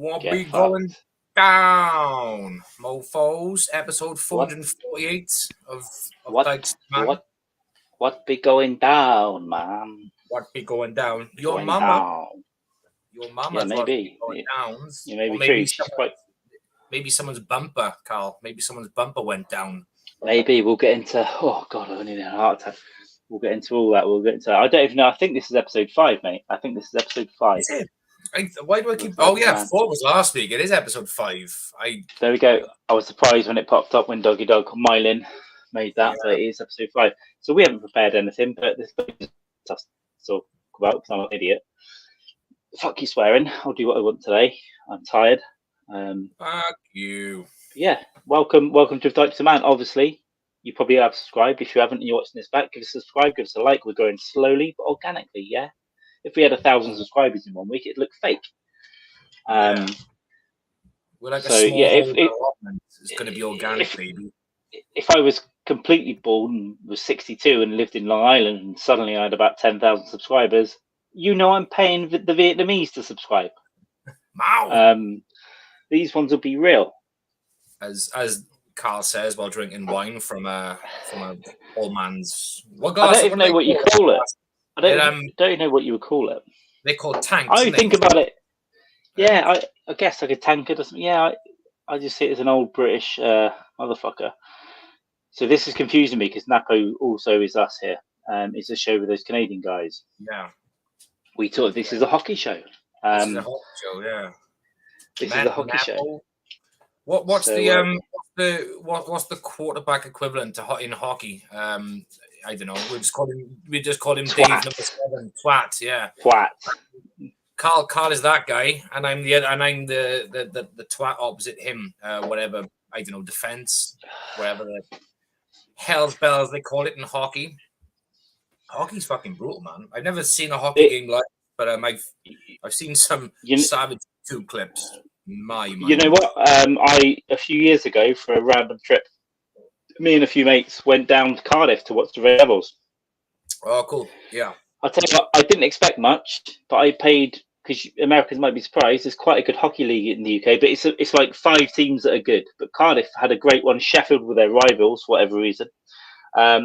What Get be fucked. going down, mofos? Episode 448 of Dykes Mann. What be going down, man? What be going down? Your Going mama. down. Your mama's Yeah, what maybe. be going down. Yeah, maybe or maybe true. maybe someone's bumper, Carl. Maybe someone's bumper went down. Maybe we'll get into. Oh God, I only had a heart attack. We'll get into all that. We'll get into. I don't even know. I think this is episode 5, mate. I think this is episode 5. Is it? Why do I keep? Oh yeah, 4 was last week. It is episode 5. There we go. I was surprised when it popped up when Doggy Dog Mylin made that, but it is episode 5. So we haven't prepared anything, but this is just talk about because I'm an idiot. Fuck you swearing. I'll do what I want today. I'm tired. Fuck you. Yeah. Welcome to Dykes Mann. Obviously, you probably have subscribed. If you haven't and you're watching this back, give us a subscribe, give us a like. We're growing slowly but organically, yeah? If we had 1,000 subscribers in 1 week, it'd look fake. We're like so, a small yeah, it's going to be organic, baby. If I was completely bald and was 62 and lived in Long Island and suddenly I had about 10,000 subscribers, you know I'm paying the Vietnamese to subscribe. Wow. These ones will be real. As Carl says while drinking wine from a old man's. What glass? I don't even know what you call it. I don't even know what you would call it. They call tanks. I think about it. Yeah, I guess like a tankard or something. Yeah, I just see it as an old British motherfucker. So this is confusing me because Napo also is us here. It's a show with those Canadian guys. Yeah. We thought this is a hockey show. This is a hockey show, yeah. This is a hockey show. What's the quarterback equivalent to in hockey? I don't know. We just call him Twat. Dave number 7. Twat, yeah. Twat. Carl is that guy, and I'm the twat opposite him. Whatever, I don't know, defense, whatever the hell's bells they call it in hockey. Hockey's fucking brutal, man. I've never seen a hockey game like, but I've seen some savage YouTube clips. You know what? A few years ago for a random trip, me and a few mates went down to Cardiff to watch the Red Devils. Oh, cool! Yeah. I'll tell you what, I didn't expect much, but I paid, because Americans might be surprised, there's quite a good hockey league in the UK, but it's like 5 teams that are good. But Cardiff had a great one. Sheffield were their rivals, for whatever reason. I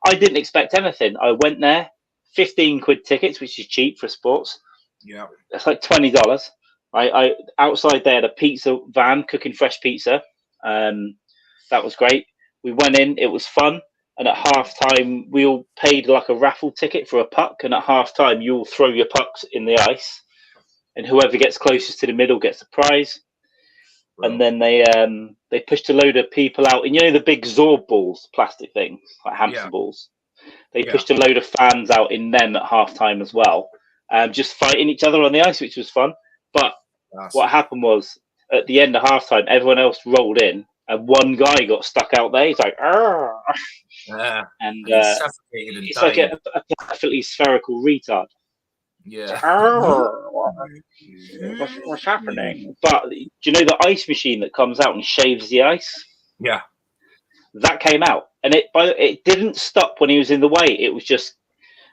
didn't expect anything. I went there, 15 quid tickets, which is cheap for sports. Yeah. That's like $20. I outside there, the pizza van cooking fresh pizza. That was great. We went in, it was fun. And at half time, we all paid like a raffle ticket for a puck. And at half time, you all throw your pucks in the ice. And whoever gets closest to the middle gets the prize. Right. And then they pushed a load of people out. And you know the big Zorb balls, plastic things, like hamster balls? They pushed a load of fans out in them at half time as well. Just fighting each other on the ice, which was fun. But what happened was, at the end of half time, everyone else rolled in. And one guy got stuck out there. He's like, and it's like a perfectly spherical retard. Yeah. What's happening? But do you know the ice machine that comes out and shaves the ice? Yeah. That came out, and it didn't stop when he was in the way. It was just,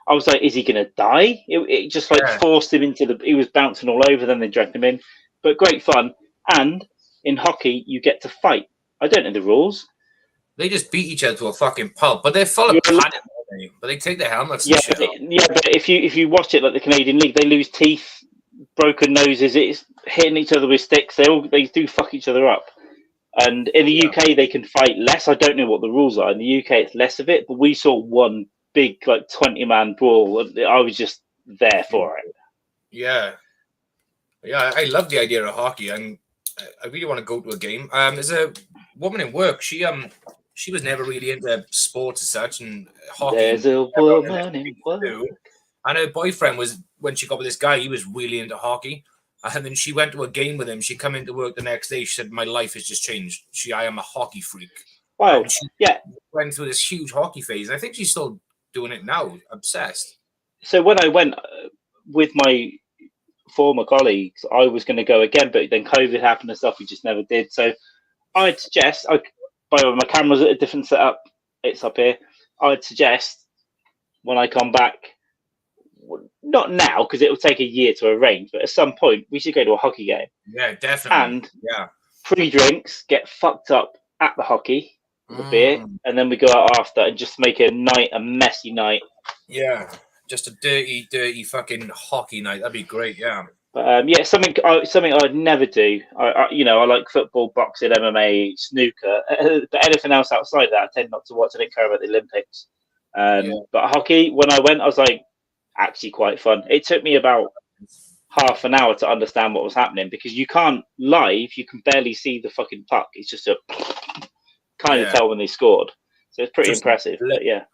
I was like, is he gonna die? It just forced him into he was bouncing all over. Then they dragged him in, but great fun. And in hockey, you get to fight. I don't know the rules. They just beat each other to a fucking pulp, but they're full of panic. But they take their helmets and shit off. But if you watch it like the Canadian League, they lose teeth, broken noses. It's hitting each other with sticks. They do fuck each other up. And in the UK, they can fight less. I don't know what the rules are. In the UK, it's less of it. But we saw one big 20-man brawl. I was just there for it. Yeah, I love the idea of hockey, and I really want to go to a game. There's a woman in work. She was never really into sports as such, and hockey. There's a woman in work. And her boyfriend was, when she got with this guy, he was really into hockey. And then she went to a game with him. She come into work the next day. She said, "My life has just changed. I am a hockey freak." Wow. She went through this huge hockey phase. I think she's still doing it now. Obsessed. So when I went with my former colleagues, I was going to go again, but then COVID happened and stuff. We just never did. So I'd suggest, by the way, my camera's at a different setup. It's up here. I'd suggest when I come back, not now because it will take a year to arrange, but at some point we should go to a hockey game. Yeah, definitely. And yeah, free drinks, get fucked up at the hockey, the beer, and then we go out after and just make a messy night. Yeah, just a dirty fucking hockey night. That'd be great. Yeah. But yeah, something I'd never do. I like football, boxing, MMA, snooker, but anything else outside of that, I tend not to watch. I didn't care about the Olympics. But hockey, when I went, I was like, actually quite fun. It took me about half an hour to understand what was happening because you can't live, you can barely see the fucking puck. It's just a kind of tell when they scored. So it's pretty impressive. But yeah.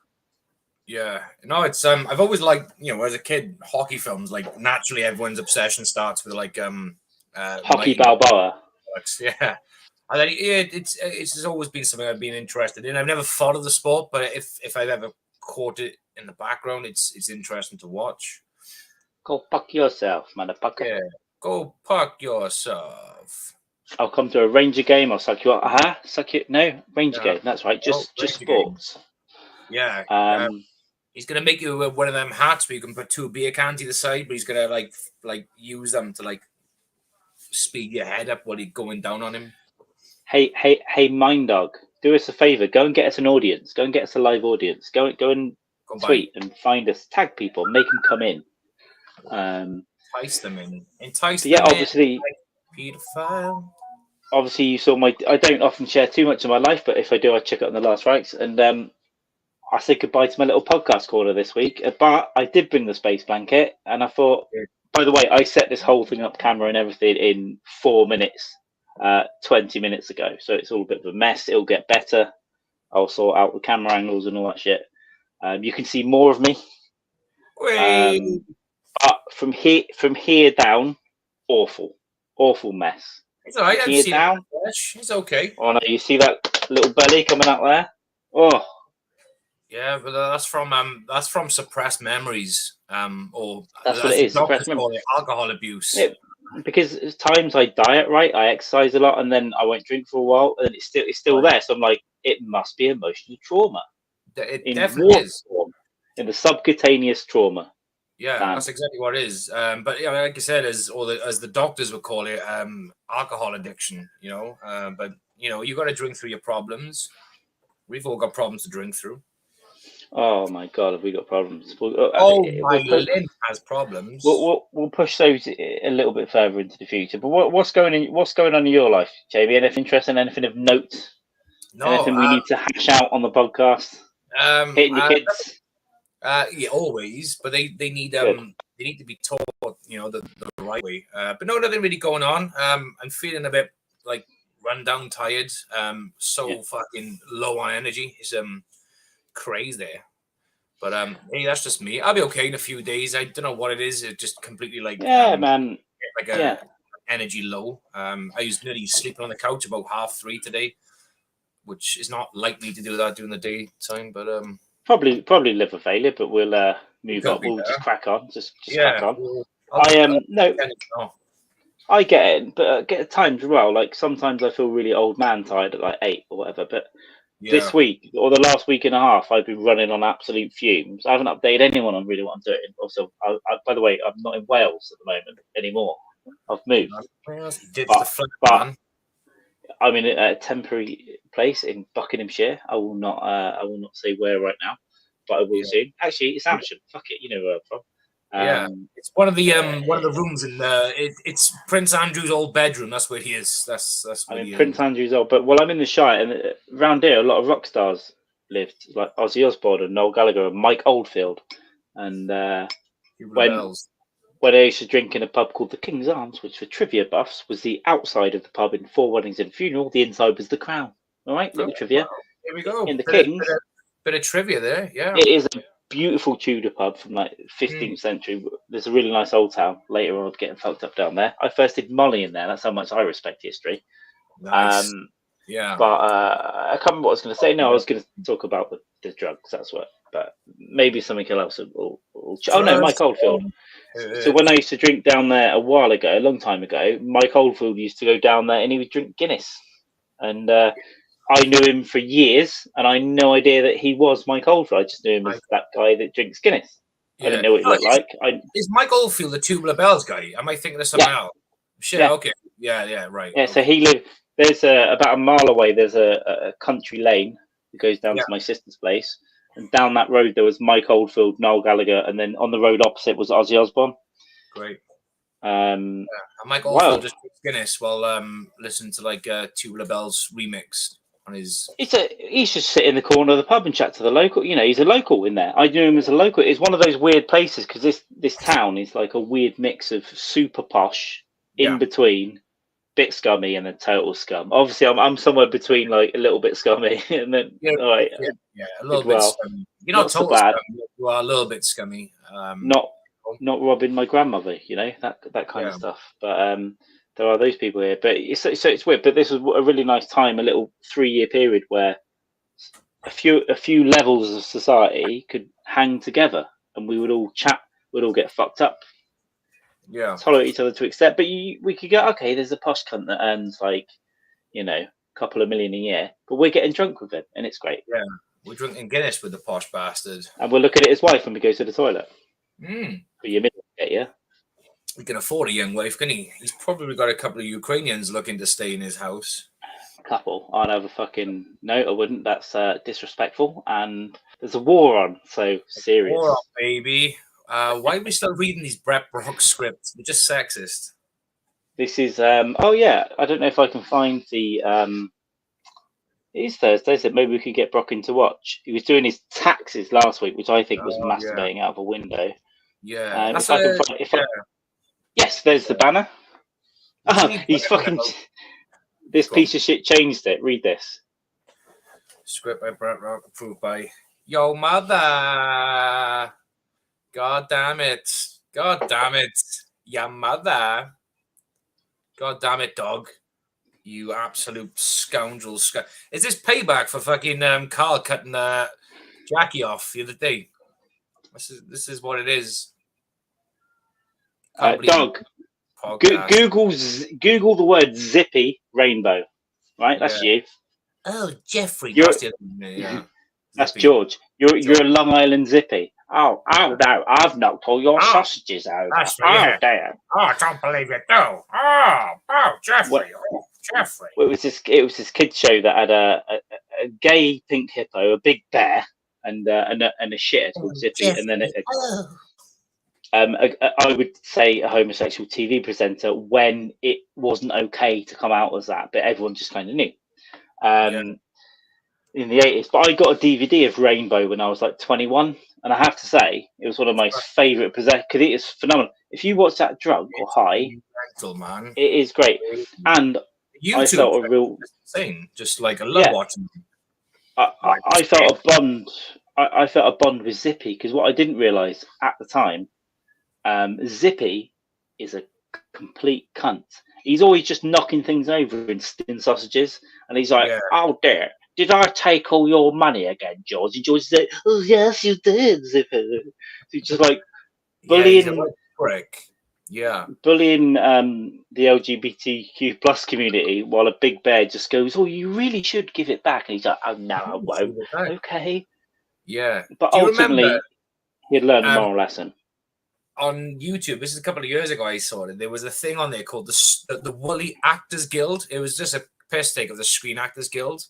Yeah, no, it's I've always liked, as a kid, hockey films. Like naturally, everyone's obsession starts with like Hockey Balboa. Yeah, and then it's always been something I've been interested in. I've never followed the sport, but if I've ever caught it in the background, it's interesting to watch. Go fuck yourself, motherfucker. Yeah, go fuck yourself. I'll come to a Ranger game. I'll suck you up. Suck you? No, Ranger game. That's right. Just sports. Game. Yeah. He's gonna make you one of them hats where you can put 2 beer cans either side, but he's gonna like use them to like speed your head up while you're going down on him. Hey, Mind Dog, do us a favor. Go and get us an audience. Go and get us a live audience. Go and tweet and find us. Tag people. Make them come in. Entice them in. Obviously. Pedophile. Obviously, you saw I don't often share too much of my life, but if I do, I check it on the last rights. And I said goodbye to my little podcast corner this week. But I did bring the space blanket, and I thought, by the way, I set this whole thing up, camera and everything, in 4 minutes, 20 minutes ago. So it's all a bit of a mess. It'll get better. I'll sort out the camera angles and all that shit. You can see more of me. But from here down, awful mess. It's all right. Here down, it's okay. Oh no, you see that little belly coming out there? Oh. Yeah, but that's from suppressed memories. Or that's what it is. Suppressed memories. Alcohol abuse. Yeah, because at times I diet right, I exercise a lot, and then I won't drink for a while, and it's still there. So I'm like, it must be emotional trauma. It definitely is. In the subcutaneous trauma. Yeah, that's exactly what it is. But yeah, like you said, as the doctors would call it, alcohol addiction. But you got to drink through your problems. We've all got problems to drink through. Oh my God, have we got problems? Lynn has problems. We'll push those a little bit further into the future. But what's going on in your life, JB? Anything interesting? Anything of note? No, anything we need to hash out on the podcast? Hitting your kids? Yeah, always. But they need to be taught, the right way. But no, nothing really going on. I'm feeling a bit like run down, tired. Fucking low on energy. It's crazy there. But hey, that's just me. I'll be okay in a few days. I don't know what it is. It's just completely man. Like energy low. I was nearly sleeping on the couch about 2:30 today, which is not likely to do that during the daytime. But probably liver failure. But we'll move on. We'll just crack on. Just crack on. I get it, but at times as well. Like sometimes I feel really old man tired at like 8 or whatever. But this week or the last week and a half, I've been running on absolute fumes. I haven't updated anyone on really what I'm doing. Also, by the way, I'm not in Wales at the moment anymore. I've moved. But I'm in a temporary place in Buckinghamshire. I will not say where right now, but I will soon. Actually, it's Amersham. Fuck it, you know where I'm from. It's one of the rooms in it's Prince Andrew's old bedroom. That's where he is. That's where Prince Andrew's old. But I'm in the Shire, and around here a lot of rock stars lived, like Ozzy Osbourne and Noel Gallagher and Mike Oldfield. And when I used to drink in a pub called the King's Arms, which for trivia buffs was the outside of the pub in Four Weddings and a Funeral, the inside was the Crown. All right, little trivia. Wow. Here we go. In the King's, bit of trivia there. Yeah, it is a beautiful Tudor pub from like 15th century. There's a really nice old town. Later on, getting fucked up down there. I first did Molly in there. That's how much I respect history. Nice. But I can't remember what I was going to say. No, I was going to talk about the drugs. That's what. But maybe something else will oh no, Mike Oldfield. So when I used to drink down there a long time ago, Mike Oldfield used to go down there and he would drink Guinness. And I knew him for years, and I had no idea that he was Mike Oldfield. I just knew him as that guy that drinks Guinness. I didn't know what he looked like. Is Mike Oldfield the Tubular Bells guy? Am I thinking of something else? Shit. Yeah. Okay. Yeah. Right. Yeah. Okay. So he lived. There's about a mile away. There's a country lane that goes down to my sister's place, and down that road there was Mike Oldfield, Noel Gallagher, and then on the road opposite was Ozzy Osbourne. Great. And Mike Oldfield just drinks Guinness while listening to like Tubular Bells remix on his. He's just sit in the corner of the pub and chat to the local. You know, he's a local in there. I knew him as a local. It's one of those weird places because this town is like a weird mix of super posh in between, bit scummy, and then total scum. Obviously, I'm somewhere between like a little bit scummy and then a little bit scummy. You're not total bad. Scummy, you are a little bit scummy. Not robbing my grandmother, you know, that kind of stuff. But there are those people here. But it's weird. But this was a really nice time, a little 3-year period where a few levels of society could hang together, and we would all chat, we'd all get fucked up, tolerate each other to accept. But we could go, okay, there's a posh cunt that earns like, you know, a couple of million a year, but we're getting drunk with him, and it's great. Yeah, we're drinking Guinness with the posh bastard, and we'll look at his wife when we go to the toilet. For your middle, yeah. He can afford a young wife, can he? He's probably got a couple of Ukrainians looking to stay in his house. A couple. I'd have a fucking no, I wouldn't. That's disrespectful. And there's a war on, so serious. War on, baby. Why are we still reading these Brett Brock scripts? They're just sexist. This is oh yeah. I don't know if I can find the it is Thursday, so maybe we could get Brock in to watch. He was doing his taxes last week, which I think was masturbating out of a window. Yeah. Yes, there's the banner. He's fucking. This piece of shit changed it. Read this. Script by Brett Rock, approved by Yo Mother. God damn it. Your mother. God damn it, dog. You absolute scoundrel. Is this payback for fucking Carl cutting Jackie off the other day? This is what it is. Dog. Google the word zippy rainbow. Right, that's you. Oh, Jeffrey. That's George. You're a Long Island zippy. Oh no! I've knocked all your sausages over. Damn! Oh, I don't believe it. No! Oh, Jeffrey! Jeffrey! It was this kids show that had a gay pink hippo, a big bear, and a shitter called Zippy, and then I would say a homosexual TV presenter when it wasn't okay to come out as that, but everyone just kind of knew. In the 80s, but I got a DVD of Rainbow when I was like 21, and I have to say it was one of my favourite possessions because it is phenomenal. If you watch that drunk or high, man. It is great. And YouTube, I felt a real thing, just like I love watching. I felt a bond. I felt a bond with Zippy because what I didn't realise at the time, Zippy is a complete cunt. He's always just knocking things over and stealing sausages, and he's like, "Oh dear, did I take all your money again, George?" And George said, "Oh yes, you did, Zippy." He's just like bullying, bullying the LGBTQ plus community, while a big bear just goes, "Oh, you really should give it back," and he's like, "Oh no, I won't." Okay. Yeah, but ultimately, he'd learn a moral lesson. On YouTube, this is a couple of years ago, I saw it. There was a thing on there called the Woolly Actors Guild. It was just a piss take of the Screen Actors Guild,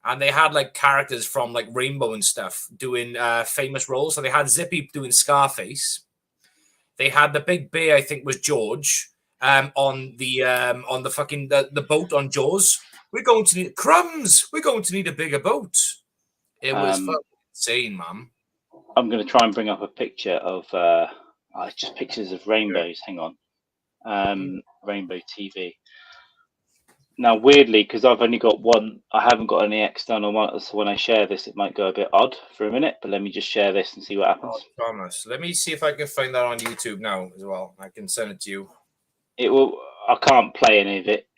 and they had like characters from like Rainbow and stuff doing famous roles. So they had Zippy doing Scarface. They had the big bear, I think was George, on the fucking the boat on Jaws. We're going to need crumbs. We're going to need a bigger boat. It was fucking insane, man. I'm going to try and bring up a picture of it's just pictures of rainbows. Hang on, Rainbow TV. Now, weirdly, because I've only got one, I haven't got any external monitors. So when I share this, it might go a bit odd for a minute. But let me just share this and see what happens. Thomas, let me see if I can find that on YouTube now as well. I can send it to you. It will. I can't play any of it.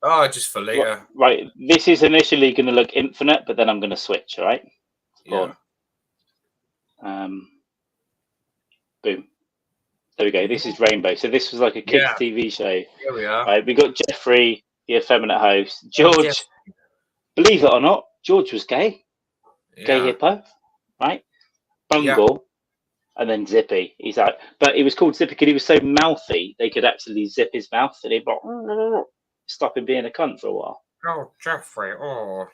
Oh, just for later. Right. This is initially going to look infinite, but then I'm going to switch. All right. Go on. Boom. There we go. This is Rainbow. So this was like a kids' TV show. Here we are. Right. We got Jeffrey, the effeminate host. George. Believe it or not, George was gay. Gay hippo. Right. Bungle. And then Zippy, he's like, but he was called Zippy because he was so mouthy they could actually zip his mouth, and he'd stop him being a cunt for a while. Oh, Jeffrey, oh.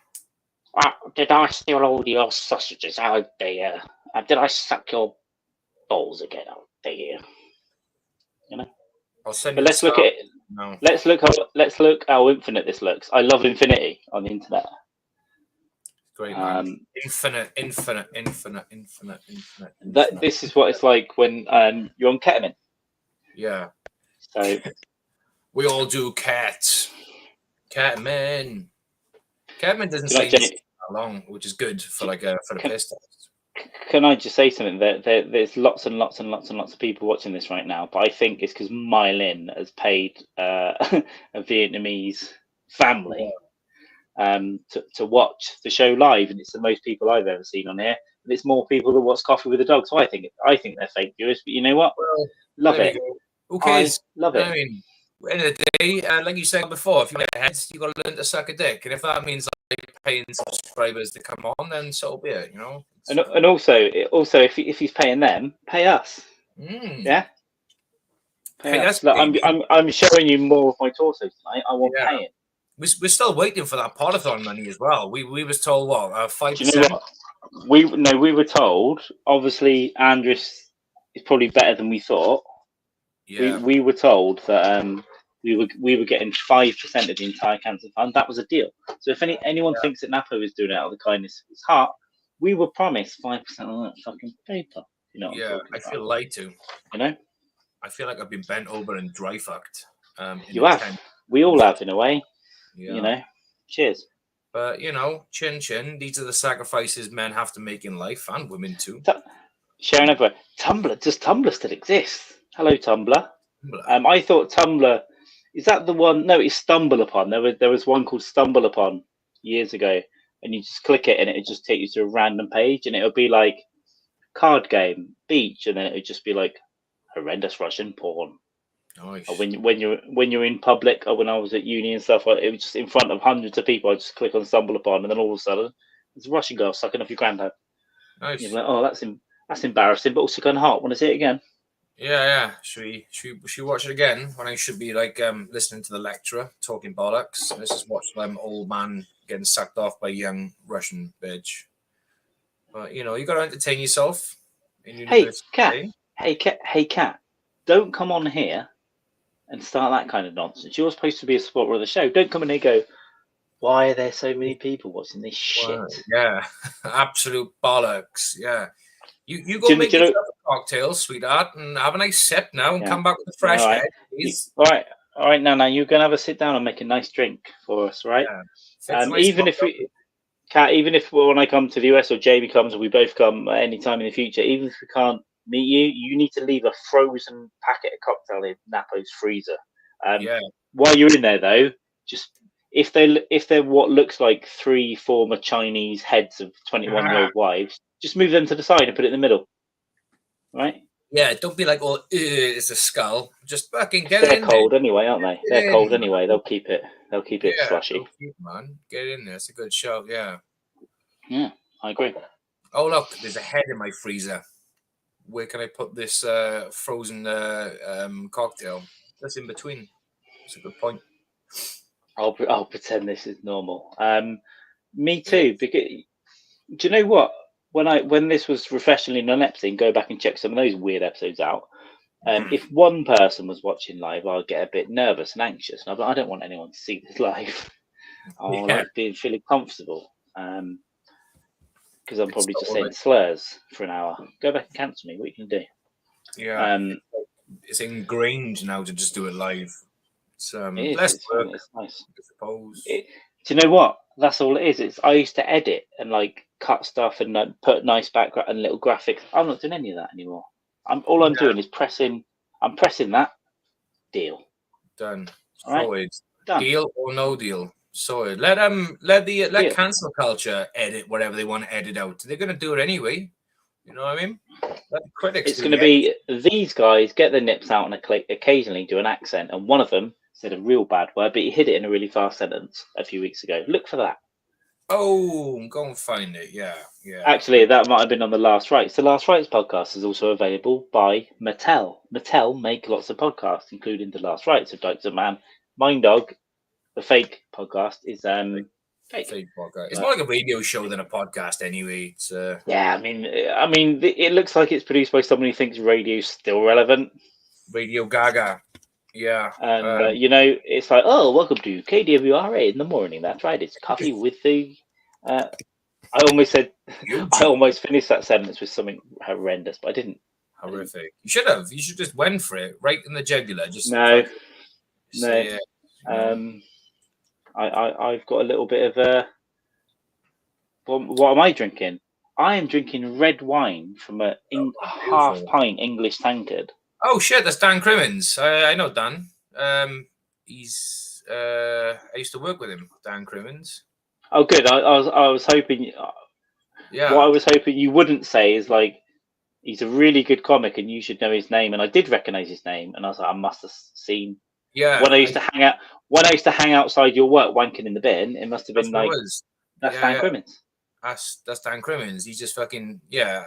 Did I steal all your sausages? How dare! Did I suck your balls again? How dare you? You know. I'll send But you let's look at it. No. Let's look how infinite this looks. I love infinity on the internet. Great, man. Infinite. This is what it's like when you're on ketamine. Yeah. So we all do ketamine. Ketamine doesn't say that long, which is good for for the piss test. Can I just say something? There's lots and lots and lots and lots of people watching this right now, but I think it's because Mylin has paid a Vietnamese family to watch the show live, and it's the most people I've ever seen on here, and it's more people that watch Coffee with a Dog. So I think they're fake viewers, but you know what? Well, love it. Who cares? Love it. I mean, at the end of the day, like you said before, if you get heads, you got to learn to suck a dick, and if that means paying subscribers to come on, then so be it. You know. And also, if he's paying them, pay us. Yeah. Pay us. Look, I'm showing you more of my torso tonight. I want paying. We're still waiting for that podathon money as well. We was told what 5%. Do you know what? We were told. Obviously, Andrus is probably better than we thought. Yeah. We were told that we were getting 5% of the entire cancer fund. That was a deal. So if anyone thinks that Napo is doing it out of the kindness of his heart, we were promised 5% of that fucking paper. You know. Yeah, I feel lied to. You know. I feel like I've been bent over and dry fucked. You have. We all have, in a way. Yeah. You know. Cheers. But you know, chin. These are the sacrifices men have to make in life, and women too. Sharing everywhere. Tumblr. Does Tumblr still exist? Hello, Tumblr. I thought Tumblr. Is that the one? No, it's StumbleUpon. There was one called StumbleUpon years ago, and you just click it, and it would just take you to a random page, and it would be like card game, beach, and then it would just be like horrendous Russian porn. Nice. Or when you're in public, or when I was at uni and stuff, it was just in front of hundreds of people. I just click on StumbleUpon, and then all of a sudden, there's a Russian girl sucking off your granddad. Nice. You're like, oh, that's embarrassing, but also kind of hot. Want to see it again? Yeah. Should we watch it again when I should be like listening to the lecturer talking bollocks? Let's just watch old man getting sucked off by young Russian bitch. But you know, you got to entertain yourself. Hey, Kat. Don't come on here and start that kind of nonsense. You're supposed to be a supporter of the show. Don't come in here and go, why are there so many people watching this shit? Yeah, absolute bollocks. Yeah. You go make yourself a cocktail, sweetheart, and have a nice sip now and come back with a fresh head, please. All right. Now you're going to have a sit down and make a nice drink for us, right? Yeah. Even if when I come to the US or Jamie comes or we both come at any time in the future, even if we can't meet you need to leave a frozen packet of cocktail in Napo's freezer. While you're in there, though, just if they're what looks like 3 former Chinese heads of 21-year-old wives, just move them to the side and put it in the middle. Right? Yeah, don't be like, oh, it's a skull. Just fucking get it in. They're cold anyway, aren't they? They're cold anyway. They'll keep it slushy. Man, get in there. It's a good show. Yeah. Yeah, I agree. Oh look, there's a head in my freezer. Where can I put this frozen cocktail? That's in between. That's a good point. I'll pretend this is normal. Me too. Because do you know what? When this was professionally non-Epstein, go back and check some of those weird episodes out. If one person was watching live, I'd get a bit nervous and anxious, and I don't want anyone to see this live. I like feeling comfortable. Because I'm probably just saying slurs for an hour. Go back and cancel me. What you can do? Yeah, it's ingrained now to just do it live. It's less work. It's nice. I suppose. Do you know what? That's all it is. I used to edit and like cut stuff and like, put nice background and little graphics. I'm not doing any of that anymore. I'm doing is pressing. I'm pressing that deal. Done. Right? Done. Deal or no deal. So let cancel culture edit whatever they want to edit out. They're going to do it anyway. You know what I mean? Let the critics. It's going to be these guys get their nips out and occasionally do an accent, and one of them said a real bad word, but he hid it in a really fast sentence a few weeks ago. Look for that. Oh, go and find it. Yeah. Actually, that might have been on the Last Rights. The Last Rights podcast is also available by Mattel. Mattel make lots of podcasts, including The Last Rights of Dykes Mann. Mine Dog, the fake podcast, is fake. Fake podcast. It's more like a radio show than a podcast, anyway. It's Yeah, I mean, it looks like it's produced by someone who thinks radio's still relevant. Radio Gaga. Yeah. And you know, it's like, oh, welcome to KWRA in the morning. That's right. It's coffee with the. I almost finished that sentence with something horrendous, but I didn't. Horrific. You should have. You should just went for it right in the jugular. Just no. Know. I've got a little bit of what am I drinking? I am drinking red wine from a half pint English tankard. Oh shit, that's Dan Crimmins. I know Dan. He's I used to work with him, Dan Crimmins. Oh, good. I was hoping. Yeah. What I was hoping you wouldn't say is like, he's a really good comic, and you should know his name. And I did recognize his name, and I was like, I must have seen. Yeah. When I used to hang outside your work, wanking in the bin, it must have been like, that's Dan Crimmins. That's Dan Crimmins. He's just fucking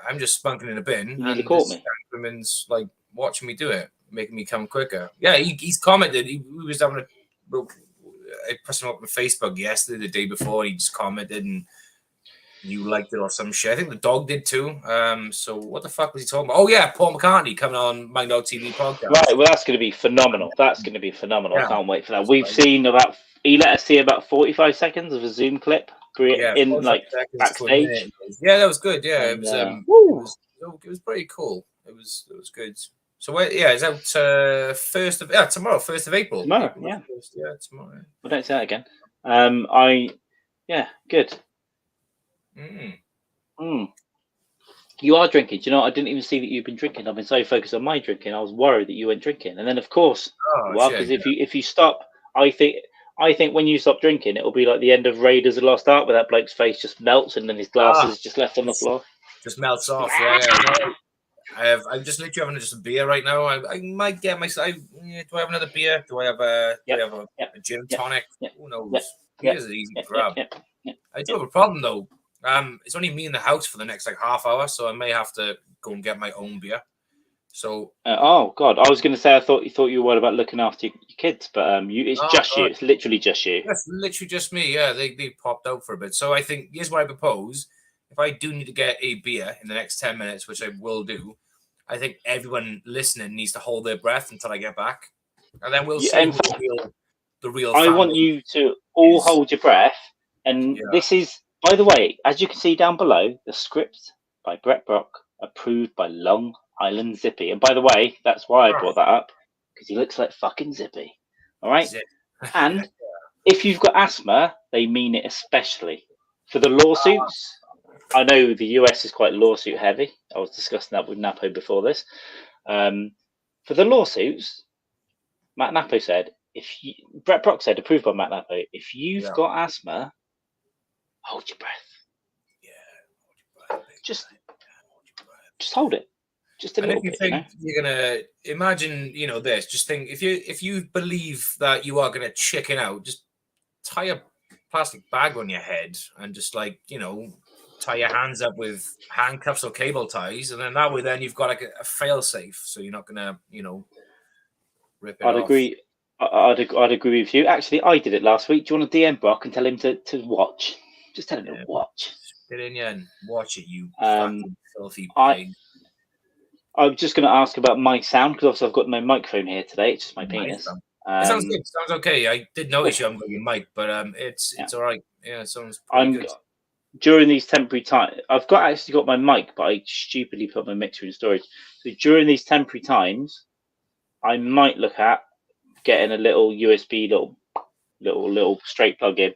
I'm just spunking in a bin. You nearly caught me. Dan Crimmins like watching me do it, making me come quicker. Yeah, he's commented. He was having I pressed him up on Facebook yesterday, the day before. He just commented and you liked it or some shit. I think the dog did too. So what the fuck was he talking about? Oh yeah, Paul McCartney coming on Mind Dog TV podcast. Right, well that's going to be phenomenal. Yeah. I can't wait for that. We've seen he let us see about 45 seconds of a Zoom clip in like backstage. Yeah, that was good. Yeah, and, it was pretty cool. It was good. So it's out tomorrow, 1st of April. Tomorrow, yeah. Tomorrow. Well, don't say that again. Good. You are drinking. Do you know, I didn't even see that you've been drinking. I've been so focused on my drinking, I was worried that you weren't drinking. And then, of course, because if you stop, I think when you stop drinking, it'll be like the end of Raiders of the Lost Ark, where that bloke's face just melts and then his glasses just left on the floor. Just melts off. Yeah. I'm just literally having just a beer right now. I might get myself. Do I have another beer? Do I have a gin tonic? Who knows? Beer's an easy grab. I do have a problem though. It's only me in the house for the next like half hour, so I may have to go and get my own beer. So. Oh God, I was going to say I thought you were about looking after your kids, but you. It's literally just you. That's literally just me. Yeah, they popped out for a bit. So I think here's what I propose. If I do need to get a beer in the next 10 minutes, which I will do, I think everyone listening needs to hold their breath until I get back. And then we'll see the real I want you to all hold your breath. And this is, by the way, as you can see down below, the script by Brett Brock, approved by Long Island Zippy. And by the way, that's why I brought that up, because he looks like fucking Zippy. All right? And if you've got asthma, they mean it especially. For the lawsuits... I know the US is quite lawsuit heavy. I was discussing that with Napo before this. For the lawsuits, Matt Napo said, Brett Brock said, approved by Matt Napo, if you've got asthma, hold your breath. Yeah, hold your breath. Just hold it. Just a little bit. You're gonna imagine, this. Just think if you believe that you are gonna chicken out, just tie a plastic bag on your head and just tie your hands up with handcuffs or cable ties, and then that way, you've got like a fail safe, so you're not gonna, rip it off. I'd agree with you. Actually, I did it last week. Do you want to DM Brock and tell him to watch? Just tell him to watch. Get in here and watch it, you fucking filthy pig. I'm just going to ask about my sound because obviously I've got my microphone here today. It's just my penis. It sounds good. Sounds okay. I did notice you haven't got your mic, but it's all right. Yeah, it sounds pretty good. During these temporary times, I've actually got my mic, but I stupidly put my mixer in storage. So during these temporary times, I might look at getting a little USB, little straight plug in.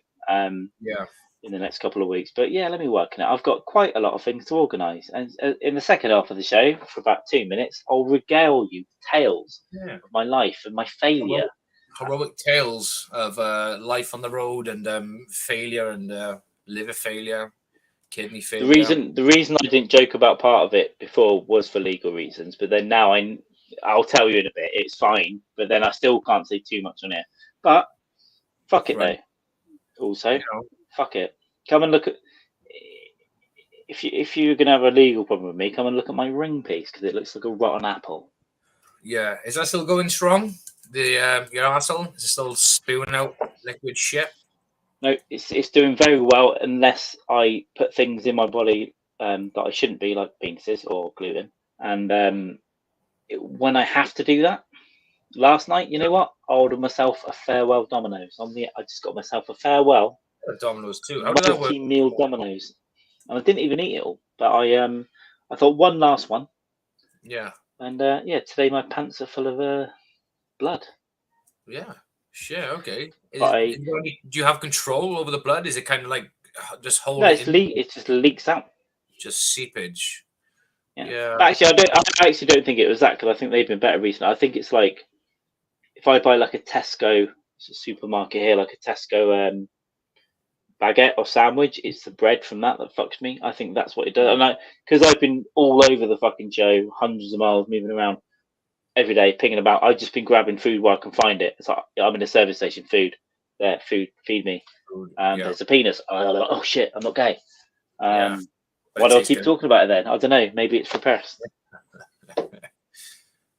In the next couple of weeks. But yeah, let me work on it. I've got quite a lot of things to organise. And in the second half of the show, for about 2 minutes, I'll regale you tales of my life and my failure. Heroic tales of life on the road and failure and liver failure, kidney failure. The reason I didn't joke about part of it before was for legal reasons, but then now I'll tell you in a bit. It's fine, but then I still can't say too much on it. But fuck it though. Also, fuck it. Come and look at. If you're gonna have a legal problem with me, come and look at my ring piece because it looks like a rotten apple. Yeah, is that still going strong? The your arsehole is it still spewing out liquid shit? No, it's doing very well unless I put things in my body that I shouldn't be, like penises or gluten. And when I have to do that, last night, you know what? I ordered myself a farewell Domino's. I just got myself a farewell Domino's too. How does that work? multi-meal Domino's, and I didn't even eat it all. But I thought one last one. Yeah. And yeah, today my pants are full of blood. Yeah. Sure. Okay. Do you have control over the blood? Is it kind of like just hold no, it in? it just leaks out. Just seepage. Yeah. But actually, I actually don't think it was that because I think they've been better recently. I think it's like if I buy like a Tesco supermarket here, like a Tesco baguette or sandwich, it's the bread from that fucks me. I think that's what it does. And because I've been all over the fucking show, hundreds of miles, moving around every day, pinging about. I've just been grabbing food where I can find it. It's like I'm in a service station. Food, feed me. There's a penis. Oh shit, I'm not gay. Why do I keep talking about it then? I don't know. Maybe it's for purse.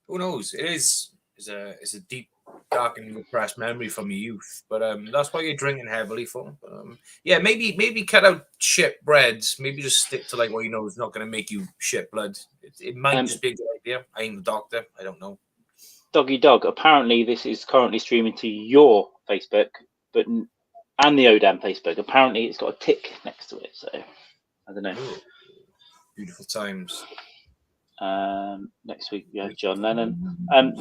Who knows? It's a deep, dark, and repressed memory from your youth. But that's why you're drinking heavily for. Yeah, maybe cut out shit breads. Maybe just stick to like what you know is not going to make you shit blood. It might just be a good idea. I ain't the doctor. I don't know. Doggy dog. Apparently, this is currently streaming to your Facebook, and the Odam Facebook. Apparently, it's got a tick next to it. So I don't know. Ooh, beautiful times. Next week we have John Lennon. One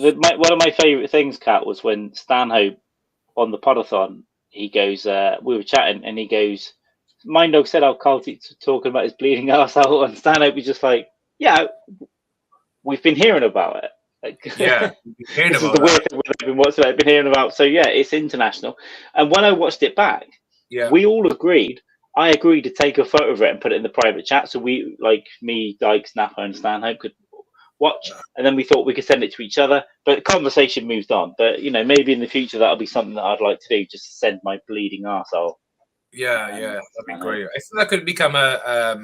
of my favourite things, Kat, was when Stanhope on the podathon, he goes, we were chatting and he goes, Mind Dog said how Carl's talking about his bleeding arsehole, and Stanhope was just like, yeah, we've been hearing about it. Yeah, this is the weird thing we've been hearing about. So yeah, it's international. And when I watched it back, we all agreed. I agreed to take a photo of it and put it in the private chat, so we, like me, Dykes, Napper, and Stanhope, could watch. And then we thought we could send it to each other. But the conversation moved on. But you know, maybe in the future that'll be something that I'd like to do. Just send my bleeding arsehole. Yeah, that'd be great. I think that could become a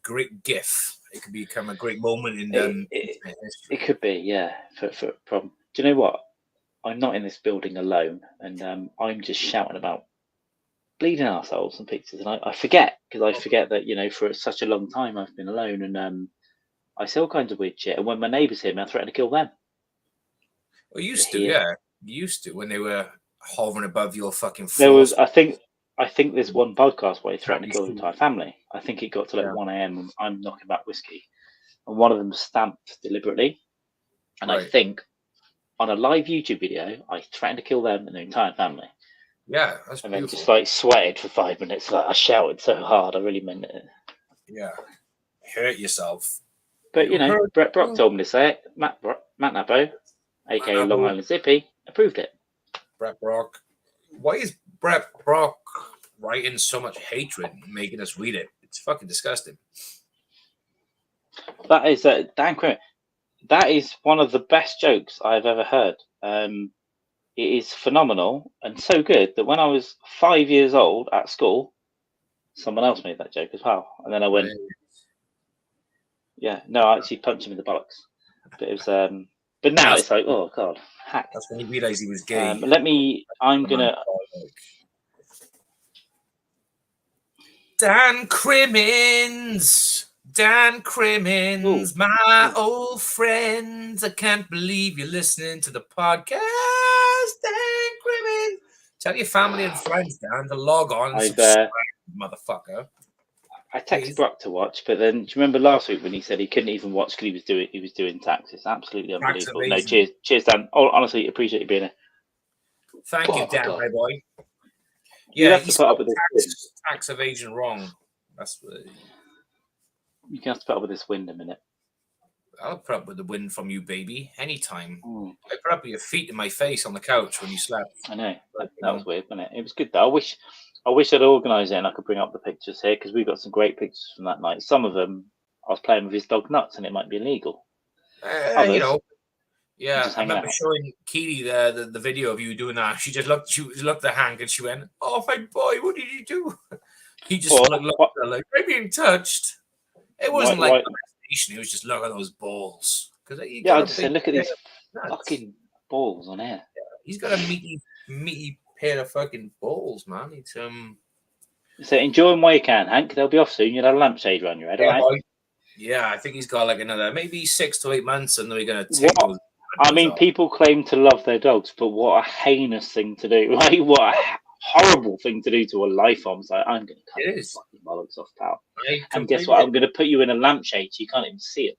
great GIF. It could become a great moment in history. It could be, yeah. For problem. Do you know what? I'm not in this building alone, and I'm just shouting about bleeding arseholes and pizzas, and I forget that, you know, for such a long time I've been alone, and I say all kinds of weird shit. And when my neighbours hear me, I threaten to kill them. Well, you used to when they were hovering above your fucking floor. There was, I think there's one podcast where he threatened to kill the entire family. I think it got to like 1 a.m. and I'm knocking back whiskey, and one of them stamped deliberately, and I think on a live YouTube video I threatened to kill them and their entire family. Yeah, that's and beautiful. Then just like sweated for 5 minutes. Like I shouted so hard, I really meant it. Yeah, hurt yourself. But you know, Brett Brock told me to say it. Matt Napo, aka Long Island Zippy, approved it. Brett Brock. Why is Brett Brock writing so much hatred and making us read it? It's fucking disgusting. That is Dan Crimmins. That is one of the best jokes I've ever heard. It is phenomenal and so good that when I was 5 years old at school, someone else made that joke as well. And then I went, I actually punched him in the bollocks. But it was, but now it's like, oh God, hack. That's when he realised he was gay. Dan Crimmins. Dan Crimmins, my old friends. I can't believe you're listening to the podcast. Dan Crimmins. Tell your family and friends, Dan, to log on and subscribe, motherfucker. I texted Brock to watch, but then do you remember last week when he said he couldn't even watch because he was doing tax? It's absolutely unbelievable. No, cheers, Dan. Oh, honestly, appreciate you being here. Thank you, Dan, my boy. Yeah, you have to put up with this tax evasion wrong. That's what. You can have to put up with this wind a minute. I'll put up with the wind from you, baby, anytime. I put up with your feet in my face on the couch when you slept. I know. That was weird, wasn't it? It was good, though. I wish I'd organised it and I could bring up the pictures here, because we got some great pictures from that night. Some of them, I was playing with his dog Nuts, and it might be illegal. You know. Yeah, I remember showing Keely the video of you doing that. She just looked at the hand and she went, "Oh, my boy, what did you do?" He just Or like looked what? at her like, "I'm being touched." It Why? wasn't like Why? molestation. It was just look at those balls because he Yeah, got I a just said, big look at pair these of nuts. fucking balls on here. He's got a meaty pair of fucking balls, man. It's So enjoy them while you can, Hank. They'll be off soon. You'll have a lampshade around your head, all yeah, right? boy. Yeah, I think he's got like another maybe 6 to 8 months, and then we're gonna take What? those I windows mean, off. people claim to love their dogs, but what a heinous thing to do! Like, what a horrible thing to do to a life form. It's like, I'm going to cut It your is. fucking bollocks off, pal. I And guess completely what? I'm going to put you in a lampshade so you can't even see it.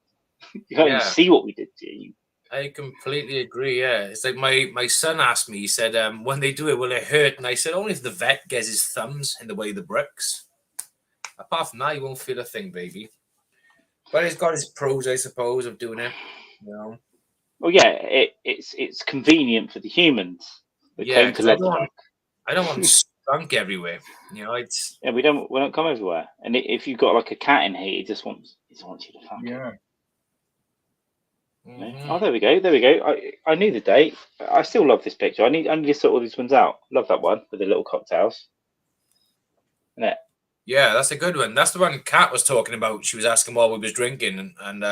You can't even yeah. see what we did to you. I completely agree. Yeah, it's like my son asked me. He said, "When they do it, will it hurt?" And I said, "Only if the vet gets his thumbs in the way of the bricks. Apart from that, you won't feel a thing, baby." But it's got its pros, I suppose, of doing it. You know. Well, yeah, it's convenient for the humans that Yeah, claim to because I love don't the want dog. I don't want skunk everywhere. You know, it's Yeah, we don't come everywhere. And if you've got like a cat in here, he just wants you to fuck it. Mhm. Oh, there we go. There we go. I knew the date. I still love this picture. I need to sort all these ones out. Love that one with the little cocktails. Isn't it? Yeah, that's a good one. That's the one Kat was talking about. She was asking while we was drinking, and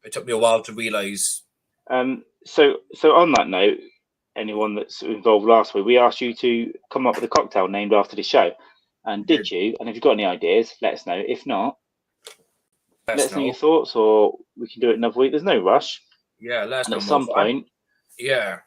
it took me a while to realise. So on that note, anyone that's involved last week, we asked you to come up with a cocktail named after the show. And did you? And if you've got any ideas, let us know. If not, let us know your thoughts, or we can do it another week. There's no rush. Yeah, let us And know at more. some point, Yeah,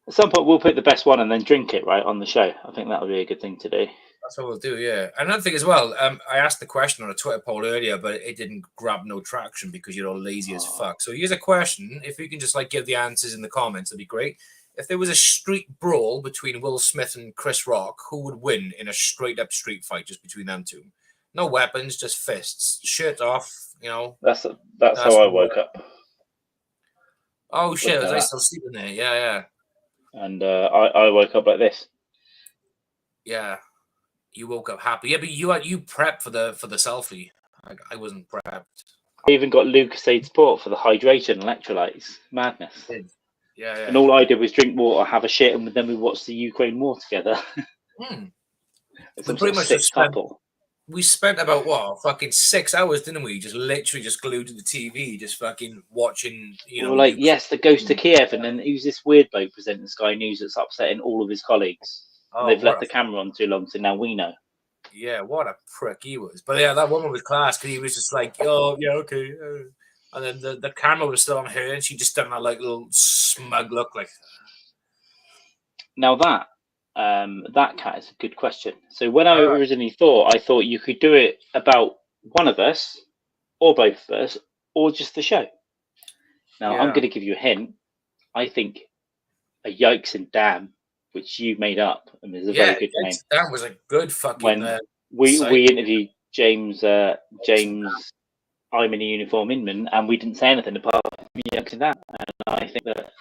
we'll pick the best one and then drink it right on the show. I think that would be a good thing to do. that's what we'll do. Yeah, another thing as well. I asked the question on a Twitter poll earlier, but it didn't grab no traction because you're all lazy as fuck. So here's a question: if you can just like give the answers in the comments, that'd be great. If there was a street brawl between Will Smith and Chris Rock, who would win in a straight up street fight just between them two? No weapons, just fists, shirt off. You know. That's how I woke up. Oh shit! Looking Was at I that. still sleeping there? Yeah. And I woke up like this. Yeah. You woke up happy. Yeah, but you prepped for the selfie. I wasn't prepped. I even got Lucasade Sport for the hydration electrolytes. Madness. Yeah. And all I did was drink water, have a shit, and then we watched the Ukraine war together. It's some sort of sick couple. We spent about fucking 6 hours, didn't we? Just literally just glued to the TV, just fucking watching. You We know, were like, yes, the ghost of Kiev, and then who's this weird bloke presenting Sky News that's upsetting all of his colleagues? And they've left the camera on too long, so now we know. Yeah, what a prick he was. But yeah, that woman was class because he was just like, oh, yeah, okay. And then the camera was still on her, and she just done that like little smug look, like. Now that cat is a good question. So when I originally thought, I thought you could do it about one of us, or both of us, or just the show. Now I'm going to give you a hint. I think a Yikes and Damn, which you made up, and is a very good name. That was a good fucking. When we interviewed James, I'm in a uniform Inman, and we didn't say anything apart from Yikes and Damn, and I think that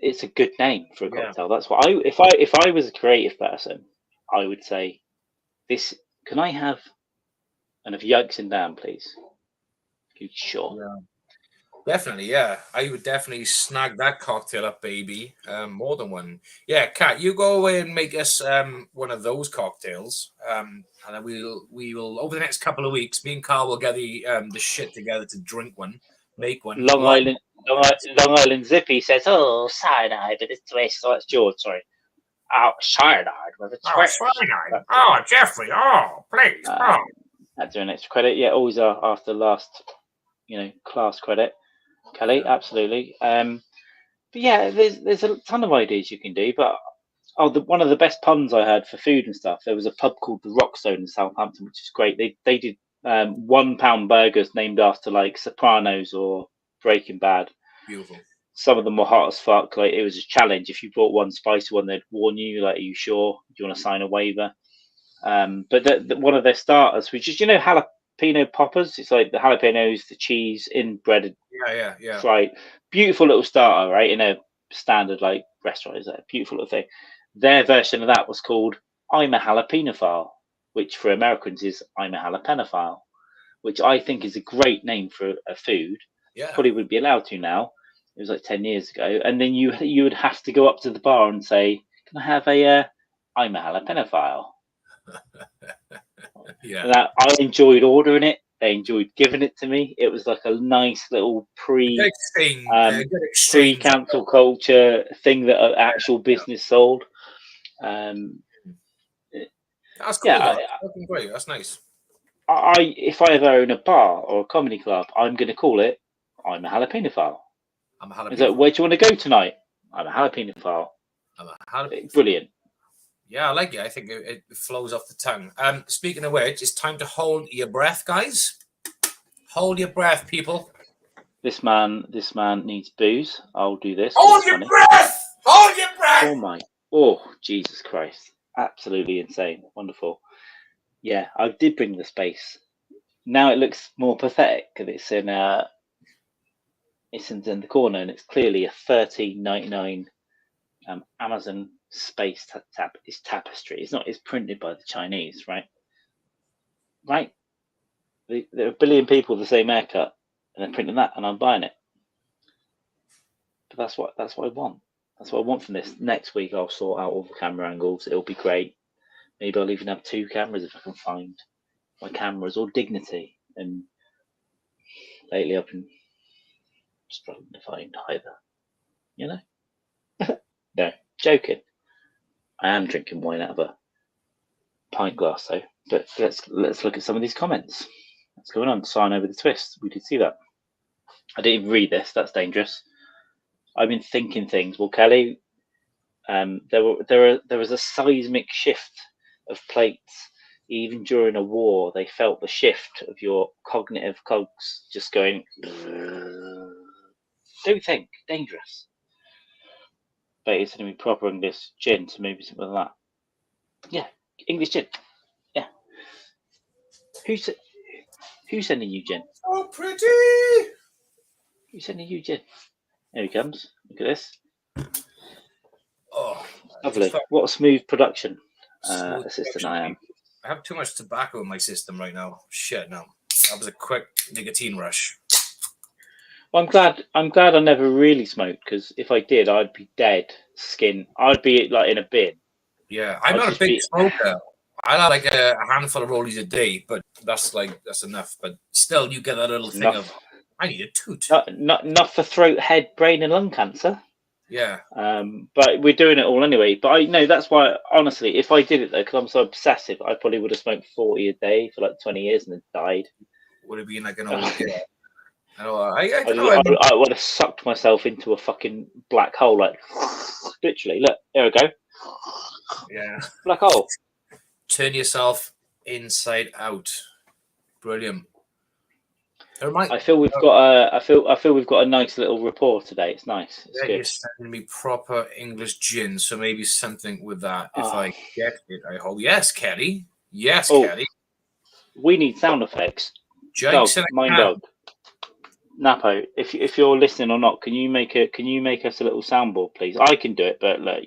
it's a good name for a cocktail. That's what if I was a creative person, I would say this. Can I have an of Yikes and Damn, please? Sure. Yeah. Definitely, yeah. I would definitely snag that cocktail up, baby. More than one. Yeah, Kat, you go away and make us one of those cocktails. And then we will over the next couple of weeks, me and Carl will get the shit together to drink one, make one. Long Island Zippy says, "Oh, cyanide with a twist." Oh, that's George. Sorry. Oh, cyanide with a twist. Cyanide. Oh, Jeffrey. Oh, please. Had to do an extra credit. Yeah, always after last, class credit. Kelly, absolutely. But yeah, there's a ton of ideas you can do. But one of the best puns I heard for food and stuff. There was a pub called the Rockstone in Southampton, which is great. They did £1 burgers named after like Sopranos or Breaking Bad. Beautiful. Some of them were hot as fuck. Like it was a challenge. If you brought one spicy one, they'd warn you. Like, are you sure? Do you want to sign a waiver? But one of their starters, which is jalapeno poppers. It's like the jalapenos, the cheese in breaded. Yeah. Fried. Beautiful little starter, right? In a standard like restaurant, is that a beautiful little thing? Their version of that was called "I'm a jalapenophile," which for Americans is "I'm a jalapenophile," which I think is a great name for a food. Yeah. Probably wouldn't be allowed to now. It was like 10 years ago, and then you would have to go up to the bar and say, "Can I have a I'm a jalapenophile?" Yeah. That I enjoyed ordering it. They enjoyed giving it to me. It was like a nice little Good exchange. cancel culture thing that an actual business sold. That's cool. Yeah, That's fucking great. That's nice. if I ever own a bar or a comedy club, I'm going to call it I'm a jalapenophile. I'm a jalapeno. It's like, where do you want to go tonight? I'm a jalapenophile. I'm a jalapeno. Brilliant. Yeah, I like it. I think it flows off the tongue. Speaking of which, it's time to hold your breath, guys. Hold your breath, people. This man needs booze. I'll do this. Hold your breath! Hold your breath! Oh, Jesus Christ. Absolutely insane. Wonderful. Yeah, I did bring the space. Now it looks more pathetic because it's in the corner and it's clearly a $13.99 Amazon space it's tapestry. It's printed by the Chinese, right? There are a billion people with the same haircut and they're printing that and I'm buying it. But that's what I want. That's what I want from this. Next week I'll sort out all the camera angles. It'll be great. Maybe I'll even have 2 cameras if I can find my cameras or dignity. And lately I've been struggling to find either. You know? No, joking. I am drinking wine out of a pint glass though. But let's look at some of these comments. What's going on? Sign over the twist. We did see that. I didn't even read this. That's dangerous. I've been thinking things. Well, Kelly, there was a seismic shift of plates. Even during a war, they felt the shift of your cognitive cogs just going. Don't think. Dangerous. But it's going to be proper English gin, so maybe something like that. Yeah, English gin. Yeah. Who's sending you gin? So pretty. Who's sending you gin? There he comes. Look at this. Oh, lovely. What a smooth production assistant I am. I have too much tobacco in my system right now. Shit, no. That was a quick nicotine rush. Well, I'm glad I never really smoked, because if I did, I'd be dead skin. I'd be like in a bin. Yeah, I'm not a big smoker. I like like a handful of rollies a day, but that's enough. But still, you get that little thing of I need a toot. Not enough for throat, head, brain, and lung cancer. Yeah. But we're doing it all anyway. But I know that's why, honestly, if I did it though, because I'm so obsessive, I probably would have smoked 40 a day for like 20 years and then died. Would have been like an old. I would have sucked myself into a fucking black hole, like literally. Look, there we go. Yeah. Black hole. Turn yourself inside out. Brilliant. I feel we've got a nice little rapport today. It's nice. It's good. You're sending me proper English gin, so maybe something with that. If I get it, I hope. Yes, Kelly. Yes, Kelly. We need sound effects. Dykes my dog. Napo, if you're listening or not, can you make us a little soundboard, please? I can do it, but look,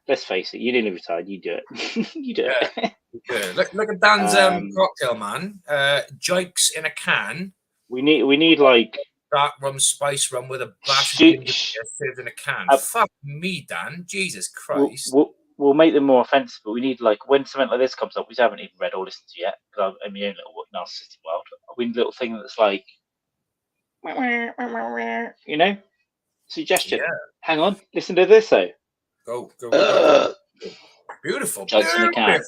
let's face it, you're nearly retired. You do it. You do it. Good. Look at Dan's cocktail, man. Dykes in a can. We need like dark rum, spice rum with a bash served in a can. Fuck me, Dan. Jesus Christ. We'll make them more offensive, but we need, like, when something like this comes up, we haven't even read or listened to yet, because I'm in my own little narcissistic world. We need a little thing that's like, you know, suggestion. Yeah. Hang on, listen to this though. Go. Beautiful. Dykes in a can.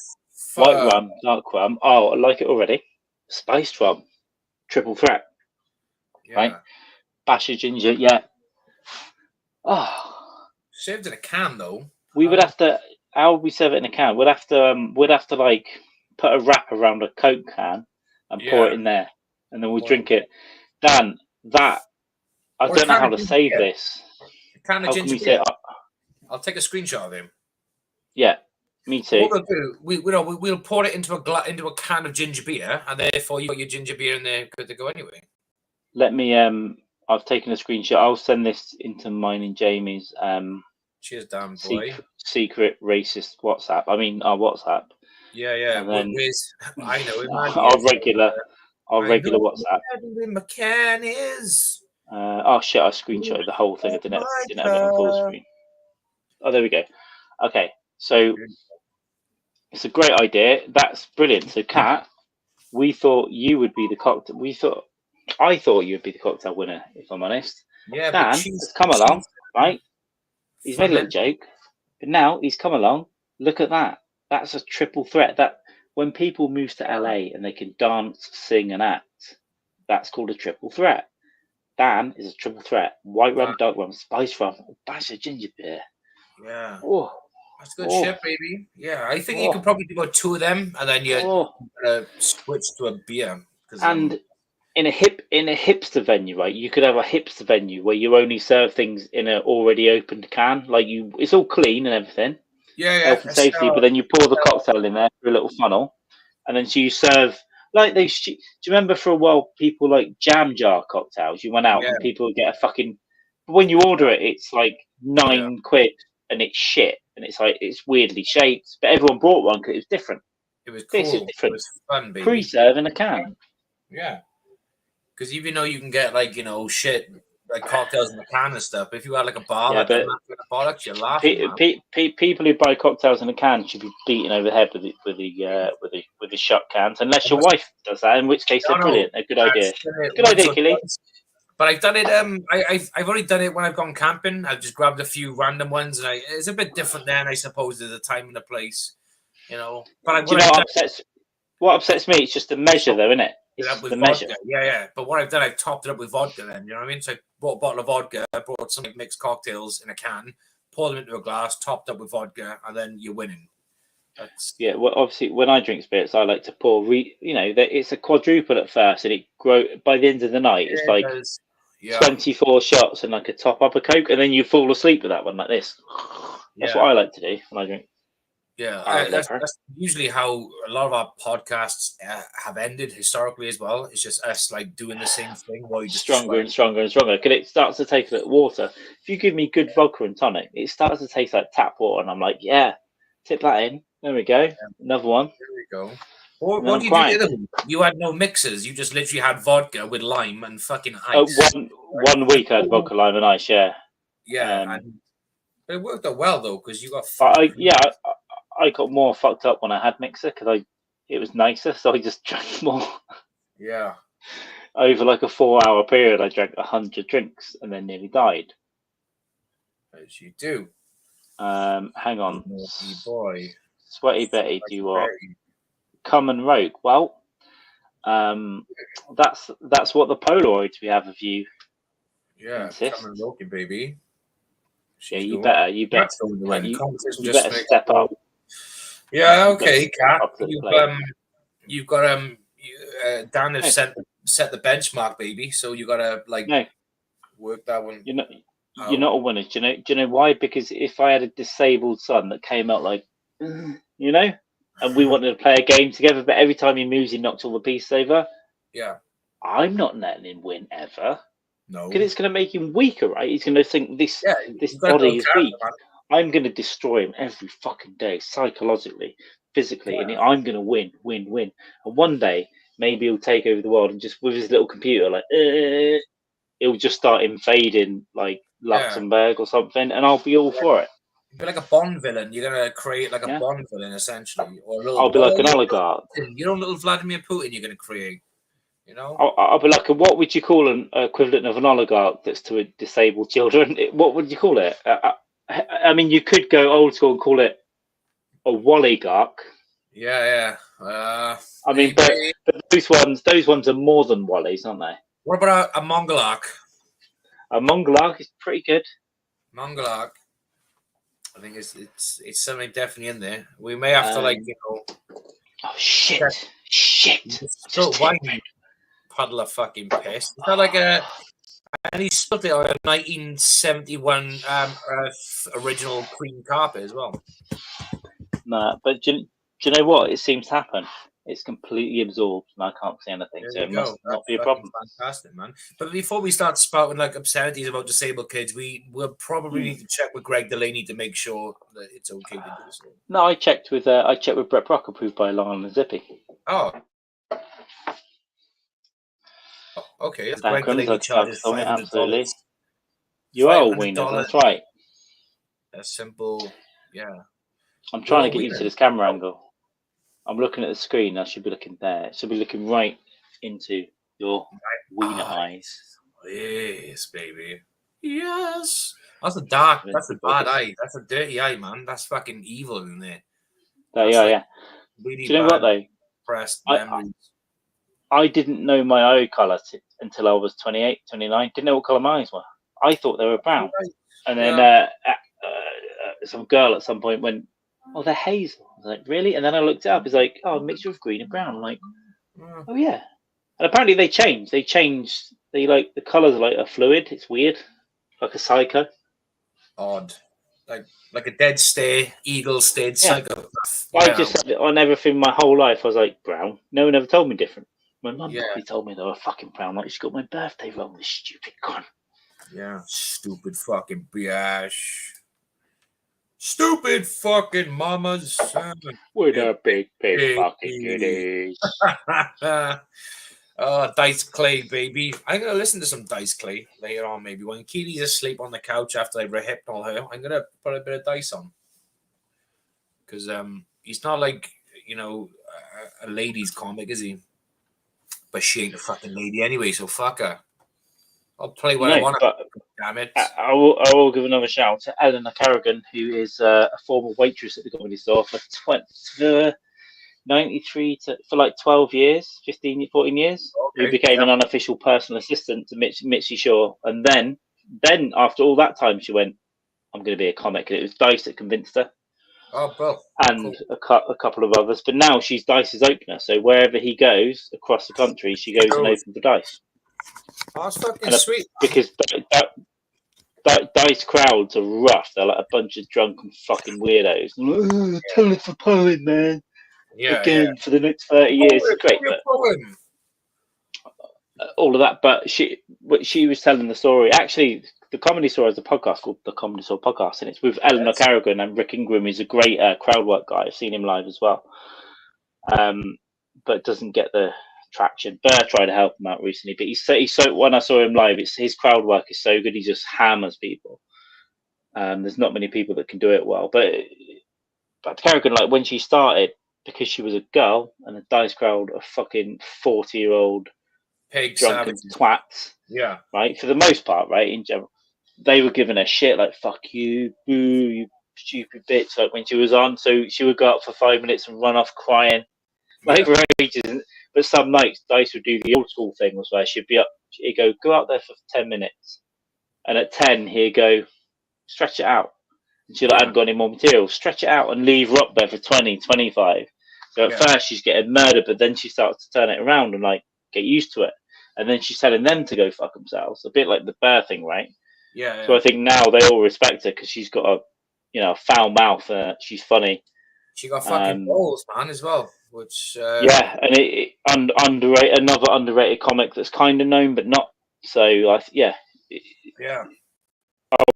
White rum, dark rum. Oh, I like it already. Spiced rum. Triple threat. Yeah. Right? Bash of ginger, yeah. Oh. Served in a can though. We would have to. How would we serve it in a can? We'd have to like put a wrap around a Coke can and pour it in there, and then we'll drink it. Dan, I don't know how to save this. Can of ginger beer. I'll take a screenshot of him. Yeah, me too. What we'll do, we'll pour it into a can of ginger beer, and therefore you got your ginger beer in there, good to go anyway. Let me. I've taken a screenshot. I'll send this into mine and Jamie's. Cheers, Dan boy. Secret racist WhatsApp. I mean, our WhatsApp. Yeah. And then, I know it. Our regular WhatsApp. McCann is. Oh shit! I screenshotted the whole thing. I didn't have it on full screen. Oh, there we go. Okay, so It's a great idea. That's brilliant. So, Kat, we thought you would be the cocktail. I thought you would be the cocktail winner, if I'm honest. Yeah, Dan but has come along, right? He's made a little fermented. joke, but now he's come along. Look at that. That's a triple threat. That when people move to LA and they can dance, sing, and act, that's called a triple threat. Dan is a triple threat: white rum, dark rum, spice rum, a bash of ginger beer. Yeah. Oh, That's good shit, baby. Yeah, I think you could oh, probably do about 2 of them, and then you oh. switch to a beer. And in a hipster venue, right? You could have a hipster venue where you only serve things in an already opened can. Like it's all clean and everything, health and safety. But then you pour the cocktail in there through a little funnel, and then so you serve like they. Do you remember for a while people like jam jar cocktails? You went out and people would get a fucking. When you order it, it's like £9 and it's shit, and it's like it's weirdly shaped. But everyone brought one because it was different. It was cool. This is different. It was fun, baby. Pre-serve in a can. Yeah. Because even though you can get like shit like cocktails in the can and stuff, if you had like a bar like a bollocks, you're laughing. People who buy cocktails in a can should be beaten over the head with the shut cans, unless your wife does that, in which case they're brilliant. A good idea. Good idea, Keely. But I've done it. I've only done it when I've gone camping. I've just grabbed a few random ones, and it's a bit different then, I suppose, to the time and the place. But do you know what upsets me? It's just the measure, though, isn't it? It's with the vodka. measure. Yeah. But what I've done, I've topped it up with vodka then, you know what I mean? So I bought a bottle of vodka, I brought some mixed cocktails in a can, poured them into a glass, topped up with vodka, and then you're winning. Well, obviously, when I drink spirits, I like to pour, it's a quadruple at first, and it grow by the end of the night, it's like 24 shots and like a top up of Coke, and then you fall asleep with that one like this. That's what I like to do when I drink. Yeah, that's usually how a lot of our podcasts have ended historically as well. It's just us like doing the same thing while you just stronger and stronger and stronger. Because it starts to taste like water. If you give me good vodka and tonic, it starts to taste like tap water, and I'm like, yeah, tip that in. There we go. Another one. There we go. What did you do the other week? You had no mixers. You just literally had vodka with lime and fucking ice. One week I had vodka, lime, and ice. Yeah. Yeah. But it worked out well though, because you got. I got more fucked up when I had mixer because it was nicer, so I just drank more. Yeah. Over like a 4-hour period, I drank 100 drinks and then nearly died. As you do. Hang on. Naughty boy. Sweaty Betty, do you want? Come and rogue. Well, that's what the Polaroids we have of you. Yeah, insist. come and rogue, baby. Yeah, you better step up. Yeah, okay, Kat. You've got Dan has set the benchmark, baby. So you gotta work that one. You're not a winner. Do you know why? Because if I had a disabled son that came out like, and we wanted to play a game together, but every time he moves, he knocks all the pieces over. Yeah, I'm not letting him win ever. No, because it's going to make him weaker, right? He's going to think this body is weak. I'm going to destroy him every fucking day, psychologically, physically, and I'm going to win. And one day, maybe he'll take over the world and just with his little computer, he'll just start invading like Luxembourg or something, and I'll be all for it. You'll be like a Bond villain. You're going to create like a Bond villain, essentially. I'll be like an oligarch. Little Vladimir Putin you're going to create. I'll be like, what would you call an equivalent of an oligarch that's to disabled children? What would you call it? I mean, you could go old school and call it a walligarch. Yeah. I mean, but those ones are more than wallies, aren't they? What about a mongolarch? A mongolarch is pretty good. Mongolarch. I think it's something definitely in there. We may have to Oh shit! Shit! So why puddle of fucking piss? Is that like and he spilled it on a 1971 original cream carpet as well. Nah, but do you know what? It seems to happen. It's completely absorbed, and I can't see anything. So it must not be a problem. Fantastic, man. But before we start spouting like obscenities about disabled kids, we will probably need to check with Greg Delaney to make sure that it's okay to do so. No, I checked with Brett Brock, approved by Lionel and Zippy. Oh. Okay. Greg Delaney charges $500. Absolutely. You are a wiener. That's right. A simple, yeah. I'm trying to get you to this camera angle. I'm looking at the screen. I should be looking there. It should be looking right into your wiener eyes. Yes, baby. Yes. That's a dark. That's a bad eye. That's a dirty eye, man. That's fucking evil in there. There you That's are, like yeah. really Do you know bad what though? repressed memories. I didn't know my eye colour until I was 28, 29. Didn't know what colour my eyes were. I thought they were brown. Right. And then some girl at some point went, "Oh, they're hazel." I was like, "Really?" And then I looked it up. It's like, "Oh, a mixture of green and brown." I'm like, "Oh yeah." And apparently they changed. They like the colours are like a fluid. It's weird, like a psycho. Odd. Like a dead stare, eagle stared psychopath. I just said it on everything my whole life. I was like, brown. No one ever told me different. My mum probably told me they were fucking brown. Like, she got my birthday wrong, this stupid cunt. Yeah, stupid fucking biatch. Stupid fucking mamas. With a big fucking goodies. Oh, Dice Clay, baby. I'm going to listen to some Dice Clay later on, maybe. When Keely's asleep on the couch after I rehypnol her, I'm going to put a bit of Dice on. Because he's not like, a ladies comic, is he? But she ain't a fucking lady anyway, so fuck her. I'll play what I want. Damn it. I will give another shout out to Eleanor Carrigan, who is a former waitress at the comedy store for 93 for like 12 years, 15, 14 years, who became an unofficial personal assistant to Mitzi Shaw. And then after all that time, she went, "I'm going to be a comic." And it was Dice that convinced her. Oh, bro. And cool. a couple of others. But now she's Dice's opener. So wherever he goes across the country, she goes and opens for Dice. Oh, that's fucking sweet. Because Dice crowds are rough. They're like a bunch of drunken fucking weirdos. Tell us a poem, man. For the next 30 years. It's great, but all of that. But she was telling the story. Actually, the Comedy Store has a podcast called the Comedy Store Podcast, and it's with Eleanor Carrigan and Rick Ingram. He's a great crowd work guy. I've seen him live as well, but doesn't get the traction. Burr tried to help him out recently, but he's so when I saw him live, his crowd work is so good. He just hammers people. There's not many people that can do it well, but Carrigan, like when she started, because she was a girl and a Dice crowd of fucking 40-year-old drunken twats. Yeah. Right? For the most part, right? In general, they were giving her shit like, "Fuck you, boo, you stupid bitch," like when she was on. So she would go up for 5 minutes and run off crying. Like for ages. But some nights Dice would do the old school thing, was where she'd be up, he'd go out there for 10 minutes. And at 10 he'd go, "Stretch it out." And she hadn't got any more material. "Stretch it out," and leave her up there for 20, 25. So at first she's getting murdered, but then she starts to turn it around and like get used to it. And then she's telling them to go fuck themselves. A bit like the Bear thing, right? Yeah. So I think now they all respect her because she's got a foul mouth and she's funny. She got fucking balls, man, as well. Which and another underrated comic that's kind of known but not. So I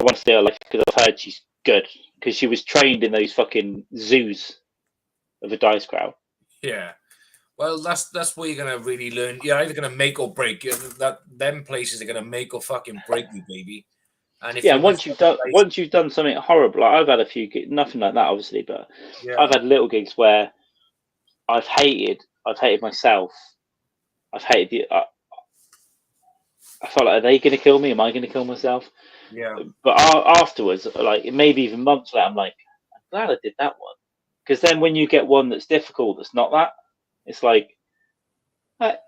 want to stay alive because I've heard she's good because she was trained in those fucking zoos of a Dice crowd. Yeah. Well, that's where you're gonna really learn. You're either gonna make or break. Them places are gonna make or fucking break you, baby. And if once you've done something horrible, like I've had a few gigs, nothing like that, obviously, but I've had little gigs where I've hated myself. I've hated I felt like, are they gonna kill me? Am I gonna kill myself? Yeah. But afterwards, like maybe even months later, I'm like, I'm glad I did that one, because then when you get one that's difficult, that's not that. It's like,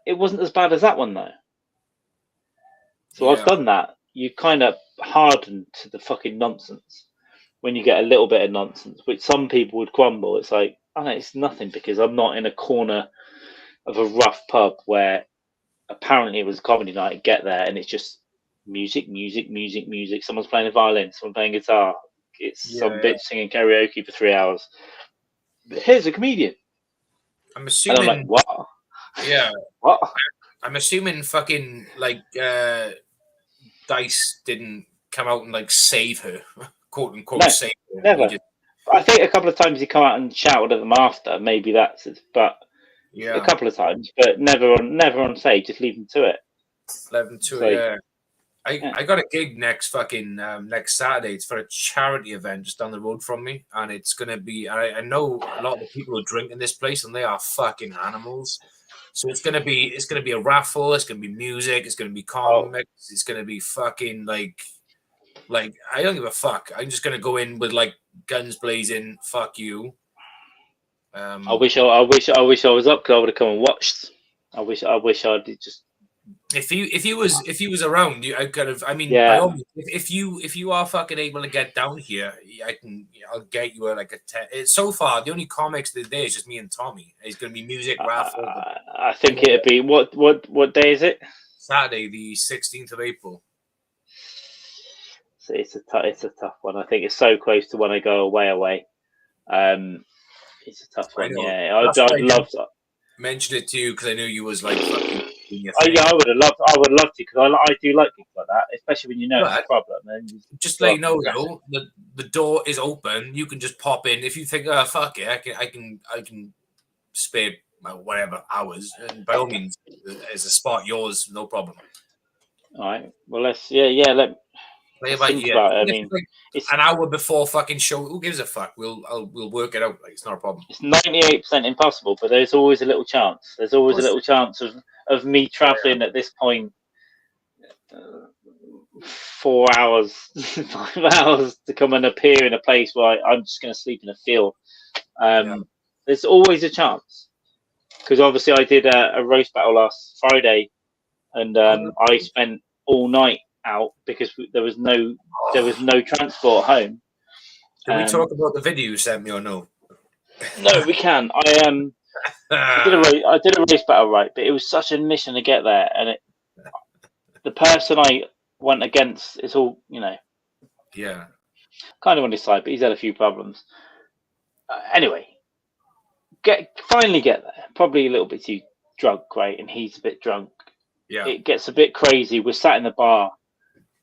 it wasn't as bad as that one, though. So I've done that. You kind of harden to the fucking nonsense when you get a little bit of nonsense, which some people would crumble. It's like, oh, it's nothing because I'm not in a corner of a rough pub where apparently it was comedy night. Get there and it's just music. Someone's playing a violin, someone playing guitar. It's some bitch singing karaoke for 3 hours. But here's a comedian. I'm assuming. And I'm like, what? Yeah. What? I'm assuming fucking like Dice didn't come out and like save her, quote unquote, save her. Never. I think a couple of times he come out and shouted at them after. Maybe that's it, but a couple of times, but never on stage. Just leave them to it. Leave them to it. Yeah. I got a gig next next Saturday. It's for a charity event just down the road from me, and it's gonna be. I know a lot of the people who drink in this place, and they are fucking animals. So it's gonna be a raffle. It's gonna be music. It's gonna be comics. It's gonna be fucking like I don't give a fuck. I'm just gonna go in with like guns blazing. Fuck you. I wish I was up because I would have come and watched. I wish I'd just. If he was around, I could have. I mean, Yeah. by all means, if you are fucking able to get down here, I'll get you like a 10. So far, the only comics today is just me and Tommy. It's gonna be music raffle. I think it'd be what day is it? Saturday, the 16th of April. So it's a tough one. I think it's so close to when I go away. It's a tough one. Yeah, I'd love to mention it to you because I knew you was like fucking. I would love to because I do like things like that, especially when you know it's a problem. And just let you know though, the door is open. You can just pop in if you think, oh fuck it, I can spare whatever hours, and by all means, as a spot yours, no problem. All right. Well, let's let. Think about it. I mean, it's an hour before fucking show. Who gives a fuck? We'll work it out. Like, it's not a problem. It's 98% impossible, but there's always a little chance. There's always a little chance of me traveling at this point 4 hours, 5 hours to come and appear in a place where I'm just going to sleep in a field. There's always a chance because obviously I did a roast battle last Friday, and I spent all night out because there was no transport home. Can we talk about the video you sent me or no? No, we can. I did a race battle, right, but it was such a mission to get there, and the person I went against is all kind of on his side, but he's had a few problems. Anyway, finally get there. Probably a little bit too drunk, right, and he's a bit drunk. Yeah, it gets a bit crazy. We're sat in the bar.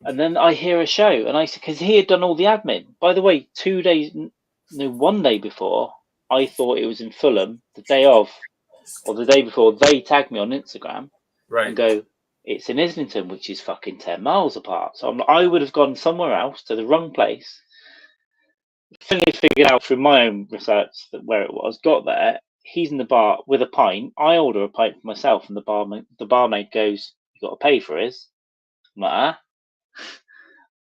And then I hear a show, and I said, because he had done all the admin. By the way, 1 day before, I thought it was in Fulham. The day of, or the day before, they tagged me on Instagram and go, it's in Islington, which is fucking 10 miles apart. So I would have gone somewhere else to the wrong place. Finally figured out through my own research where it was. Got there. He's in the bar with a pint. I order a pint for myself, and the barmaid goes, "You got to pay for his." I'm like,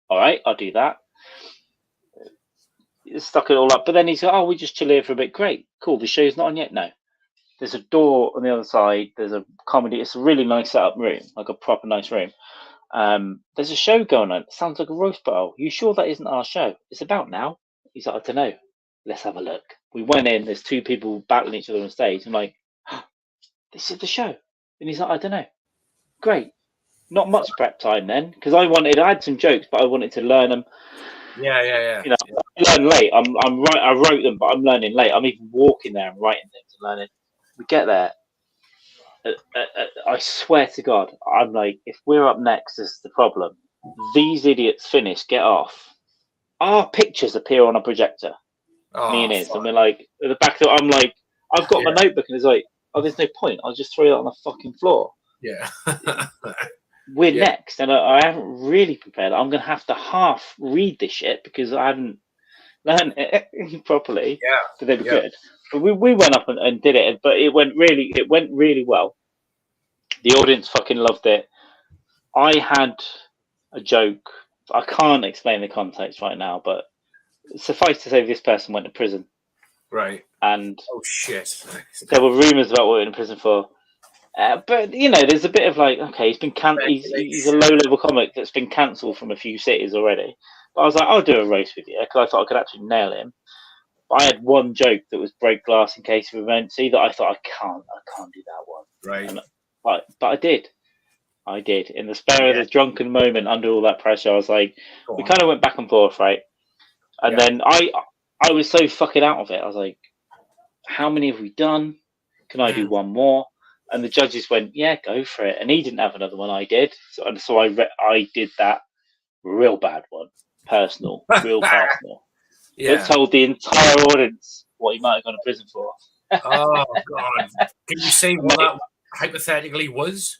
all right, I'll do that. Stuck it all up, but then he's like, "Oh, we just chill here for a bit." Great, cool. The show's not on yet. No, there's a door on the other side. There's a comedy. It's a really nice setup room, like a proper nice room. There's a show going on. It sounds like a roast battle. You sure that isn't our show? It's about now. He's like, I don't know. Let's have a look. We went in. There's two people battling each other on stage. I'm like, this is the show. And he's like, I don't know. Great. Not much prep time then, because I had some jokes, but I wanted to learn them. Yeah. You know, I learn late. I'm right. I wrote them, but I'm learning late. I'm even walking there and writing things and learning. We get there. I swear to God, I'm like, if we're up next, this is the problem. These idiots finish, get off. Our pictures appear on a projector. Me and his, and we're like at the back. I'm like, I've got my notebook, and it's like, oh, there's no point. I'll just throw it on the fucking floor. Yeah. We're next, and I haven't really prepared. I'm gonna have to half read this shit because I haven't learned it properly. Yeah. So they were good. But we went up and did it, but it went really well. The audience fucking loved it. I had a joke. I can't explain the context right now, but suffice to say, this person went to prison. Right. And oh shit, there were rumors about what he went to prison for. But you know, there's a bit of like, okay, he's been he's a low-level comic that's been cancelled from a few cities already. But I was like, I'll do a roast with you because I thought I could actually nail him. But I had one joke that was break glass in case of emergency that I thought I can't do that one. Right. And, but I did. In the spare of the drunken moment under all that pressure, I was like, we kind of went back and forth, right? And then I was so fucking out of it. I was like, how many have we done? Can I do one more? And the judges went, yeah, go for it. And he didn't have another one. I did. So I did that real bad one. Personal. Real personal. It told the entire audience what he might have gone to prison for. Oh, God. Can you say what that hypothetically was?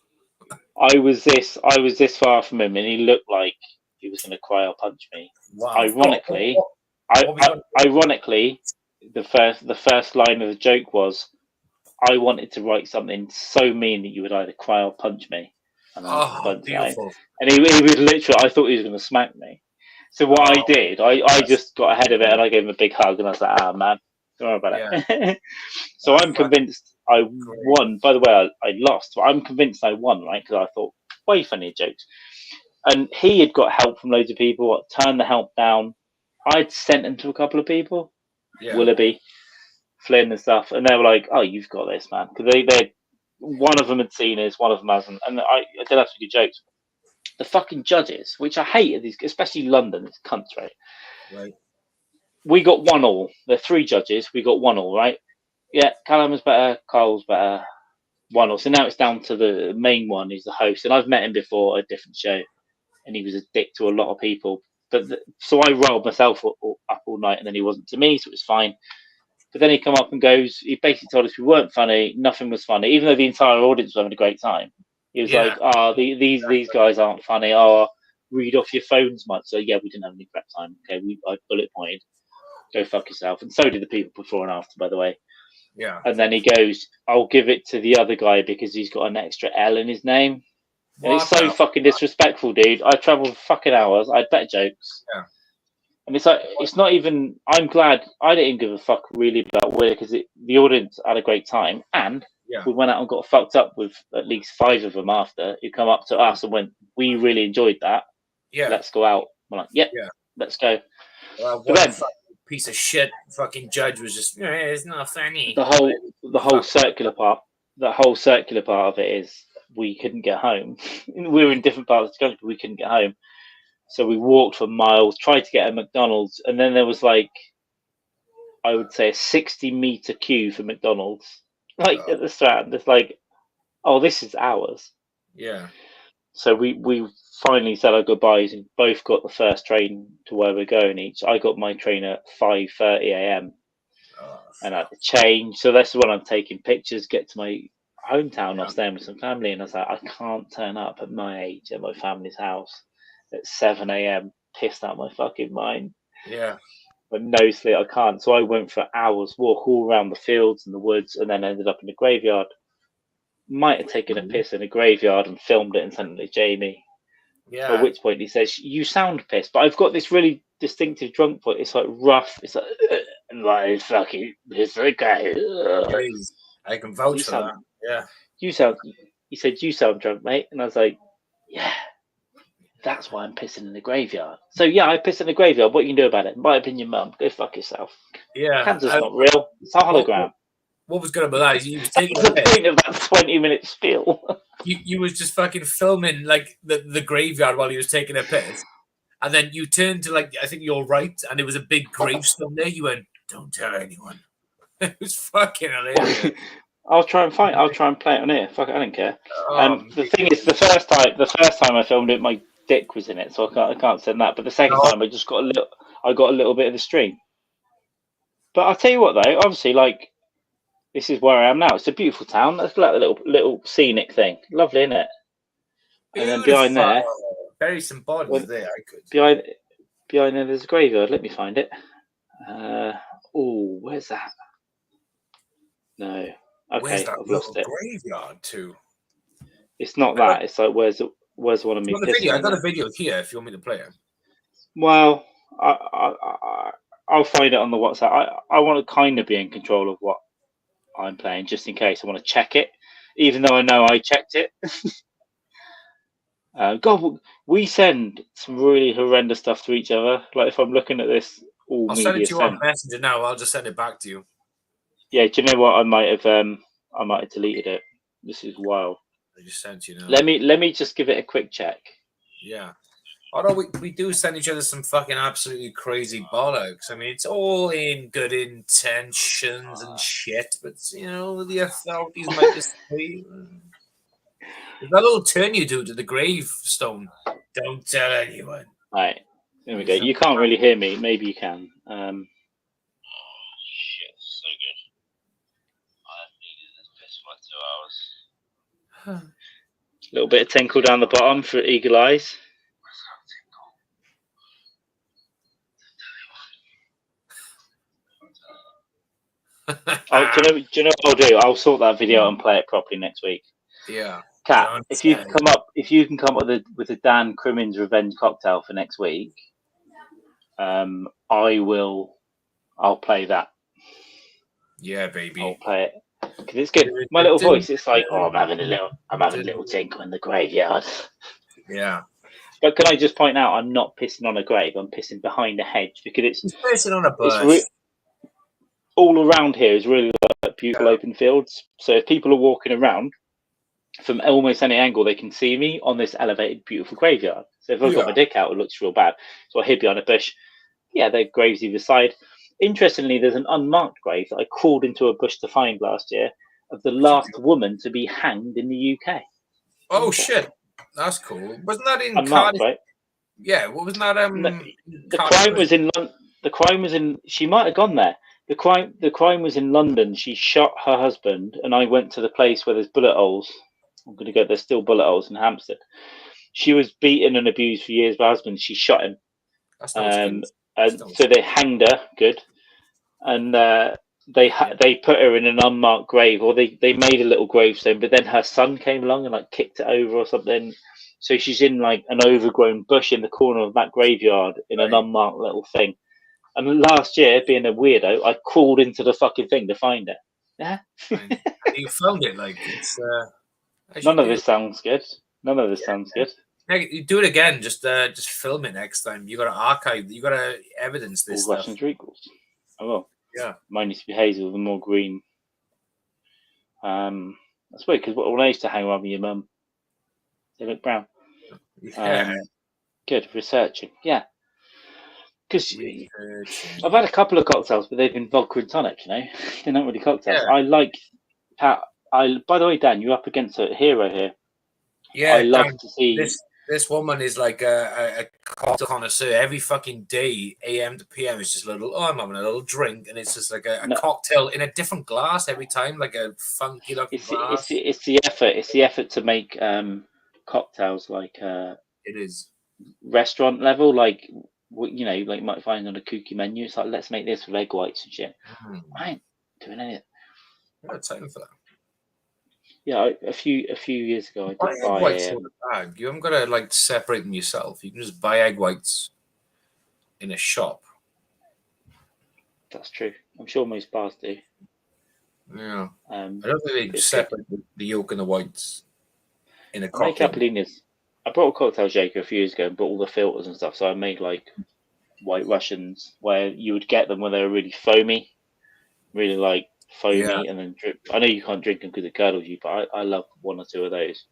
I was this far from him, and he looked like he was going to cry or punch me. Wow. Ironically, What was ironically, the first line of the joke was, "I wanted to write something so mean that you would either cry or punch me." And then punchline. beautiful. And he was literally, I thought he was going to smack me. So what I did, I just got ahead of it and I gave him a big hug and I was like, "Ah, man, don't worry about it." So I'm convinced I won. By the way, I lost, but I'm convinced I won, right? Because I thought way funnier jokes. And he had got help from loads of people, turned the help down. I'd sent him to a couple of people, Willoughby, Flynn and stuff, and they were like, "Oh, you've got this, man," because they one of them had seen us, one of them hasn't, and I did have some good jokes. The fucking judges, which I hate, these, especially London, it's cunts, right? Right. We got 1-1. There are 3 judges. We got 1-1, right? Yeah, Callum was better, Carl's better, 1-1. So now it's down to the main one, who's the host, and I've met him before at a different show, and he was a dick to a lot of people. But so I rolled myself up all night, and then he wasn't to me, so it was fine. But then he come up and goes, he basically told us we weren't funny, nothing was funny, even though the entire audience was having a great time. He was like, these guys aren't funny. Oh, read off your phones much. So yeah, we didn't have any prep time. Okay, I bullet pointed. Go fuck yourself. And so did the people before and after, by the way. Yeah. And then he goes, I'll give it to the other guy because he's got an extra L in his name. And it's so fucking disrespectful, dude. I travelled fucking hours. I had better jokes. Yeah. And it's like, it's not even, I'm glad I didn't give a fuck really about Will because the audience had a great time. And we went out and got fucked up with at least 5 of them after who come up to us and went, "We really enjoyed that. Yeah. Let's go out." I'm like, "Yep, let's go." One piece of shit fucking judge was just, it's not funny. The whole circular part of it is we couldn't get home. We were in different parts of the country, but we couldn't get home. So we walked for miles, tried to get a McDonald's, and then there was like, I would say, a 60-meter queue for McDonald's, like at the Strand. It's like, oh, this is ours. Yeah. So we finally said our goodbyes and both got the first train to where we're going each. I got my train at 5:30 a.m. And I had to change. So that's when I'm taking pictures, get to my hometown. I was staying with some family, and I was like, I can't turn up at my age at my family's house at 7 a.m. pissed out my fucking mind. Yeah. But no sleep, I can't. So I went for hours, walk all around the fields and the woods, and then ended up in the graveyard. Might have taken a piss in a graveyard and filmed it and sent it to Jamie. Yeah. At which point he says, "You sound pissed," but I've got this really distinctive drunk voice. It's like rough. It's like, and like fucking, it's okay. I can vouch for that. Yeah. You sound. He said, "You sound drunk, mate," and I was like, "Yeah, that's why I'm pissing in the graveyard." So yeah, I piss in the graveyard. What you can do about it? Might have been your mum. Go fuck yourself. Yeah. Cancer's not real. It's a hologram. What was going to be that? You was taking the point of that 20-minute spiel. You was just fucking filming like the graveyard while he was taking a piss, and then you turned to like, I think you're right, and there was a big gravestone there. You went, "Don't tell anyone." It was fucking hilarious. I'll try and play it on here. Fuck it, I don't care. The thing is, the first time I filmed it, my dick was in it, so I can't send that. But the second time, I just got a little bit of the stream. But I'll tell you what, though, obviously, like, this is where I am now. It's a beautiful town. That's like a little scenic thing. Lovely, isn't it? And then behind there, bury some bodies there. I could. Behind there, there's a graveyard. Let me find it. Where's that? No. Okay, where's that I've lost it. Graveyard too? It's not that. It's like where's one of me? I got a video here. If you want me to play it. Well, I'll find it on the WhatsApp. I want to kind of be in control of what I'm playing, just in case I want to check it, even though I know I checked it. God, we send some really horrendous stuff to each other. Like if I'm looking at this, I'll send it to you on Messenger now. I'll just send it back to you. Yeah, do you know what? I might have deleted it. This is wild. I just sent you now. Let me just give it a quick check. Yeah. Although we do send each other some fucking absolutely crazy bollocks. I mean, it's all in good intentions and shit, but the authorities might disagree. That little turn you do to the gravestone. Don't tell anyone. Right. There we go. You can't really hear me. Maybe you can. Shit, so good. I have needed this piss for like 2 hours. little bit of tinkle down the bottom for eagle eyes. Oh, do you know what I'll do? I'll sort that video out and play it properly next week. Yeah. Kat, if you can come up with a Dan Crimmins revenge cocktail for next week, I'll play that. Yeah, baby. I'll play it because it's good. My little voice, it's like, oh, I'm having a little tinkle in the graveyard. Yeah. But can I just point out, I'm not pissing on a grave. I'm pissing behind a hedge because it's pissing on a bush. All around here is really like beautiful open fields. So if people are walking around from almost any angle, they can see me on this elevated, beautiful graveyard. So if I've got my dick out, it looks real bad. So I hid behind a bush. Yeah, there are graves either side. Interestingly, there's an unmarked grave that I crawled into a bush to find last year of the last woman to be hanged in the UK. Oh shit, that's cool. Wasn't that in unmarked, Cardiff? right? Yeah, what was that? The crime was in London. The crime was in. She might have gone there. The crime was in London. She shot her husband, and I went to the place where there's bullet holes. I'm going to go. There's still bullet holes in Hampstead. She was beaten and abused for years by her husband. She shot him. And so they hanged her. Good. And they put her in an unmarked grave, or they made a little gravestone. But then her son came along and like kicked it over or something. So she's in like an overgrown bush in the corner of that graveyard in an unmarked little thing. And last year, being a weirdo, I crawled into the fucking thing to find it. Yeah. You found it, like it's. None of this sounds good. None of this sounds good. You do it again. Just film it next time. You got to archive. You got to evidence this All stuff. Russian treacles. I will. Yeah. Mine used to be hazel with more green. That's weird because when I used to hang around with your mum, they look brown. Yeah. Good researching. Yeah. Because I've had a couple of cocktails, but they've been vodka and tonic. You know, they're not really cocktails. Yeah. I like. By the way, Dan, you're up against a hero here. Yeah, I love to see this woman is like a cocktail connoisseur. Every fucking day, AM to PM, is just a little. Oh, I'm having a little drink, and it's just like a cocktail in a different glass every time, like a funky looking glass. It's the effort. It's the effort to make cocktails like it is restaurant level, like you know, like you might find on a kooky menu. It's like, let's make this with egg whites and shit. I ain't doing any of it. Yeah, time for that. Yeah, a few years ago, I did buy egg whites in a bag. You haven't got to like separate them yourself. You can just buy egg whites in a shop. That's true. I'm sure most bars do. Yeah. I don't think they separate the yolk and the whites in a cocktail. I brought a cocktail shaker a few years ago and bought all the filters and stuff. So I made like White Russians where you would get them when they were really foamy, really like foamy, and then drip. I know you can't drink them because it curdles you, but I love one or two of those.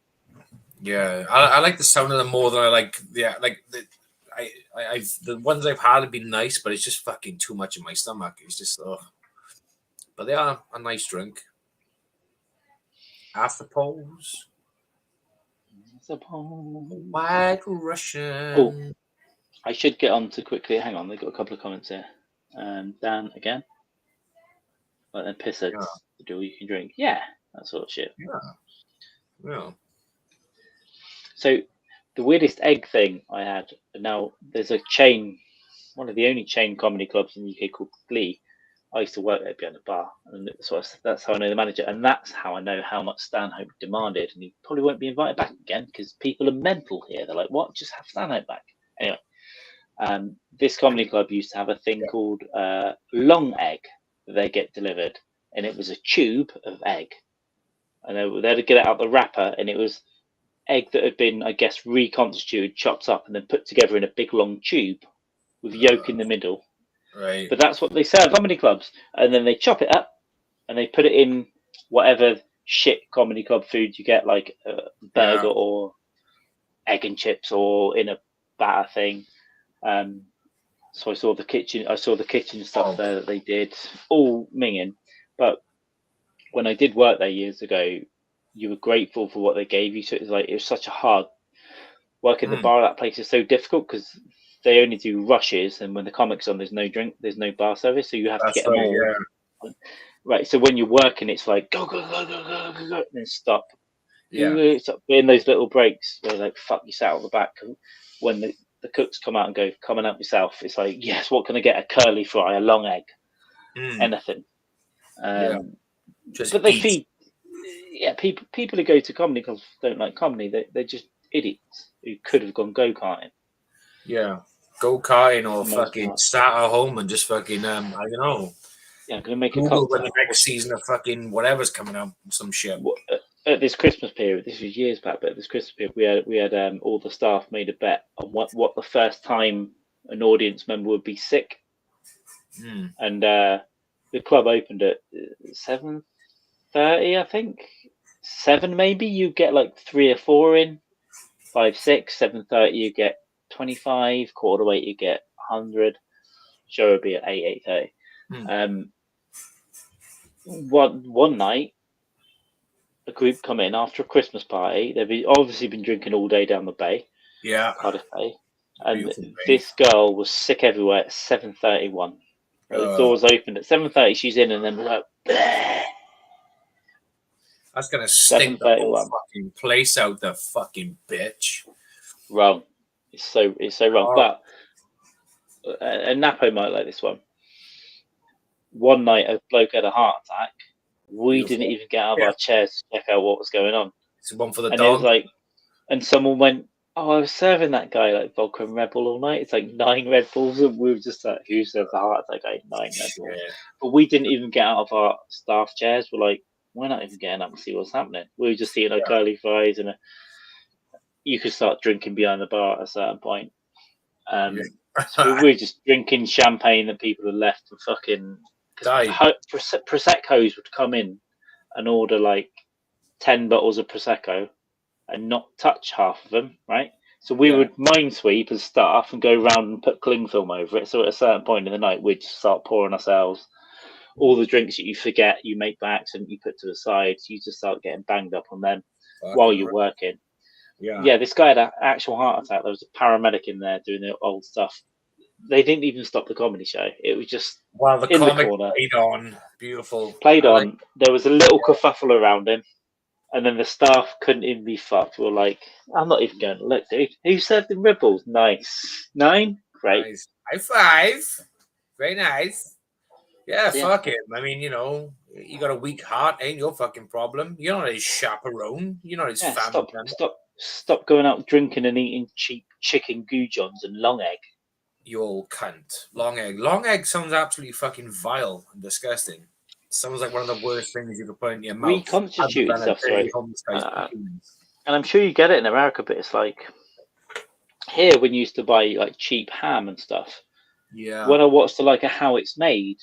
Yeah, I like the sound of them more than I like. Yeah, like the ones I've had have been nice, but it's just fucking too much in my stomach. It's just but they are a nice drink. After pose. White Russian. Oh, I should get on to quickly. Hang on, they've got a couple of comments here. Dan again. Like then piss it, do all you can drink. Yeah, that sort of shit. Yeah. So the weirdest egg thing I had. Now there's a chain, one of the only chain comedy clubs in the UK called Glee. I used to work there behind the bar, and that's how I know the manager, and that's how I know how much Stanhope demanded. And he probably won't be invited back again because people are mental here. They're like, "What? Just have Stanhope back." Anyway, this comedy club used to have a thing called long egg that they get delivered, and it was a tube of egg, and they had to get it out the wrapper, and it was egg that had been, I guess, reconstituted, chopped up, and then put together in a big long tube with yolk in the middle. Right. But that's what they sell at comedy clubs. And then they chop it up and they put it in whatever shit comedy club food you get, like a burger or egg and chips or in a batter thing. So I saw the kitchen stuff there that they did, all minging. But when I did work there years ago, you were grateful for what they gave you. So it was such a hard work at the bar. That place is so difficult because they only do rushes, and when the comic's on, there's no drink, there's no bar service, so you have to get them all. Yeah. Right, so when you're working, it's like go, and then stop. Who stop in those little breaks where like fuck you sat on the back when the cooks come out and go, come and help yourself. It's like, yes, what can I get? A curly fry, a long egg, anything. But they feed. Yeah, people who go to comedy clubs don't like comedy. They're just idiots who could have gone go-karting. Yeah, go-karting or fucking start at home and just fucking I don't know. Yeah, I'm gonna make Google a cocktail. when the next season of fucking whatever's coming out, some shit. At this Christmas period, this was years back, but at this Christmas period, we had all the staff made a bet on what the first time an audience member would be sick, and the club opened at 7:30, I think. 7 maybe. You get like 3 or 4 in. 5, 6, 7:30 you get 25. 8:15 you get 100. Show would be at 8:30. One night, a group come in after a Christmas party. They've obviously been drinking all day down the bay. Yeah, Cardiff Bay. And this girl was sick everywhere at 7:31. The doors opened at 7:30. She's in, and then we're like, bleh. That's gonna stink the whole fucking place out, the fucking bitch. Wrong. It's so wrong. But a Napo might like this one. One night, a bloke had a heart attack. We didn't even get out of our chairs to check out what was going on. It's one for the and dog. It was like, and someone went, "Oh, I was serving that guy like vodka and Red Bull all night. It's like 9 Red Bulls," and we were just like, "Who served the heart attack guy 9 Red Bulls?" But we didn't even get out of our staff chairs. We're like, we're not even getting up to see what's happening. We were just eating our curly fries, and you could start drinking behind the bar at a certain point. So we were just drinking champagne that people had left and fucking. Proseccos would come in and order like 10 bottles of Prosecco and not touch half of them, right? So we would minesweep as staff and go around and put cling film over it. So at a certain point in the night, we'd just start pouring ourselves. All the drinks that you forget, you make by accident, you put to the side. You just start getting banged up on them while you're working. Yeah, this guy had an actual heart attack. There was a paramedic in there doing the old stuff. They didn't even stop the comedy show. It was just the in comic the corner. Played on. Beautiful. Played on. There was a little kerfuffle around him. And then the staff couldn't even be fucked. We were like, I'm not even going to look, dude. Who served him Red Bulls? Nice. 9? Great. Nice. High 5. Very nice. Yeah, fuck him. I mean, you know, you got a weak heart, ain't your fucking problem. You're not his chaperone. You're not his family member. Stop going out drinking and eating cheap chicken goujons and long egg. You old cunt. Long egg. Long egg sounds absolutely fucking vile and disgusting. It sounds like one of the worst things you could put in your mouth. Reconstituted stuff, sorry. And I'm sure you get it in America, but it's like here when you used to buy like cheap ham and stuff. Yeah. When I watched a how it's made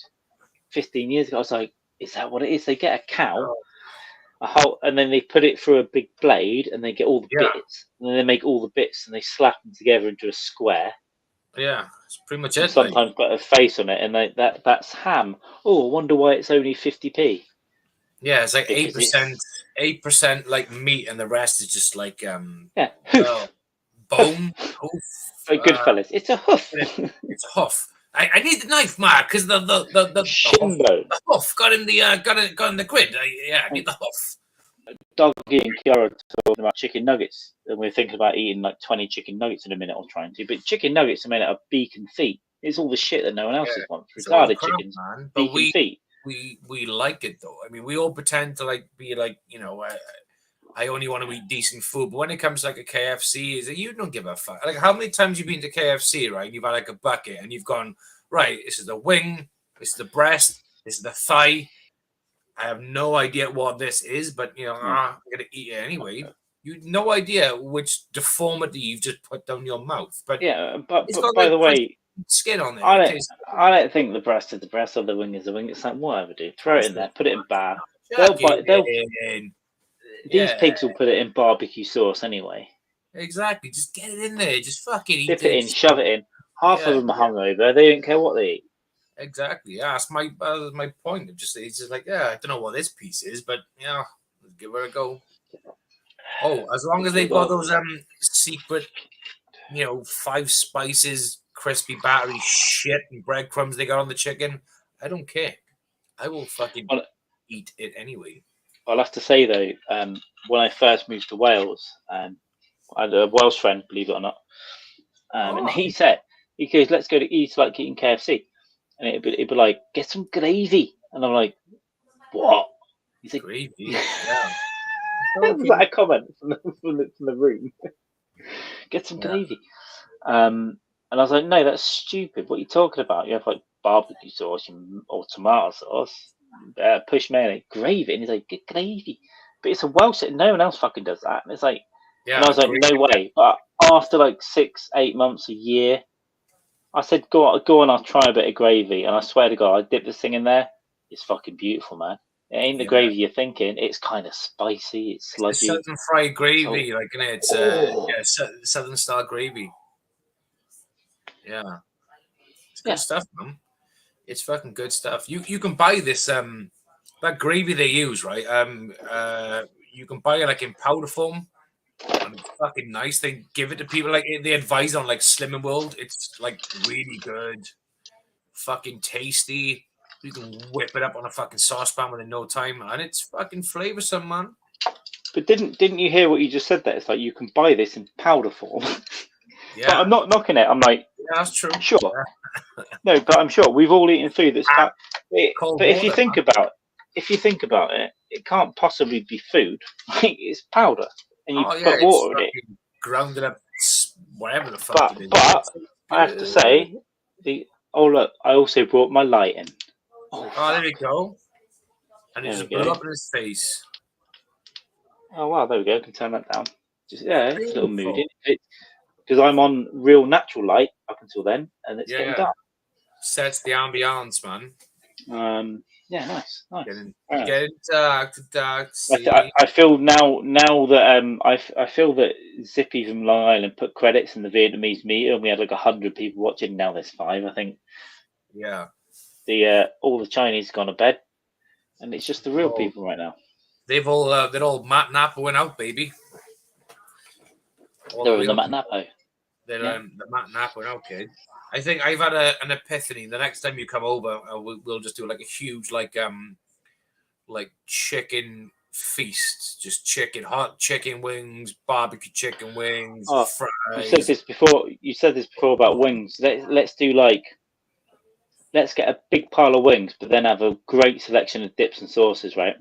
15 years ago, I was like, is that what it is? They get a cow, and then they put it through a big blade, and they get all the bits, and then they make all the bits, and they slap them together into a square. Yeah, it's pretty much it. Sometimes put a face on it, and that's ham. Oh, I wonder why it's only 50p. Yeah, it's like 8% like meat, and the rest is just like bone. Hoof. Very good, fellas. It's a hoof. It's a hoof. I need the knife, Mark, because the hoof got in the grid. I need the hoof. Doggy and Kiara talking about chicken nuggets, and we're thinking about eating like 20 chicken nuggets in a minute or trying to. But chicken nuggets are made out of beak and feet. It's all the shit that no one else wants. Retarded chickens, man. beak and feet. We like it though. I mean, we all pretend to be I only want to eat decent food, but when it comes to like a KFC, you don't give a fuck. Like, how many times you've been to KFC, right? You've had like a bucket, and you've gone, right, this is the wing, this is the breast, this is the thigh. I have no idea what this is, but I'm gonna eat it anyway. You have no idea which deformity you've just put down your mouth. But but by the way, skin on it. I don't think the breast is the breast or the wing is the wing. It's like whatever, dude. Throw it in there, put it in bar. These pigs will put it in barbecue sauce anyway. Exactly. Just get it in there. Just fucking eat it in, shove it in. Half of them are hungover. They don't care what they eat. Exactly. Yeah, that's my point. It's just like, I don't know what this piece is, but let's give it a go. Oh, as long as they've got those secret, 5 spices, crispy battery shit and breadcrumbs they got on the chicken, I don't care. I will fucking eat it anyway. I'll have to say though, when I first moved to Wales, I had a Welsh friend, believe it or not, and he goes, "Let's go to eat like eating KFC," and it'd be like, "Get some gravy," and I'm like, "What?" He's like, Gravy. Yeah. was that a comment from the room? Get some gravy. And I was like, "No, that's stupid. What are you talking about? You have like barbecue sauce or tomato sauce, push mayonnaise, gravy." And he's like, "Get gravy." But it's a Welsh thing. No one else fucking does that. And it's like, and I was like, gravy. "No way." But after like 6-8 months, a year, I said, go on, I'll try a bit of gravy. And I swear to God, I dip this thing in there. It's fucking beautiful, man. It ain't the gravy you're thinking. It's kind of spicy. It's sludgy. It's southern fried gravy, like, you know, it's southern style gravy. Yeah, it's good stuff, man. It's fucking good stuff. You can buy this that gravy they use, right? You can buy it like in powder form, and it's fucking nice. They give it to people like they advise on like Slimming World. It's like really good, fucking tasty. You can whip it up on a fucking saucepan within no time, and it's fucking flavoursome, man. But didn't you hear what you just said there? It's like you can buy this in powder form. Yeah, but I'm not knocking it. I'm like, yeah, that's true. Sure. Yeah. No, but I'm sure we've all eaten food that's but if you think about it, it can't possibly be food. It's powder, and you put water in it. Grounded up, whatever the fuck. But I have to say, look, I also brought my light in. Oh, there we go. And it just blew up in his face. Oh wow, there we go. I can turn that down. It's a little moody. Because I'm on real natural light up until then, and it's getting dark. Sets the ambiance, man. Nice. Getting dark. I feel now that I feel that Zippy from Long Island put credits in the Vietnamese meter, and we had like 100 people watching. Now there's 5, I think. Yeah. All the Chinese gone to bed, and it's just the real people right now. They're all Matt Nappo out, baby. They're in the Matt Nappo. They're the Matt Nappo out, kid. I think I've had an epiphany. The next time you come over, we'll just do like a huge like chicken feast, just hot chicken wings, barbecue chicken wings, fries. You said this before about wings. Let's get a big pile of wings, but then have a great selection of dips and sauces, right?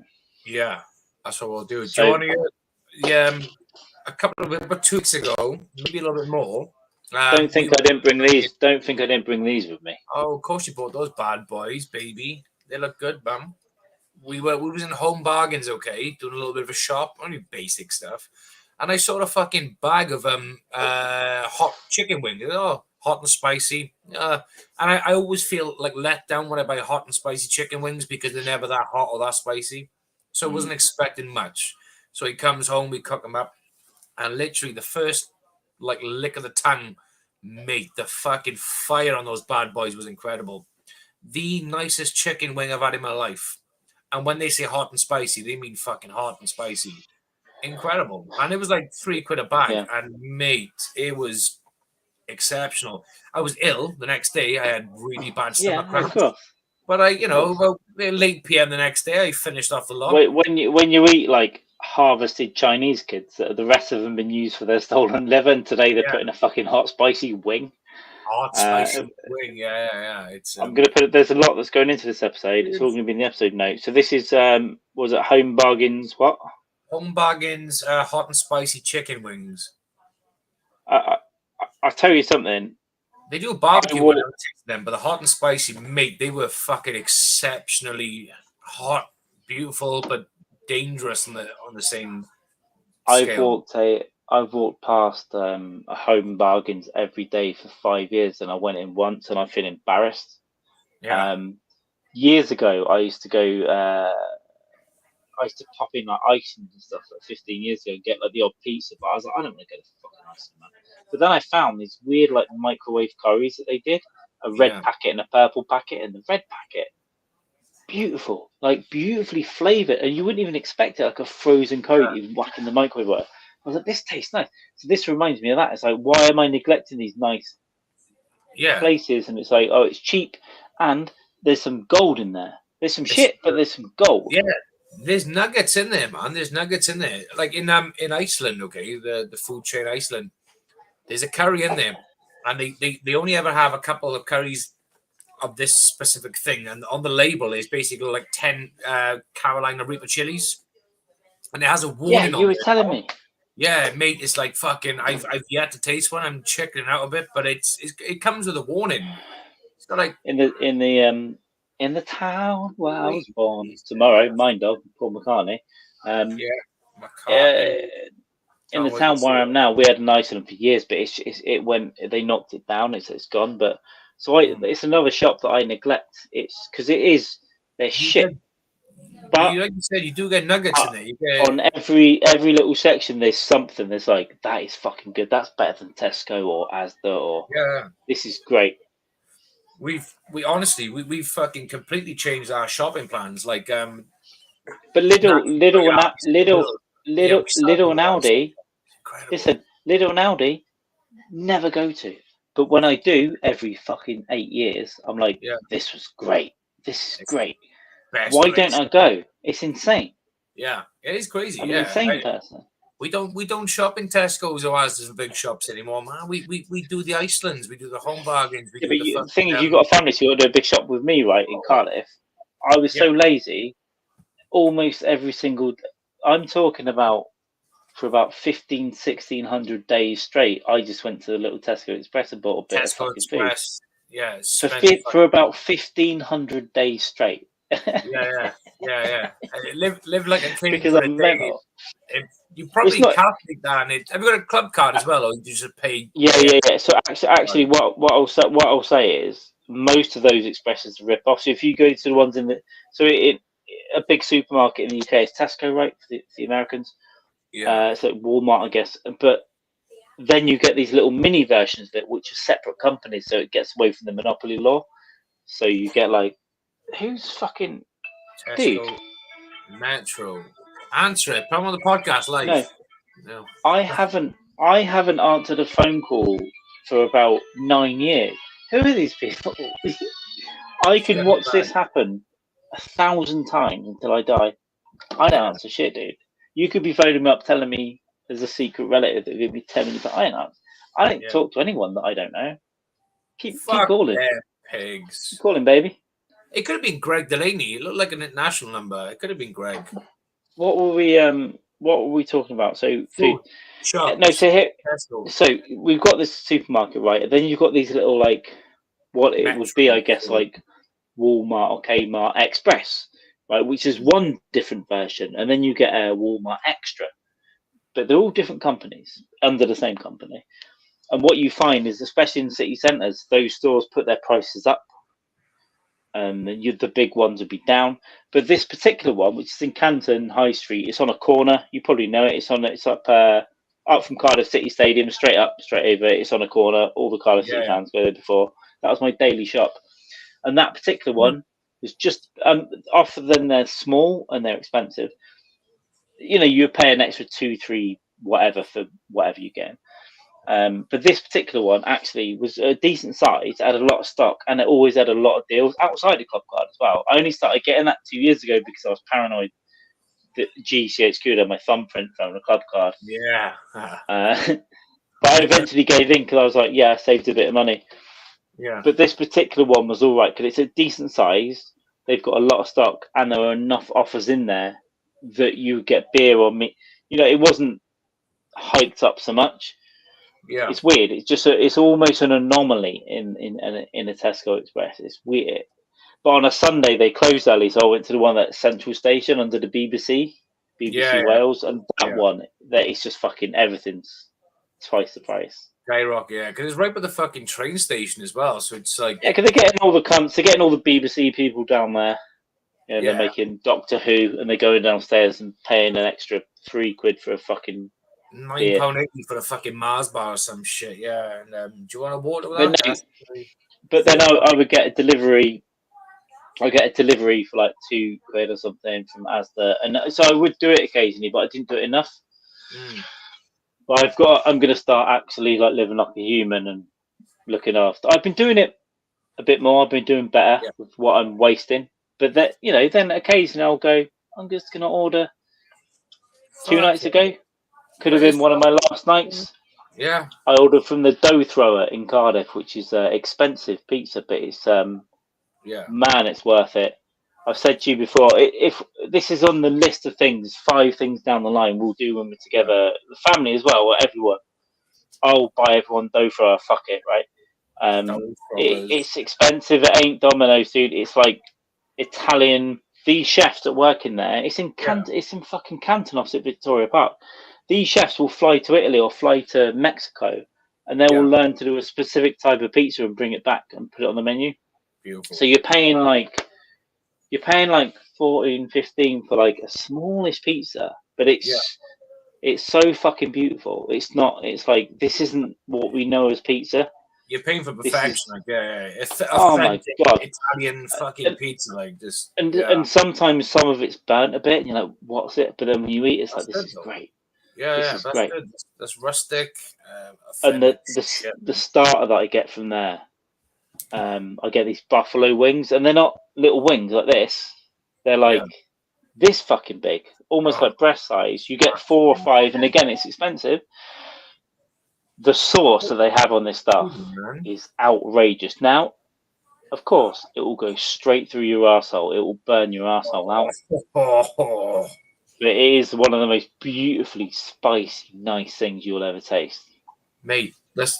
Yeah, that's what we'll do. Do you want to? About 2 weeks ago, maybe a little bit more. Don't think I didn't bring these. Don't think I didn't bring these with me. Oh, of course you bought those bad boys, baby. They look good, man. We was in Home Bargains, okay, doing a little bit of a shop, only basic stuff, and I saw a fucking bag of hot chicken wings. Hot and spicy. And I always feel like let down when I buy hot and spicy chicken wings because they're never that hot or that spicy. So I wasn't expecting much. So he comes home, we cook them up, and literally the first lick of the tongue, mate, the fucking fire on those bad boys was incredible. The nicest chicken wing I've had in my life. And when they say hot and spicy, they mean fucking hot and spicy. Incredible. And it was like £3 a bag. And mate, it was exceptional. I was ill the next day. I had really bad stomach cramps. But about late PM the next day, I finished off the lot. Wait, when you eat like harvested Chinese kids, the rest of them been used for their stolen liver, and today they're putting a fucking hot spicy wing. Hot spicy wing, yeah. It's. I'm gonna put it. There's a lot that's going into this episode. It's all gonna be in the episode notes. So this is was it Home Bargains? What? Home Bargains hot and spicy chicken wings. I'll tell you something. They do barbecue when I taste them, but the hot and spicy, mate, they were fucking exceptionally hot, beautiful, but dangerous on the same scale. I've walked past a Home Bargains every day for 5 years, and I went in once, and I feel embarrassed. Yeah. Years ago, I used to go. I used to pop in like ice and stuff like 15 years ago and get like the odd pizza, but I was like, I don't want to get a fucking ice, man. But then I found these weird like microwave curries that they did, a red packet and a purple packet, and the red packet, beautiful, like beautifully flavored, and you wouldn't even expect it, like a frozen curry you whack in the microwave. I was like, this tastes nice. So this reminds me of that. It's like, why am I neglecting these nice places? And it's like, oh, it's cheap, and there's some gold in there. There's some shit, but there's some gold. Yeah. There's nuggets in there, man. There's nuggets in there. Like in Iceland, okay, the food chain Iceland. There's a curry in there, and they only ever have a couple of curries of this specific thing, and on the label is basically like 10 Carolina Reaper chilies, and it has a Yeah, warning you on were there. telling me. Yeah, mate, it's like fucking. I've yet to taste one. I'm checking it out a bit, but it comes with a warning. It's got like In the town where I was born. Tomorrow, Mind Dog, Paul McCartney. yeah, McCartney. Uh, in the town where I am now, we had an Iceland for years, but it went. They knocked it down. It's gone. But so it's another shop that I neglect. It's because they're shit. But like you said, you do get nuggets in there. You get, on every little section, there's something that's like that is fucking good. That's better than Tesco or Asda or this is great. We've fucking completely changed our shopping plans. Like But Lidl and Aldi. Listen, Lidl and Aldi never go to. But when I do, every fucking 8 years, I'm like, this was great. This is great. Why don't I go? It's insane. Yeah, it is crazy. I'm an insane person. We don't shop in Tesco's or Asda's and big shops anymore, man. We do the Icelands, we do the home bargains. The thing is, you've got a family, so you got to do a big shop with me, right, in Cardiff. I was so lazy, almost every single... I'm talking about for about 1,600 days straight, I just went to the little Tesco Express and bought a bit of fucking Express. Food. Yeah. For about 1,500 days straight. Yeah. Live like a king. Because I'm mental. You probably calculate that. And have you got a club card as well, or you just pay? Yeah. So actually, what I'll say is most of those expressions are rip off. So if you go to the ones in a big supermarket in the UK is Tesco, right, for the Americans. Yeah. So Walmart, I guess. But then you get these little mini versions of it, which are separate companies, so it gets away from the monopoly law. So you get like, who's fucking Tesco, dude? Metro. Answer it. Put on the podcast live. No. I haven't answered a phone call for about 9 years. Who are these people? I can watch this happen 1,000 times until I die. I don't answer shit, dude. You could be phoning me up telling me there's a secret relative that could be telling me, but I don't talk to anyone that I don't know. Keep calling. Pigs. Keep calling, baby. It could have been Greg Delaney. It looked like an international number. It could have been Greg. What were we talking about? So food. So we've got this supermarket, right? And then you've got these little like what it would be, I guess, like Walmart or Kmart Express, right? Which is one different version, and then you get a Walmart Extra, but they're all different companies under the same company. And what you find is, especially in city centres, those stores put their prices up. The big ones would be down, but this particular one, which is in Canton High Street, it's on a corner. You probably know it. It's up from Cardiff City Stadium, straight over. It's on a corner. All the Cardiff City fans go there before. That was my daily shop, and that particular one was just other than they're small and they're expensive. You know, you pay an extra 2, 3, whatever for whatever you get. But this particular one actually was a decent size, had a lot of stock, and it always had a lot of deals outside the club card as well. I only started getting that 2 years ago because I was paranoid that GCHQ would have my thumbprint from the club card. Yeah. But I eventually gave in because I was like, I saved a bit of money. Yeah. But this particular one was all right because it's a decent size. They've got a lot of stock, and there were enough offers in there that you get beer or meat. You know, it wasn't hiked up so much. Yeah, it's weird. It's just it's almost an anomaly in a Tesco Express. It's weird. But on a Sunday they closed early, so I went to the one at Central Station under the BBC Wales, and that one that it's just fucking everything's twice the price. Skyrock, because it's right by the fucking train station as well. So it's like because they're getting all the they're getting all the BBC people down there. They're making Doctor Who, and they're going downstairs and paying an extra £3 for a fucking £9.80 for a fucking Mars bar or some shit. Yeah, and do you want a water with that? But then I would get a delivery. I get a delivery for like £2 or something from Asda, and so I would do it occasionally, but I didn't do it enough. But I'm going to start actually like living like a human and looking after. I've been doing it a bit more. I've been doing better with what I'm wasting. But that then occasionally I'll go, I'm just gonna order. Fuck 2 nights yeah. ago, could have been one of my last nights. Yeah. I ordered from the Dough Thrower in Cardiff, which is expensive pizza, but it's Yeah. man, it's worth it. I've said to you before, if this is on the list of things, 5 things down the line we'll do when we're together, the family as well, or everyone. I'll buy everyone Dough Thrower. Fuck it, right? It's expensive. It ain't Domino's, dude. It's like Italian. These chefs that work in there, it's in it's in fucking Canton opposite Victoria Park. These chefs will fly to Italy or fly to Mexico, and they will learn to do a specific type of pizza and bring it back and put it on the menu. Beautiful. So you're paying like 14, 15 for like a smallish pizza, but it's so fucking beautiful. It's not. It's like this isn't what we know as pizza. You're paying for perfection, like it's oh my god, Italian fucking pizza, like this. And sometimes some of it's burnt a bit, and you're like, "What's it?" But then when you eat, it's like, "This is great." That's great. Good. That's rustic. And the starter that I get from there, I get these buffalo wings, and they're not little wings like this. They're like this fucking big, almost like breast size. You get 4 or 5, and again, it's expensive. The sauce that they have on this stuff is outrageous. Now, of course, it will go straight through your arsehole. It will burn your arsehole out. But it is one of the most beautifully spicy, nice things you'll ever taste. Mate, this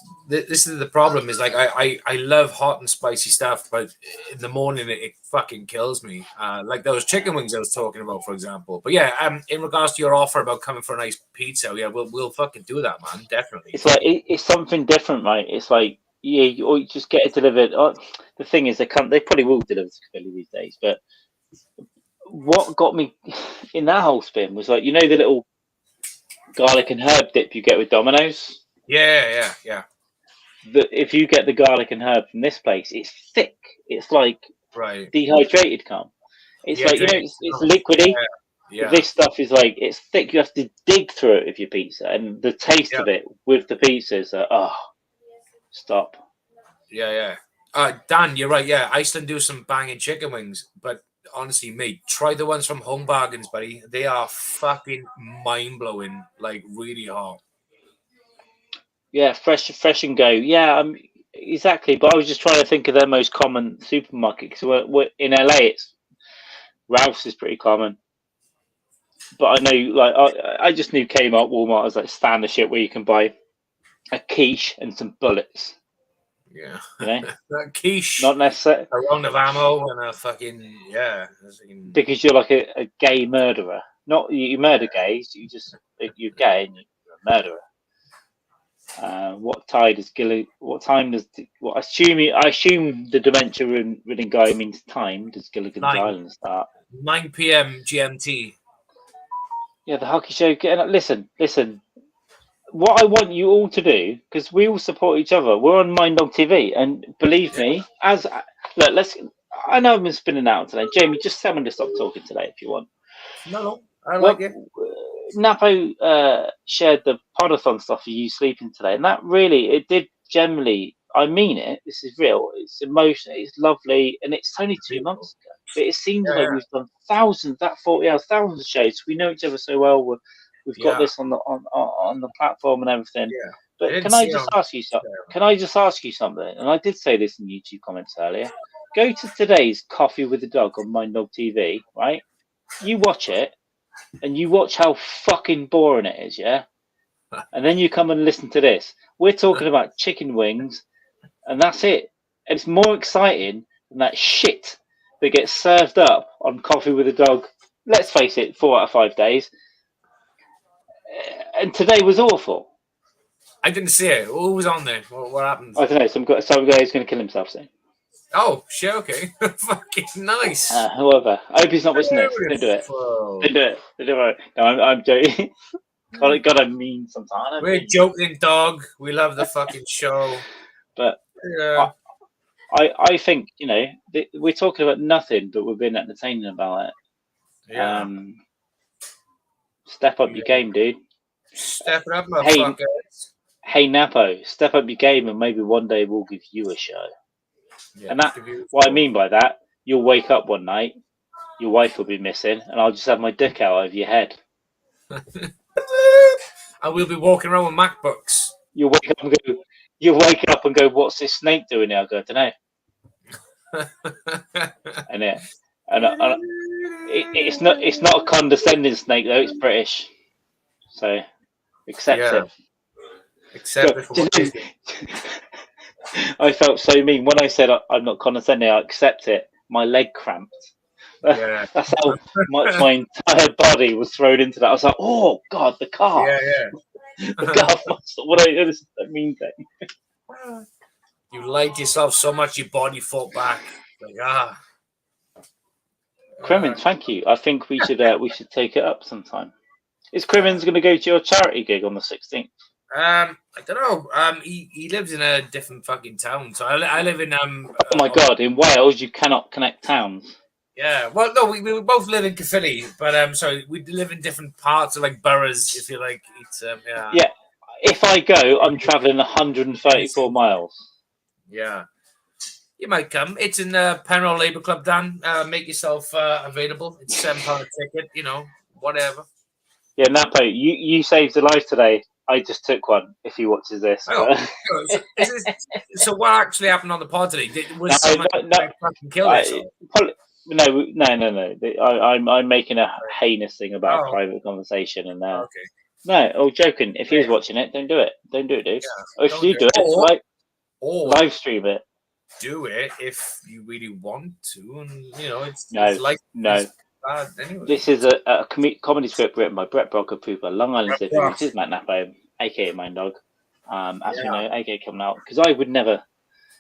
is the problem. Is like I love hot and spicy stuff, but in the morning it fucking kills me. Like those chicken wings I was talking about, for example. But yeah, in regards to your offer about coming for a nice pizza, yeah, we'll fucking do that, man. Definitely. It's like it's something different, right? It's like or you just get it delivered. The thing is, they probably will deliver to Philly these days. But what got me in that whole spin was like, you know, the little garlic and herb dip you get with Domino's. Yeah. If you get the garlic and herb from this place, it's thick. It's like dehydrated cum. It's like, you know, it's liquidy. Yeah. This stuff is like, it's thick. You have to dig through it with your pizza, and the taste of it with the pizza is stop. Yeah. Dan, you're right. Yeah, Iceland do some banging chicken wings, but honestly, mate, try the ones from Home Bargains, buddy. They are fucking mind blowing, like really hot. Yeah, fresh and go. Yeah, exactly. But I was just trying to think of their most common supermarket, because we're in LA. It's Ralph's is pretty common. But I know, like, I just knew Kmart, Walmart as like standard shit where you can buy a quiche and some bullets. Yeah, you know, that quiche, not necessarily a round of ammo and a fucking Because you're like a gay murderer. Not you murder gays. You're gay and you're a murderer. I assume the dementia-ridden guy means time. Does Gilligan's Island start? 9 p.m. GMT. Yeah, the hockey show. Listen. What I want you all to do, because we all support each other. We're on Minddog TV, and believe me, I know I've been spinning out today. Jamie, just tell me to stop talking today if you want. No, I like it. Napo shared the podathon stuff for you sleeping today, and that really, it did generally, I mean it, this is real, it's emotional, it's lovely, and it's only 2 months ago. But it seems like we've done thousands of shows. We know each other so well. We've got this on the platform and everything. Yeah. But can I just ask you something? And I did say this in YouTube comments earlier. Go to today's Coffee with the Dog on Minddog TV, right? You watch it, and you watch how fucking boring it is, yeah? And then you come and listen to this. We're talking about chicken wings, and that's it. And it's more exciting than that shit that gets served up on Coffee with a Dog. Let's face it, 4 out of 5 days. And today was awful. I didn't see it. Who was on there? What happened? I don't know. Some guy's going to kill himself soon. Oh, shit, okay. Fucking nice. However, I hope he's not watching this. Don't do it. Don't do it. No, I'm joking. Gotta mean sometimes. We're joking, dog. We love the fucking show. But I think, you know, we're talking about nothing, but we've been entertaining about it. Yeah. Step up your game, dude. Step it up, motherfuckers. Hey, Napo, step up your game, and maybe one day we'll give you a show. Yeah, and what I mean by that, you'll wake up one night your wife will be missing, and I'll just have my dick out over your head. And we'll be walking around with MacBooks. You'll wake up and go, what's this snake doing here? I go, I don't know. It's not a condescending snake though. It's British, so accept it. Accept it for what it is. I felt so mean when I said I'm not condescending. I accept it. My leg cramped. Yeah. That's how much my entire body was thrown into that. I was like, oh God, the car. Yeah. The car. What I this is a mean thing. You liked yourself so much, your body fought back. Like Crimmins, thank you. I think we should take it up sometime. Is Crimmins going to go to your charity gig on the 16th? I don't know. He lives in a different fucking town, so I live in Oh my God! In Wales, you cannot connect towns. Yeah, well, no, we both live in Caerphilly, but sorry, we live in different parts of like boroughs, if you like. It's yeah. Yeah, if I go, I'm traveling 134 miles. Yeah, you might come. It's in the Penrose Labour Club, Dan. Make yourself available. It's £7 a ticket. You know, whatever. Yeah, Napo, you saved a life today. I just took one. If he watches this, so what actually happened on the pod today? Was someone fucking kill yourself? No. I'm making a heinous thing about a private conversation, and no, joking. If he was watching it, don't do it. Don't do it, dude. Yeah, if you do it, live stream it. Do it if you really want to, and you know it's like no. Anyway. This is a comedy script written by Brett Brock of Pooper, Long Island City, which is Matt Napo, aka Mine Dog. As we know, aka coming out, because I would never.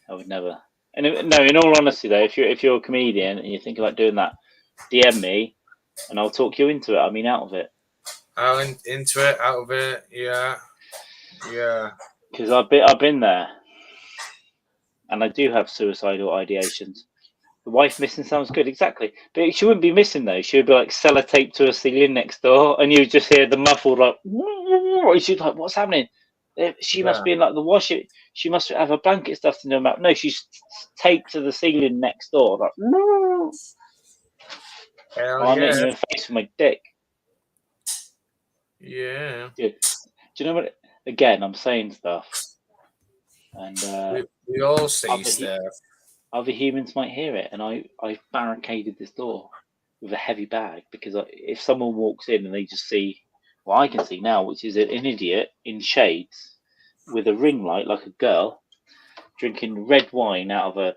And in all honesty, though, if you're a comedian and you think about doing that, DM me, and I'll talk you into it. I mean, out of it. Into it, out of it, yeah. Because I've been there, and I do have suicidal ideations. The wife missing sounds good, exactly. But she wouldn't be missing though. She would be like sellotaped to a ceiling next door, and you would just hear the muffled like. She's like, "What's happening?" She must be in like the wash. She must have a blanket stuffed in her mouth. No, she's taped to the ceiling next door. Like, no. I'm hitting you in the face with my dick. Yeah. Dude, do you know what? Again, I'm saying stuff, and we all say stuff. Other humans might hear it, and I barricaded this door with a heavy bag because if someone walks in and they just see what I can see now, which is an idiot in shades with a ring light like a girl drinking red wine out of a.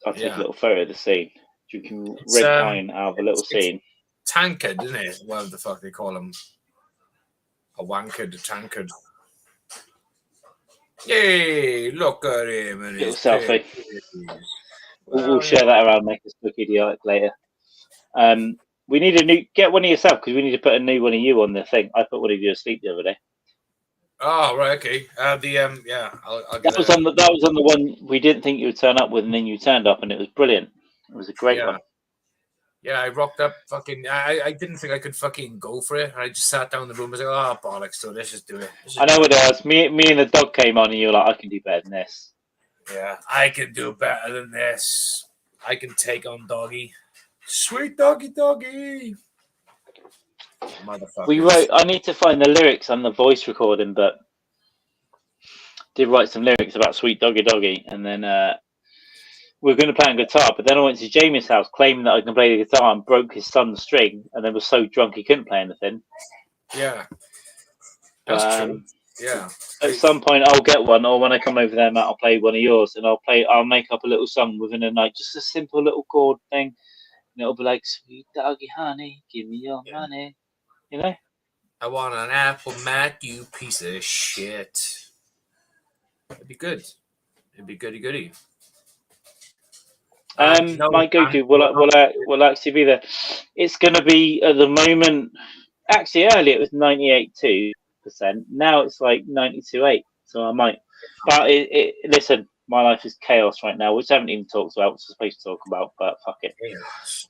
I'll take a little photo of the scene. Drinking red wine out of a little scene. Tankard, isn't it? What the fuck they call them? A wankard, a tankard. Yay! Look at him and little selfie. We'll share that around, make us look idiotic later. We need a new. Get one of yourself because we need to put a new one of you on the thing. I put one of you asleep the other day. Oh right, okay. I'll that was on the one we didn't think you would turn up with, and then you turned up, and it was brilliant. It was a great one. Yeah, I rocked up. Fucking, I didn't think I could fucking go for it. I just sat down in the room. I was like, oh bollocks, so let's just do it. I know what it was. Me and the dog came on, and you were like, I can do better than this. Yeah, I can do better than this. I can take on Doggy. Sweet doggy. Motherfucker. I need to find the lyrics on the voice recording, but did write some lyrics about Sweet Doggy, and then we were going to play on guitar, but then I went to Jamie's house claiming that I can play the guitar and broke his son's string, and then was so drunk he couldn't play anything. Yeah, that's true. Yeah. At some point, I'll get one, or when I come over there, Matt, I'll play one of yours, and I'll make up a little song within a night, just a simple little chord thing, and it'll be like, "Sweet doggy, honey, give me your money," you know. I want an apple, Matt, you piece of shit. It'd be good. It'd be goody. My go-to will actually be there. It's going to be at the moment. Actually, earlier it was 98.2%. Now it's like 92.8%. So I might. But listen, my life is chaos right now, which I haven't even talked about. Which I'm supposed to talk about, but fuck it.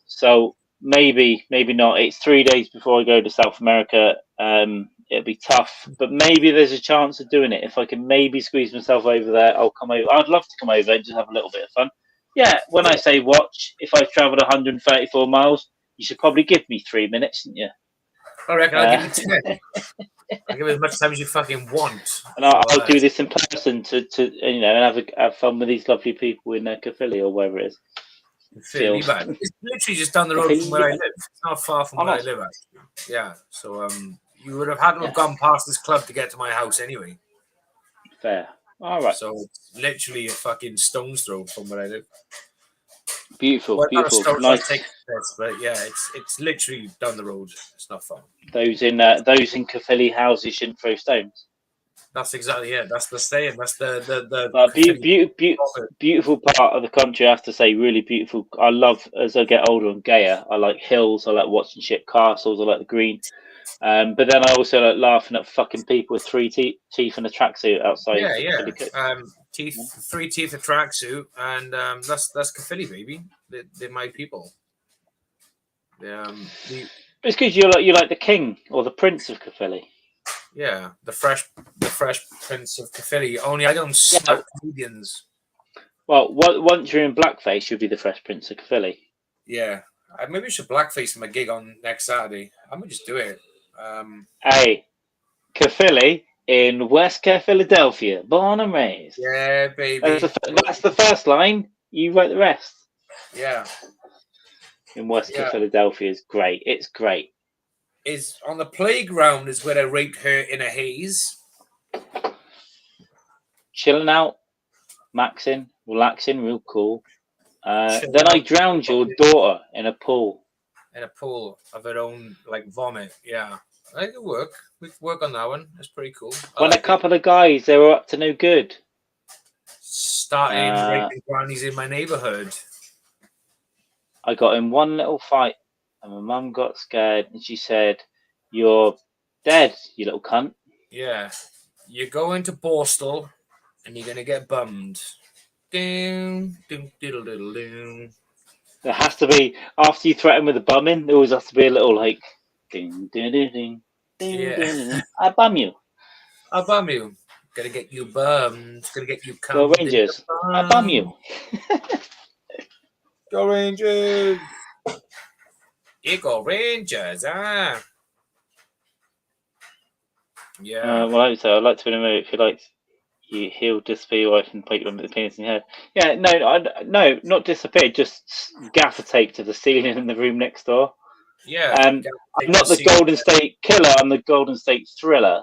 So maybe not. It's 3 days before I go to South America. It'll be tough, but maybe there's a chance of doing it. If I can maybe squeeze myself over there, I'll come over. I'd love to come over and just have a little bit of fun. Yeah, when I say watch, if I've travelled 134 miles, you should probably give me 3 minutes, shouldn't you? I reckon I'll give you 10. I'll give you as much time as you fucking want. And I'll do this in person to and have fun with these lovely people in Caerphilly or wherever it is. It's literally just down the road from where I live. It's not far from where I live, actually. Yeah. So you would have had to have gone past this club to get to my house anyway. Fair. All right. So it's literally a fucking stone's throw from where I live. Beautiful, beautiful. Nice. But yeah, it's literally down the road. It's not fun. Those in Caerphilly houses shouldn't throw stones. That's exactly it. That's the saying. That's the beautiful part of the country. I have to say, really beautiful. I love as I get older and gayer. I like hills. I like watching ship castles. I like the green. But then I also like laughing at fucking people with 3 teeth and a tracksuit outside. Yeah. Teeth, 3 teeth, a tracksuit, and that's Caerphilly, baby. They're my people. It's because you like the king or the prince of Caerphilly. Yeah, the fresh prince of Caerphilly. Only I don't smoke comedians. Well, once you're in blackface, you'll be the fresh prince of Caerphilly. Yeah, maybe I should blackface my gig on next Saturday. I'm gonna just do it. Hey, Caerphilly in West Philadelphia, born and raised. Yeah, baby. That's the first line. You wrote the rest. Yeah. In West Philadelphia is great. It's great. Is on the playground is where I raped her in a haze. Chilling out, maxing, relaxing, real cool. Then I drowned your daughter in a pool. In a pool of her own, like, vomit. Yeah. I could work. We could work on that one. That's pretty cool. When a couple of guys, they were up to no good. Starting raping grannies in my neighbourhood. I got in one little fight. And my mum got scared and she said, "You're dead, you little cunt." Yeah. You're going to Borstal and you're going to get bummed. Doom, doom, diddle, diddle, doom. There has to be, after you threaten with a bumming, there always has to be a little like, ding, ding, ding, ding, ding, ding, ding. I bum you. I bum you. Gonna get you bummed. Gonna get you Go Rangers. I bum you. Go Rangers. You go Rangers, ah. Yeah. Well, I'd like to be in a mood if you like. He'll disappear your wife and put you under the penis in your head. Yeah, no, not disappear. Just gaffer tape to the ceiling in the room next door. Yeah. I'm not the Golden State Killer. I'm the Golden State Thriller.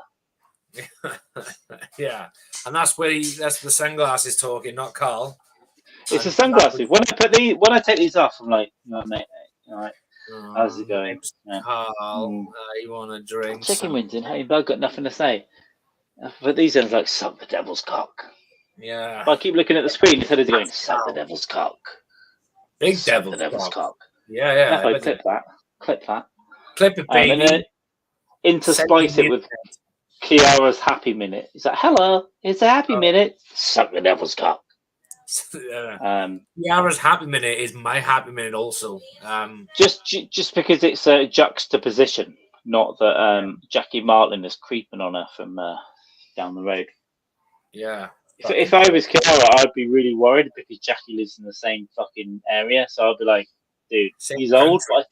Yeah, and that's that's the sunglasses talking, not Carl. It's the sunglasses. When I take these off, I'm like, no, mate, all right. How's it going? Carl, you want a drink? Chicken wings in. Hey, I've got nothing to say. But these ones like, suck the devil's cock. Yeah. But I keep looking at the screen instead of going, suck the devil's cock. Big suck the devil's cock. Yeah. I clip that. Clip it, baby. And then interspice it with Kiara's happy minute. It's like, hello, it's a happy minute. Suck the devil's cock. Kiara's happy minute is my happy minute also. Just because it's a juxtaposition, not that Jackie Martin is creeping on her from down the road. Yeah. If I was Kiara, I'd be really worried because Jackie lives in the same fucking area. So I'd be like, dude, he's old, but I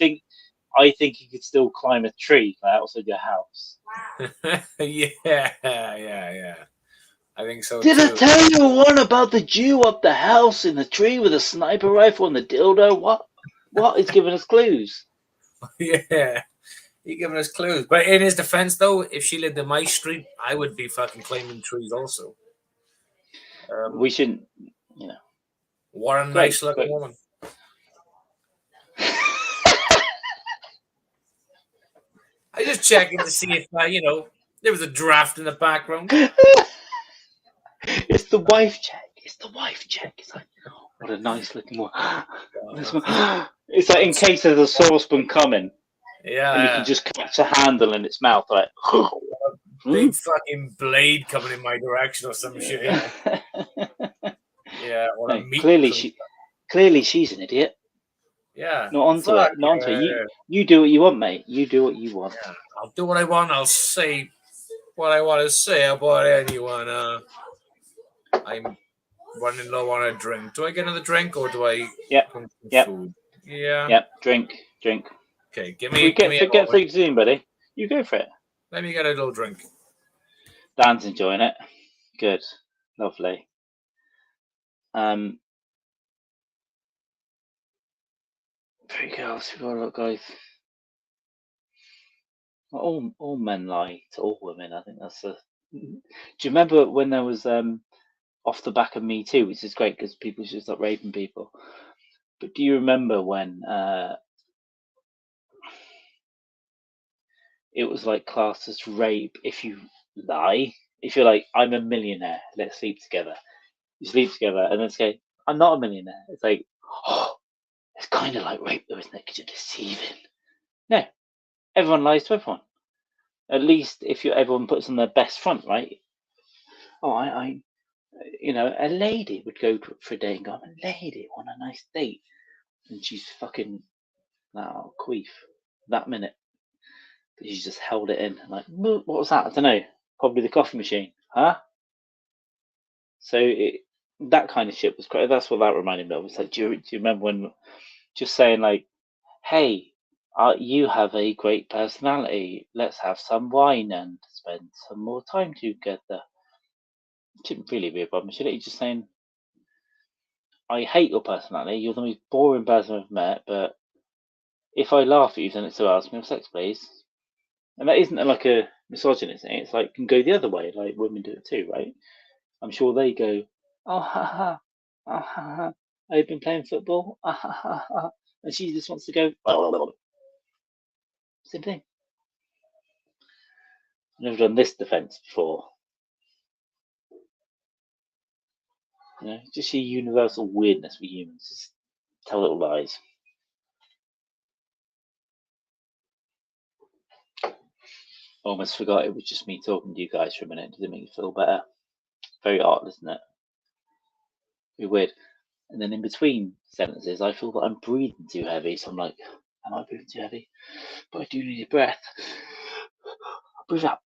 think he could still climb a tree outside your house. Yeah. I think so. Did I tell you one about the Jew up the house in the tree with a sniper rifle and the dildo? What? He's giving us clues. Yeah. He's giving us clues. But in his defense, though, if she lived in my street, I would be fucking climbing trees also. We shouldn't, What a nice looking woman. I just checking to see if, there was a draft in the background. It's the wife check. It's like, what a nice looking one. It's like in case there's a saucepan coming. Yeah. And you can just catch a handle in its mouth, like, big fucking blade coming in my direction or some shit. Yeah. Clearly she's an idiot. Yeah. Not onto it. You do what you want, mate. You do what you want. Yeah. I'll do what I want. I'll say what I want to say about anyone. I'm running low on a drink. Do I get another drink or do I Yep. come some Yep. food? Yeah. Yep. Drink. Okay, give We me get a food moment. soon, buddy. You go for it. Let me get a little drink. Dan's enjoying it. Good. Lovely. Very good. Else we got a lot, guys. All men lie to all women. I think that's the. Do you remember when there was off the back of Me Too, which is great because people should stop raping people. But do you remember when it was like classed as rape if you lie? If you're like, I'm a millionaire, let's sleep together. You sleep together and then say, I'm not a millionaire. It's like, oh, it's kind of like rape though, isn't it? Because you're deceiving. No, everyone lies to everyone. At least if everyone puts on their best front, right? Oh, I a lady would go for a date and go, I'm a lady on a nice date. And she's fucking, queef, that minute. But she just held it in. Like, what was that? I don't know. Probably the coffee machine. Huh? So that kind of shit was great. That's what that reminded me of. It's like, do you remember when just saying like, hey, you have a great personality. Let's have some wine and spend some more time together. It shouldn't really be a problem, should it? You're just saying, I hate your personality. You're the most boring person I've met, but if I laugh at you, then it's to ask me for sex, please. And that isn't like a misogynist thing. It's like can go the other way. Like women do it too, right? I'm sure they go, oh ha ha, I've been playing football, and she just wants to go. Same thing. I've never done this defence before. Just your universal weirdness with humans. Just tell little lies. Almost forgot it was just me talking to you guys for a minute. Does it make you feel better? Very odd, isn't it? Very weird. And then in between sentences, I feel that I'm breathing too heavy. So I'm like, am I breathing too heavy? But I do need a breath. Breathe out.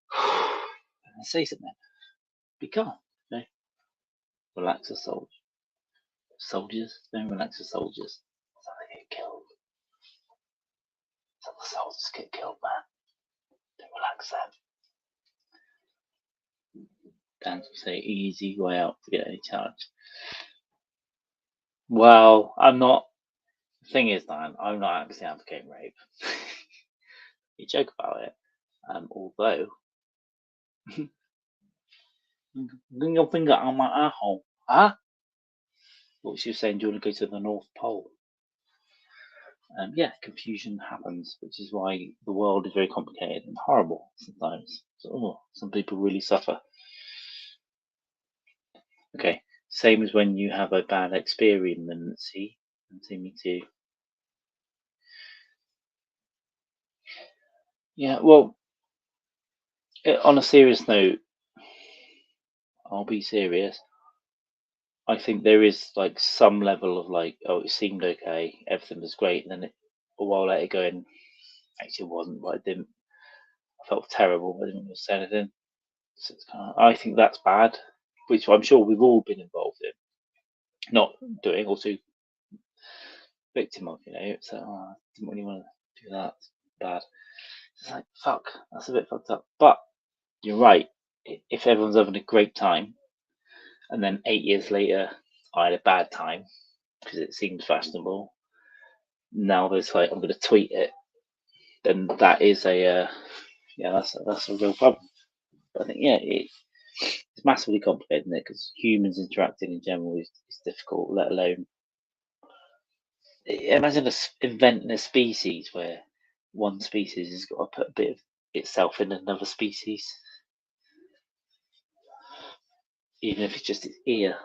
And say something. Be calm. Relax the soldiers. Soldiers, don't relax the soldiers. That's how they get killed. That's how the soldiers get killed, man. Don't relax them. Dan would say easy way out to get any charge. Well, I'm not. The thing is, Dan, I'm not actually advocating rape. You joke about it. Although, bring your finger on my asshole. Huh? What she was saying, do you want to go to the North Pole? Yeah, confusion happens, which is why the world is very complicated and horrible sometimes. So, some people really suffer. Okay, same as when you have a bad experience. See me too. Yeah, well, on a serious note, I'll be serious. I think there is like some level of like, oh, it seemed okay, everything was great, and then a while later going, actually it wasn't, but I felt terrible, but I didn't want to say anything. So it's I think that's bad, which I'm sure we've all been involved in, not doing, or to victim of, it's like, I didn't really want to do that, it's bad. It's like, fuck, that's a bit fucked up. But you're right, if everyone's having a great time, and then 8 years later, I had a bad time, because it seemed fashionable, now there's like, I'm going to tweet it, then that is that's a real problem. But I think, it's massively complicated, isn't it? Because humans interacting in general is difficult, let alone imagine inventing a species where one species has got to put a bit of itself in another species, even if it's just its ear,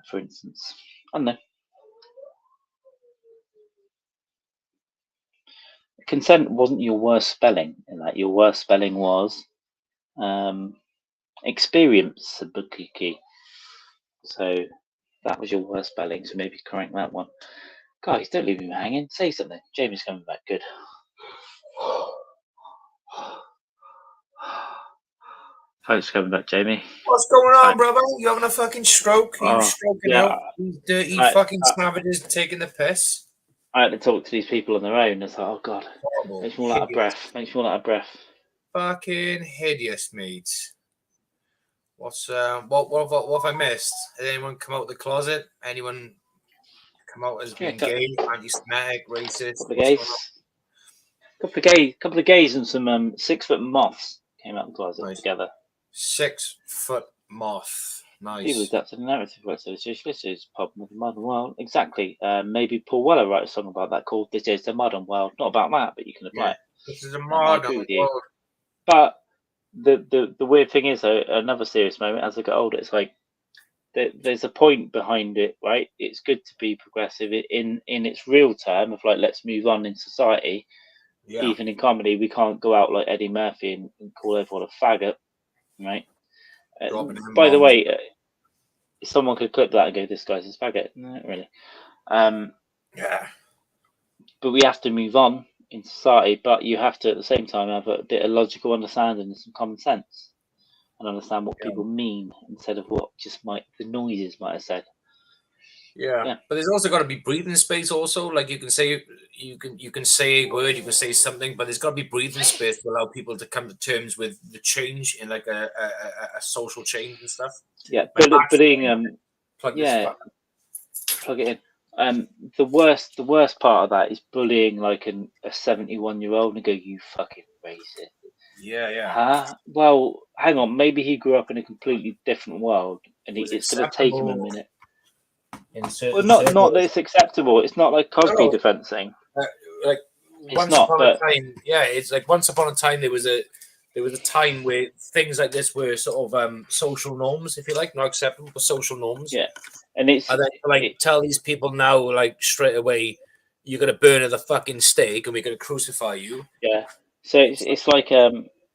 for instance. I don't know. Consent wasn't your worst spelling, in that your worst spelling was experience, Bukkake. So that was your worst spelling, so maybe correct that one. Guys, don't leave me hanging. Say something. Jamie's coming back. Good. Thanks for coming back, Jamie. what's going on, brother? You having a fucking stroke? Are you stroking yeah, out? These dirty I, fucking I, savages taking the piss. I had to talk to these people on their own. It's like, oh god, Horrible. makes me all out of breath. Makes me all out of breath. Fucking hideous, mate. What's what have I missed? Has anyone come out of the closet? Anyone come out as being gay, anti-Semitic, racist? Couple of gays and some 6 foot moths came out of the closet together. 6 foot moth. Nice. People adapted the narrative right, so this is problem of the modern world. Exactly. Maybe Paul Weller wrote a song about that called "This Is the Modern World." Not about that, but you can apply it. This is a modern world. But the weird thing is, though, another serious moment as I get older, it's like there's a point behind it, right? It's good to be progressive in its real term of like, let's move on in society. Yeah. Even in comedy, we can't go out like Eddie Murphy and call everyone a faggot, right? By the way, someone could clip that and go, "This guy's a faggot." No, really. Yeah. But we have to move on in society, but you have to at the same time have a bit of logical understanding and some common sense and understand what people mean instead of what just the noises might have said. Yeah, but there's also got to be breathing space. Also, like you can say a word, you can say something, but there's got to be breathing space to allow people to come to terms with the change in like a social change and stuff. Yeah, like bullying. Plug it in. The worst part of that is bullying like a 71-year-old and go, "You fucking racist." Yeah. Huh? Well, hang on. Maybe he grew up in a completely different world, and it's going to take him a minute. Well, not that it's acceptable. It's not like Cosby defense thing. Like once upon a time, it's like once upon a time there was a time where things like this were sort of social norms, if you like, not acceptable, but social norms. Yeah, and then tell these people now, like straight away, you're gonna burn at the fucking stake, and we're gonna crucify you. Yeah. So it's like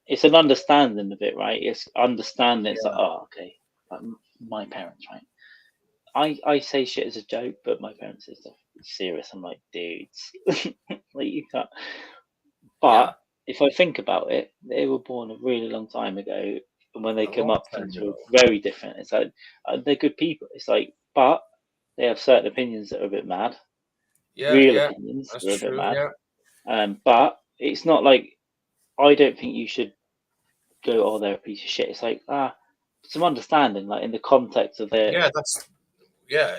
it's an understanding of it, right? It's understanding. It's like, oh, okay, like my parents, right? I say shit as a joke, but my parents say stuff serious. I'm like, dudes, like you can't. But if I think about it, they were born a really long time ago, and when they come up, things were very different. It's like they're good people. It's like, but they have certain opinions that are a bit mad. Opinions that are a bit mad. But it's not like I don't think you should go, "Oh, they're a piece of shit." It's like some understanding, like in the context of their.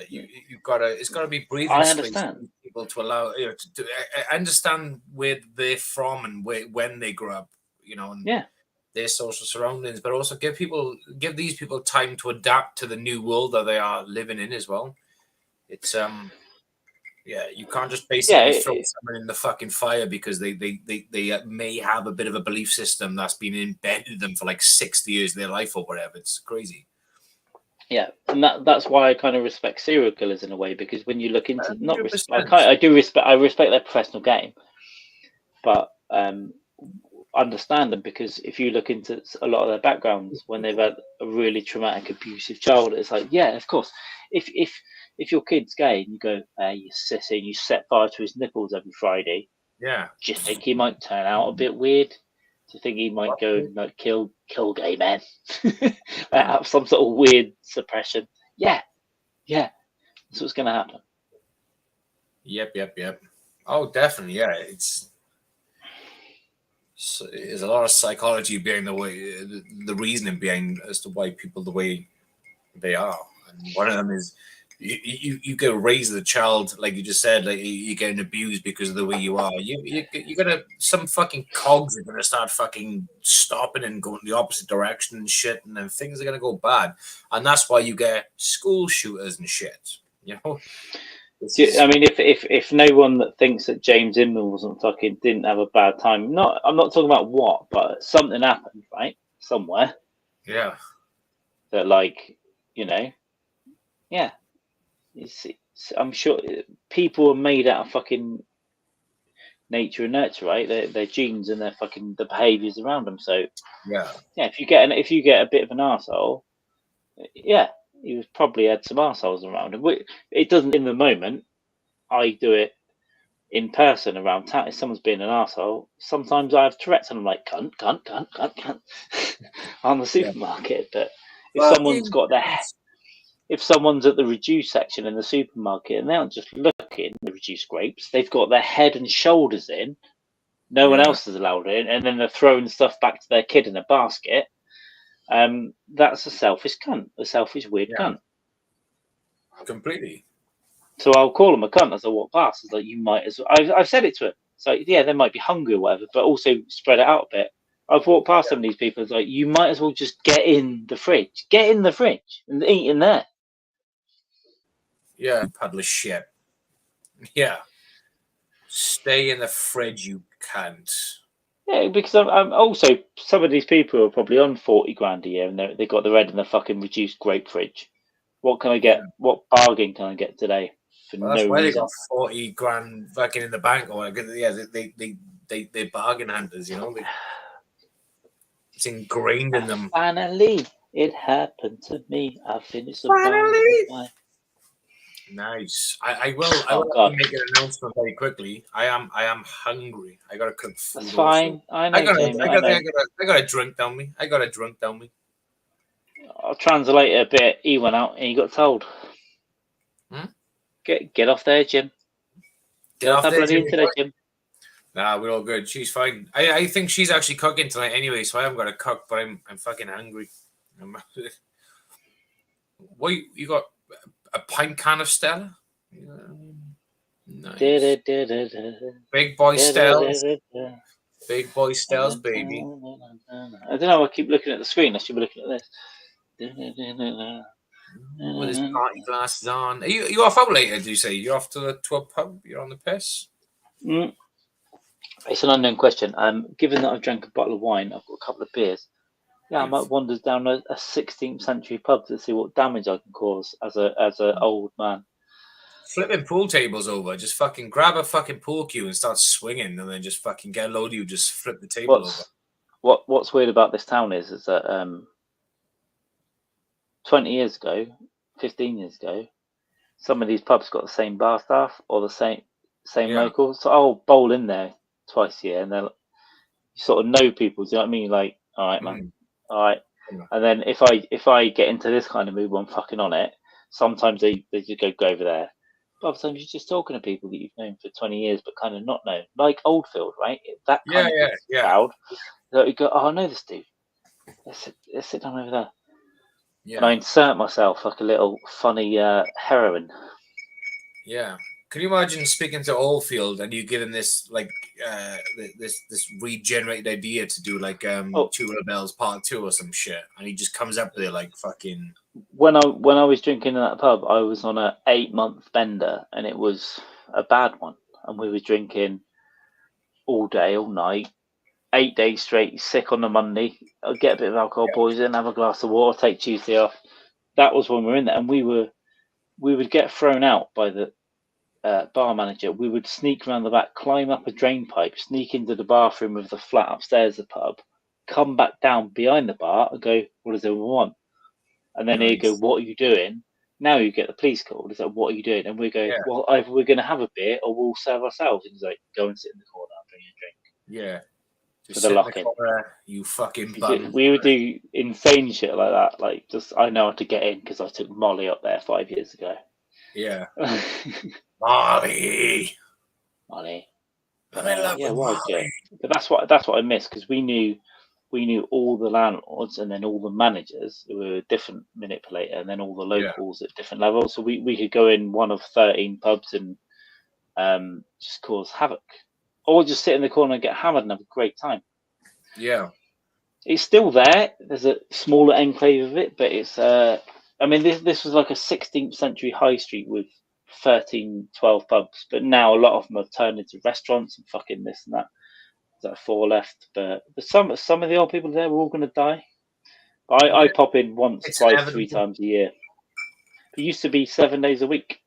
You've got to. It's got to be breathing I space understand. for people to allow to understand where they're from and when they grew up, and their social surroundings, but also give these people time to adapt to the new world that they are living in as well. It's you can't just basically throw someone in the fucking fire because they may have a bit of a belief system that's been embedded in them for like 60 years of their life or whatever. It's crazy. Yeah, and that's why I kind of respect serial killers in a way, because when you look into I respect their professional game, but understand them, because if you look into a lot of their backgrounds when they've had a really traumatic, abusive childhood, it's like, yeah, of course, if your kid's gay and you go, you sissy, and you set fire to his nipples every Friday, do you think he might turn out a bit weird? Do you think he might go and like kill gay men? Have some sort of weird suppression? Yeah, that's what's going to happen. Yep. Oh, definitely. Yeah, there's a lot of psychology behind the reasoning behind as to why people the way they are, and one of them is you get raised as a child, like you just said, like you're getting abused because of the way you are. You gotta, some fucking cogs are gonna start fucking stopping and going the opposite direction and shit, and then things are gonna go bad, and that's why you get school shooters and shit. I mean, if no one that thinks that James Inman didn't have a bad time, I'm not talking about what, but something happened, right, somewhere. Yeah. That, like, I'm sure people are made out of fucking nature and nurture, right? Their genes and the behaviors around them. So if you get a bit of an arsehole, he was probably had some arseholes around him. It doesn't in the moment. I do it in person around town. If someone's being an arsehole, sometimes I have Tourette's and I'm like, cunt on the supermarket. But if someone's got if someone's at the reduced section in the supermarket and they aren't just looking at the reduced grapes, they've got their head and shoulders in. No one else is allowed in, and then they're throwing stuff back to their kid in a basket. That's a selfish cunt, a selfish weird cunt. Completely. So I'll call him a cunt as I walk past. It's like, you might as well. I've said it to him. It's like, yeah, they might be hungry or whatever, but also spread it out a bit. I've walked past some of these people. It's like, you might as well just get in the fridge. Get in the fridge and eat in there. Yeah, puddle of shit. Yeah. Stay in the fridge, you can't. Yeah, because I'm also, some of these people are probably on 40 grand a year and they've got their head in the fucking reduced grape fridge. What can I get? Yeah. What bargain can I get today? That's why they got 40 grand fucking in the bank or whatever. Yeah, they're bargain hunters, you know. It's ingrained in them. Finally, it happened to me. I finished the Finally. Nice. I will make an announcement very quickly. I am hungry. I gotta cook food. That's fine. Also. I got a drink down me. I'll translate it a bit. He went out and he got told. Get off there, Jim. Get off there, Jim. Nah, we're all good. She's fine. I think she's actually cooking tonight anyway, so I haven't got to cook, but I'm fucking hungry. What you got? A pint can of Stella? Nice. Big boy Stellas. Big boy Stellas, baby. I don't know. I keep looking at the screen. I should be looking at this. With his party glasses on. Are you off out later, do you say? You're off to a pub? You're on the piss? It's an unknown question. Given that I've drank a bottle of wine, I've got a couple of beers. Yeah, I might wander down a 16th century pub to see what damage I can cause as a old man. Flipping pool tables over. Just fucking grab a fucking pool cue and start swinging, and then just fucking get a load of you. Just flip the table over. What's weird about this town is that 20 years ago, 15 years ago, some of these pubs got the same bar staff or the same locals. So I'll bowl in there twice a year, and then you sort of know people. Do you know what I mean? Like, all right, man. All right. And then if I get into this kind of mood when I'm fucking on it, sometimes they just go over there. But other times you're just talking to people that you've known for 20 years but kind of not known. Like Oldfield, right? That kind of crowd. So you go, oh, I know this dude. Let's sit down over there. Yeah. And I insert myself like a little funny heroine. Yeah. Can you imagine speaking to Oldfield and you give him this like this regenerated idea to do like Tubular Bells Part 2 or some shit, and he just comes up with it like fucking. When I was drinking in that pub, I was on a 8-month bender, and it was a bad one, and we were drinking all day, all night, 8 days straight. Sick on the Monday, I'd get a bit of alcohol poison, have a glass of water, take Tuesday off. That was when we were in there, and we would get thrown out by the bar manager. We would sneak around the back, climb up a drain pipe, sneak into the bathroom of the flat upstairs of the pub, come back down behind the bar and go, what does everyone want? And then he'd go, what are you doing? Now you get the police called. It's like, what are you doing? And we go, well, either we're going to have a beer or we'll serve ourselves. And he's like, go and sit in the corner and bring a drink. Yeah. For the lock-in. You fucking bum. We would do insane shit like that. Like, just, I know how to get in because I took Molly up there 5 years ago. Yeah. Molly. Molly. Molly. But that's what I miss, because we knew all the landlords and then all the managers who were a different manipulator, and then all the locals at different levels. So we could go in one of 13 pubs and just cause havoc, or just sit in the corner and get hammered and have a great time. Yeah, it's still there. There's a smaller enclave of it, but it's I mean, this was like a 16th century high street with 13, 12 pubs, but now a lot of them have turned into restaurants and fucking this and that. There's 4 left, but some of the old people there were all going to die. I pop in once, twice, 3 times a year. It used to be 7 days a week.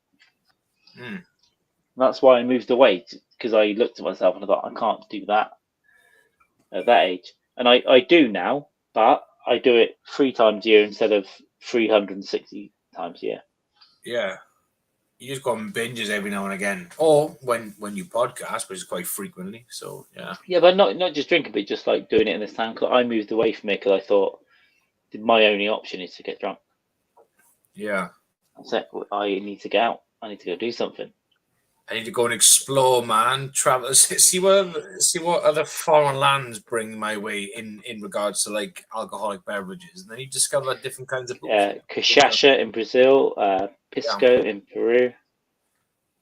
That's why I moved away, because I looked at myself and I thought, I can't do that at that age. And I do now, but I do it 3 times a year instead of 360 times a year. Yeah. You just go on binges every now and again, or when you podcast, which is quite frequently. So yeah, but not just drinking, but just like doing it in this town. Cause I moved away from it because I thought my only option is to get drunk. Yeah. That's it. I need to get out. I need to go do something. I need to go and explore, man. Travel, see what other foreign lands bring my way in regards to like alcoholic beverages, and then you discover different kinds of bullshit. Cachaça in Brazil, pisco in Peru.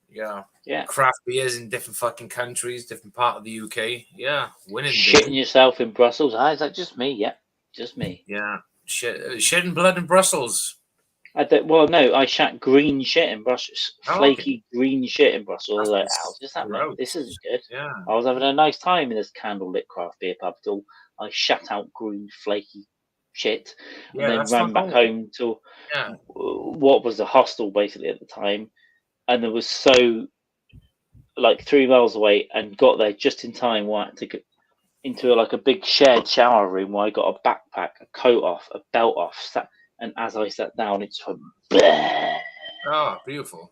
Yeah. Craft beers in different fucking countries, different part of the UK. Yeah, winning. Shitting yourself in Brussels. Is that just me? Yeah, just me. Yeah, shedding blood in Brussels. No, I shat green shit in Brussels. Flaky green shit in Brussels. I was like, how does that mean? This isn't good. Yeah. I was having a nice time in this candlelit craft beer pub till I shat out green flaky shit and then ran back home to what was a hostel basically at the time, and there was so like 3 miles away, and got there just in time to get into like a big shared shower room where I got a backpack, a coat off, a belt off, and as I sat down, it just went. Bleh. Oh, beautiful.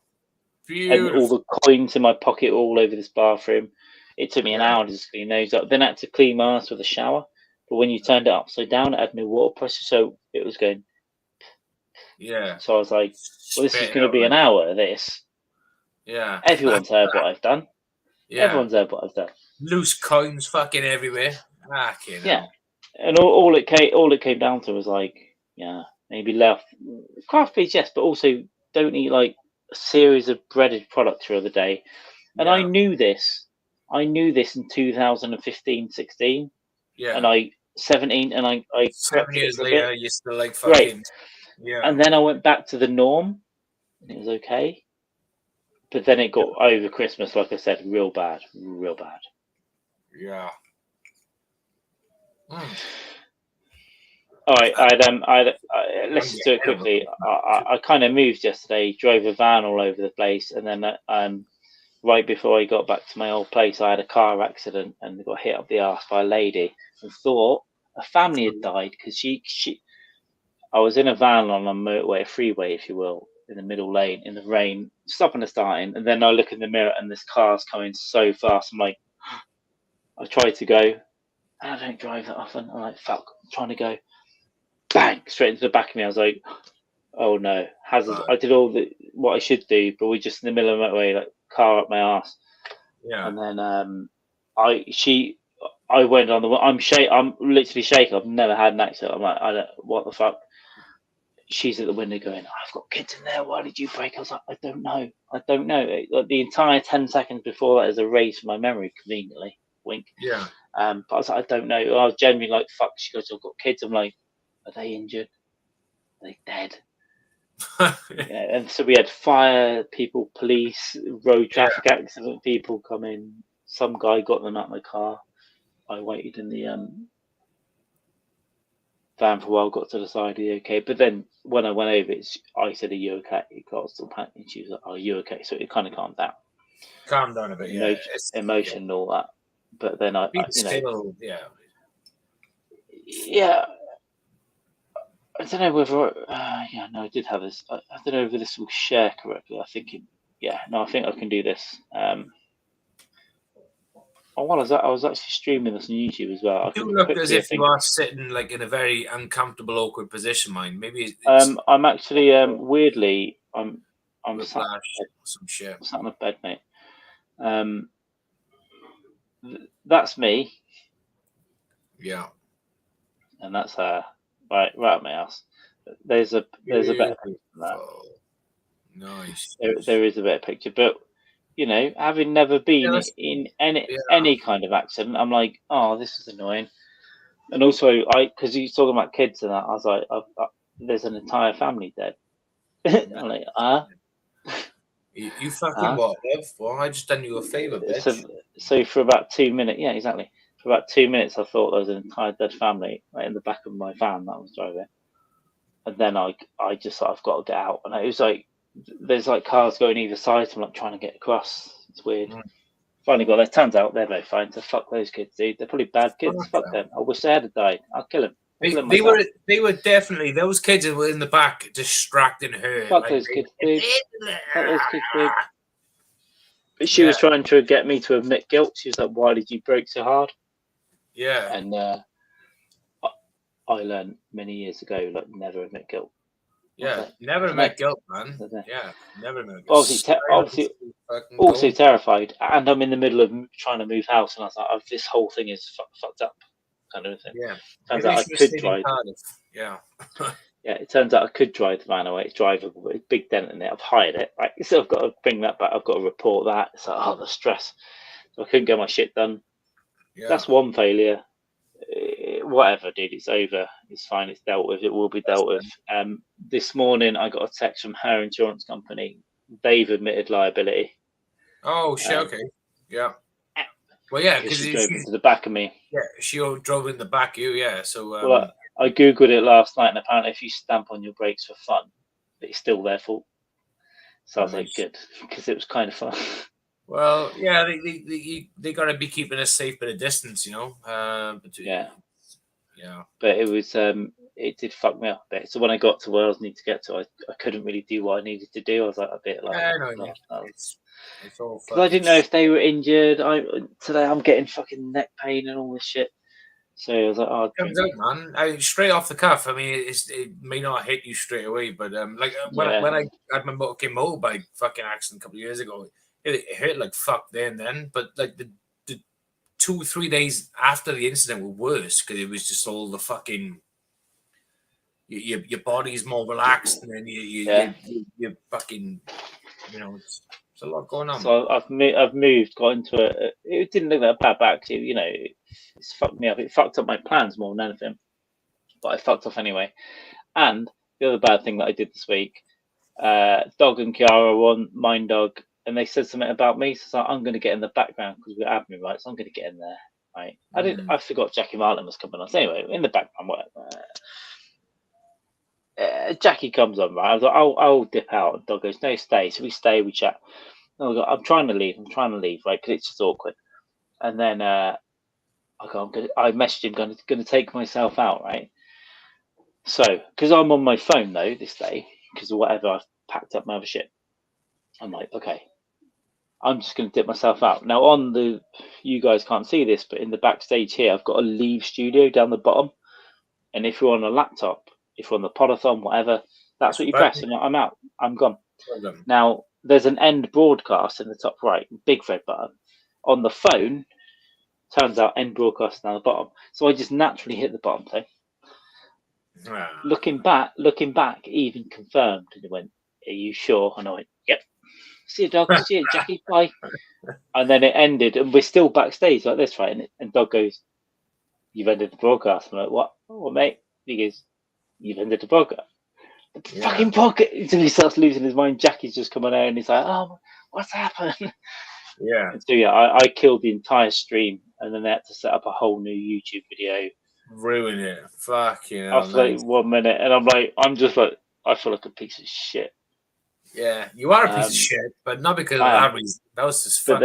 And all the coins in my pocket all over this bathroom. It took me an hour to just clean those up. Then I had to clean my ass with a shower. But when you turned it upside down, it had no water pressure, so it was going. Yeah. So I was like, well, this is going to be an hour of this. Yeah. Everyone's heard what I've done. Yeah. Everyone's heard what I've done. Loose coins fucking everywhere. Yeah. And all it came down to was like, maybe left craft beers, yes, but also don't eat like a series of breaded products throughout the day. And I knew this in 2015-16. Yeah. And I 17, and I 7 years later, you're still like fucking. Right. Yeah. And then I went back to the norm, and it was okay. But then it got over Christmas, like I said, real bad. Yeah. All right, I listen to it quickly. I kind of moved yesterday, drove a van all over the place, and then right before I got back to my old place, I had a car accident and got hit up the arse by a lady, and thought a family had died because I was in a van on a motorway, a freeway, if you will, in the middle lane in the rain, stopping and starting, and then I look in the mirror and this car's coming so fast. I'm like, I tried to go, and I don't drive that often. I'm like, fuck, I'm trying to go. Bang! Straight into the back of me. I was like, "Oh no!" I did all what I should do, but we're just in the middle of the motorway, like car up my ass. Yeah. And then I went on the. I'm literally shaking. I've never had an accident. I'm like, what the fuck? She's at the window going, "I've got kids in there. Why did you break?" I was like, I don't know. Like, the entire 10 seconds before that is erased from my memory conveniently. Wink. Yeah. But I was like, I don't know. I was genuinely like, fuck. She goes, "I've got kids." I'm like, are they injured? Are they dead? And so we had fire people, police, road traffic accident people come in. Some guy got them out of my car. I waited in the van for a while, got to the side, are you okay? But then when I went over, I said, "Are you okay?" I was still panicking. She was like, "Are you okay?" So it kind of calmed down. Calm down a bit, Emotion and all that. But then yeah. I don't know whether, I did have this. I don't know whether this will share correctly. I think I think I can do this. I was actually streaming this on YouTube as well. You look as if you are sitting like in a very uncomfortable, awkward position, mine. Maybe I'm actually weirdly I'm sat some shit. I'm sat on a bed, mate. That's me. Yeah. And that's her. Right at my ass. There's a better picture than that. Nice. There is a better picture, but having never been in any kind of accident, I'm like, oh, this is annoying. And also, because you're talking about kids and that, I was like, there's an entire family dead. I'm like, You fucking what, Liv? Well, I just done you a favour, bitch. So for about 2 minutes, yeah, exactly. For about 2 minutes, I thought there was an entire dead family in the back of my van that I was driving. And then I just thought, I've got to get out. And it was like, there's like cars going either side. So I'm like trying to get across. It's weird. Finally got there. Turns out they're very fine. So fuck those kids, dude. They're probably bad kids. Fuck them. I wish they had died. I'll kill them. They were definitely, those kids that were in the back distracting her. Fuck those kids, dude. Fuck those kids, dude. But she was trying to get me to admit guilt. She was like, "Why did you brake so hard?" Yeah. And I learned many years ago, like never admit guilt. Yeah, Like, never admit guilt, man. Yeah, never admit guilt. Obviously, also terrified, and I'm in the middle of trying to move house, and I was like, oh, this whole thing is fucked up, kind of thing. Yeah, turns out I could drive. Yeah. Yeah, it turns out I could drive the van away. It's drivable, but it's a big dent in it. I've hired it, right? So I've got to bring that back. I've got to report that. It's like, oh, the stress. So I couldn't get my shit done. Yeah. That's one failure. Whatever, dude. It's over. It's fine. It's dealt with. It will be dealt with. This morning I got a text from her insurance company. They've admitted liability. Oh shit. Okay. Yeah. Well, yeah, because she drove into the back of me. Yeah, she drove in the back of you. Yeah. So. Well, I googled it last night, and apparently, if you stamp on your brakes for fun, it's still their fault. So I was like, good, because it was kind of fun. Well, yeah, they gotta be keeping a safe bit of distance, you know. Yeah. Yeah. But it was it did fuck me up a bit. So when I got to where I was need to get to, I couldn't really do what I needed to do. I was like a bit like, yeah, I know. It's all. Because I didn't know if they were injured. Today I'm getting fucking neck pain and all this shit. So I was like, oh, it comes out, man. Straight off the cuff. I mean, it may not hit you straight away, but like when I had my motorbike fucking accident a couple of years ago, it hurt like fuck then. But like the 2-3 days after the incident were worse because it was just all the fucking your body's more relaxed and then you fucking, you know, it's a lot going on. So I've moved, got into it. It didn't look that bad back to, you know, it's fucked me up. It fucked up my plans more than anything, but I fucked off anyway. And the other bad thing that I did this week, Dog and Kiara were on Mine Dog, and they said something about me. So I'm going to get in the background because we're admin, right? So I'm going to get in there, right? I forgot Jackie Martin was coming on. So anyway, in the background, whatever. Jackie comes on, right? I was like, I'll dip out. And Dog goes, no, stay. So we stay, we chat. And I go, I'm trying to leave, right? Because it's just awkward. And then I messaged him, going to take myself out, right? So, because I'm on my phone though this day, because of whatever, I've packed up my other shit. I'm like, okay, I'm just going to dip myself out. Now, you guys can't see this, but in the backstage here, I've got a leave studio down the bottom. And if you're on a laptop, if you're on the Podathon, whatever, that's what you press. And I'm out. I'm gone. Now, there's an end broadcast in the top right, big red button. On the phone, turns out end broadcast down the bottom. So I just naturally hit the bottom thing. Looking back, even confirmed. And it went, are you sure? And I went, yep. See you, Dog. See you, Jackie. Bye. And then it ended, and we're still backstage like this, right? And Dog goes, you've ended the broadcast. I'm like, what? Oh, mate. He goes, you've ended the broadcast. The fucking podcast. Until he starts losing his mind. Jackie's just coming out, and he's like, oh, what's happened? Yeah. And so I killed the entire stream, and then they had to set up a whole new YouTube video. Ruin it. Fucking hell. After like 1 minute, and I'm just like, I feel like a piece of shit. Yeah, you are a piece of shit, but not because of that reason. That was just fun.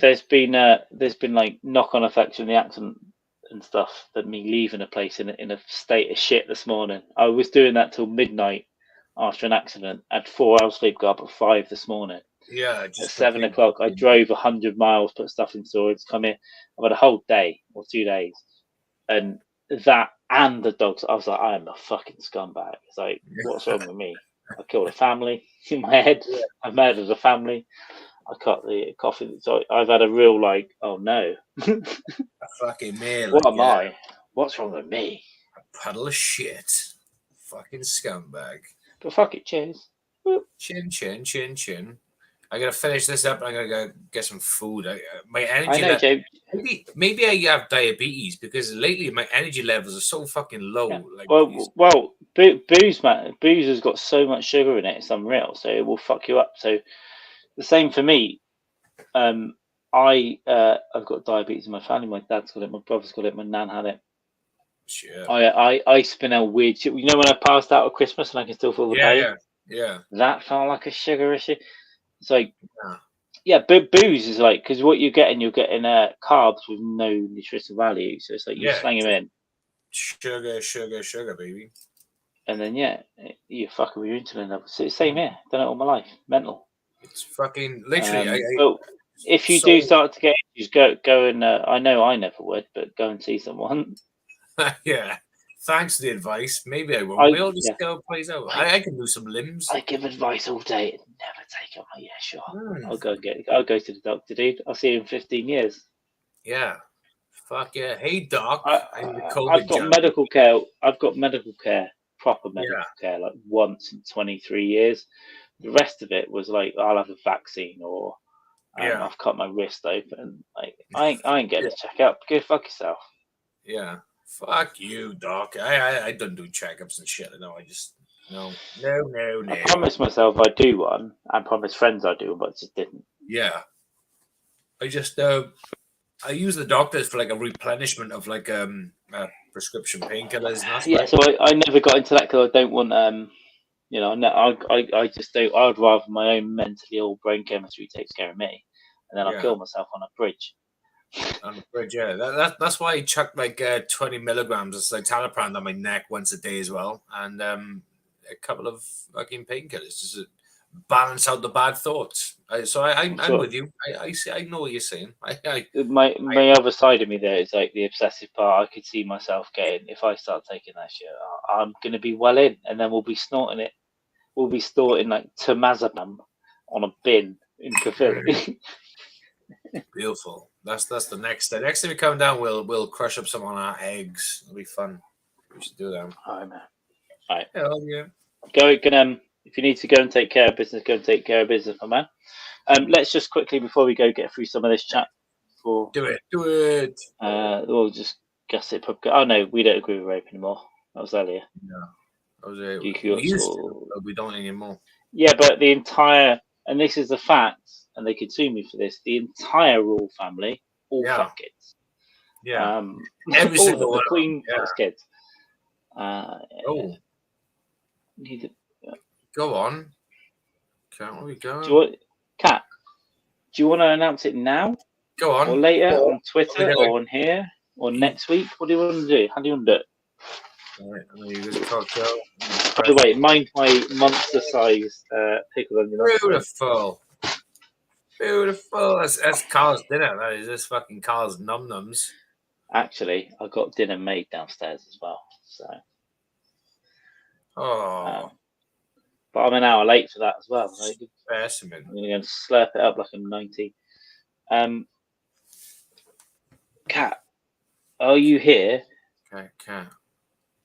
There's been like knock-on effects from the accident and stuff. That me leaving a place in a state of shit this morning. I was doing that till midnight after an accident. I had 4 hours sleep. Got up at 5 this morning. Yeah, at 7 o'clock, I drove 100 miles, put stuff in storage, come here. I've had a whole day or 2 days, and that and the dogs. I was like, I am a fucking scumbag. It's like, what's wrong with me? I killed a family in my head. I murdered a family. I cut the coffee. So I've had a real like, oh no. A fucking man. What am I? What's wrong with me? A puddle of shit. Fucking scumbag. But fuck it, cheers. Chin, chin, chin, chin. I gotta finish this up. And I gotta go get some food. My energy. I know, James. Maybe I have diabetes because lately my energy levels are so fucking low. Yeah. Like, well, booze, man. Booze has got so much sugar in it; it's unreal. So it will fuck you up. So the same for me. I've got diabetes in my family. My dad's got it. My brother's got it. My nan had it. Sure. I spin out weird shit. You know when I passed out at Christmas and I can still feel the pain? Yeah. That felt like a sugar issue. It's like, but booze is like, because what you're getting carbs with no nutritional value. So it's like you slang them in. Sugar, baby. And then, you're fucking with your insulin levels. So same here. Done it all my life. Mental. It's fucking literally. If you do start to get issues, go and I know I never would, but go and see someone. Yeah. Thanks for the advice. Maybe I won't. We'll just go plays out. I can do some limbs. I give advice all day and never take it. I'm like, yeah, sure. Mm. I'll go to the doctor, dude. I'll see you in 15 years. Yeah. Fuck yeah. Hey, Doc. I've got medical care. I've got medical care, proper medical care, like once in 23 years. The rest of it was like, I'll have a vaccine or I've cut my wrist open. Like, I ain't getting a checkup. Go fuck yourself. Yeah. Fuck you, Doc. I don't do checkups and shit. No, I just no. I promised myself I'd do one. I promised friends I'd do one, but I just didn't. Yeah. I just I use the doctors for like a replenishment of like prescription painkillers. Yeah, so I never got into that because I don't want you know, I just don't. I'd rather my own mentally ill brain chemistry takes care of me, and then I'll kill myself on a bridge. On the bridge, yeah. That's why I chucked like 20 milligrams of citalopram on my neck once a day as well, and a couple of fucking painkillers just to balance out the bad thoughts. I'm with you. I know what you're saying. My other side of me there is like the obsessive part. I could see myself getting, if I start taking that shit, I'm gonna be well in, and then we'll be snorting it. We'll be snorting like temazepam on a bin in Caerphilly. Beautiful. That's the next day. Next time we come down, we'll crush up some on our eggs. It'll be fun. We should do that. All right, man. All right. Hell yeah. If you need to go and take care of business, go and take care of business, my man. Let's just quickly, before we go, get through some of this chat. Do it. We'll just guess it. Oh no, we don't agree with rape anymore. That was earlier. No. We don't anymore. Yeah, but the entire, and this is the fact, and they could sue me for this, the entire royal family, all fuck kids. Yeah. Every single one. The Queen fucks kids. Go on. Can't we go? Kat, do you want to announce it now? Go on. Or later on Twitter or on here or next week? What do you want to do? How do you want to do it? All right, I'm going to use this cocktail. By the way, mind my monster-sized pickle. Beautiful. That's Carl's dinner. That is this fucking Carl's num-nums. Actually, I got dinner made downstairs as well. So. But I'm an hour late for that as well. Right? I'm going to slurp it up like I'm 19. Kat, are you here? Kat.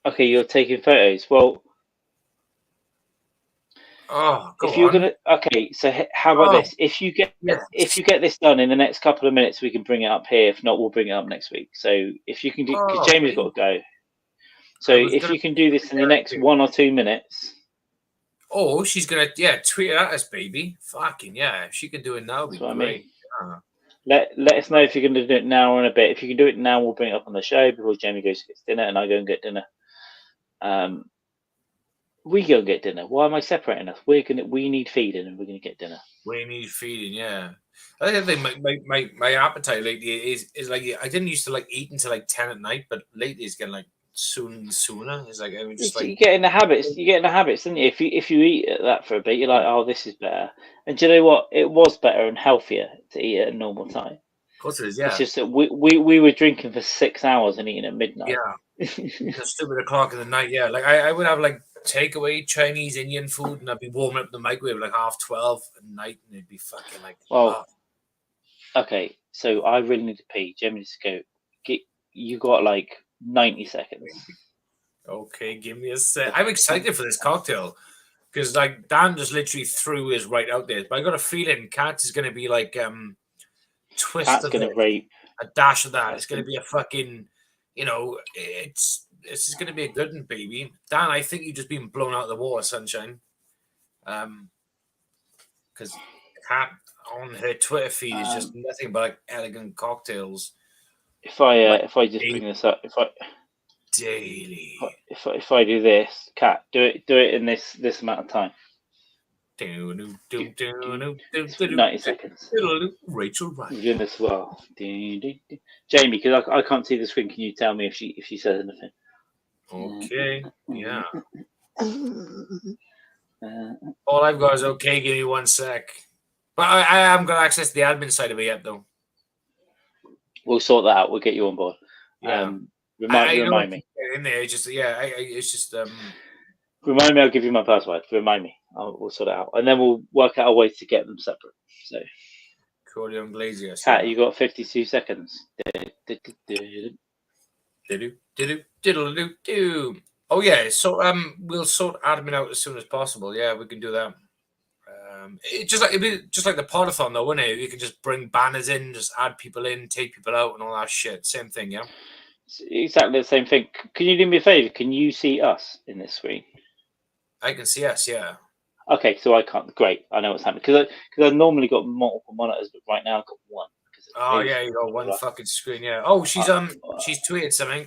Okay, you're taking photos. Well, you're gonna, okay. So how about this? If you get this done in the next couple of minutes, we can bring it up here. If not, we'll bring it up next week. So if you can do, because Jamie's got to go. So if you can do this in the next 1 or 2 minutes. Oh, she's gonna tweet at us, baby. Fucking yeah, if she can do it now, it'd be great. I mean. Let us know if you're going to do it now or in a bit. If you can do it now, we'll bring it up on the show before Jamie goes to get dinner and I go and get dinner. We go and get dinner. Why am I separating us? We need feeding and we're going to get dinner. We need feeding, yeah. I think my appetite lately is like, I didn't used to like eat until like 10 at night, but lately it's getting like sooner. It's like I'm just like you get in the habits. You get in the habits, don't you? If you eat that for a bit, you're like, oh, this is better. And do you know what? It was better and healthier to eat at a normal time. Of course it is, yeah. It's just that we were drinking for 6 hours and eating at midnight. Yeah. It's stupid o'clock in the night, yeah. Like I would have like takeaway Chinese, Indian food, and I'd be warming up the microwave like 12:30 at night, and it'd be fucking like. Well, okay, so I really need to pee. Jamie needs to go. You got like 90 seconds. Okay, give me a sec. I'm excited for this cocktail because like Dan just literally threw his right out there, but I got a feeling Kat is going to be like twist Kat's of gonna rape a dash of that. It's going to be a fucking, it's just going to be a good one, baby. Dan, I think you've just been blown out of the water, sunshine. Because Kat on her Twitter feed is just nothing but like elegant cocktails. If I just bring this up, if I do this, Kat, do it in this amount of time. 90 seconds. Rachel Wright. You're doing this as well. Jamie, because I can't see the screen. Can you tell me if she says anything? Okay. Yeah. All I've got is okay. Give me 1 sec. But I haven't got access to the admin side of it yet, though. We'll sort that out. We'll get you on board. Yeah. Remind me. it in there. It's just it's just Remind me, I'll give you my password. Remind me. We'll sort it out. And then we'll work out a way to get them separate. So, Corleone Glazier. Kat, you got 52 seconds. Oh yeah, so we'll sort admin out as soon as possible. Yeah, we can do that. It'd be just like the podathon though, wouldn't it? You could just bring banners in, just add people in, take people out, and all that shit. Same thing, yeah. It's exactly the same thing. Can you do me a favor? Can you see us in this screen? I can see us, yeah. Okay, so I can't. Great, I know what's happening because I've normally got multiple monitors, but right now I've got one. Oh yeah, you got one fucking screen, yeah. Oh, she's tweeted something.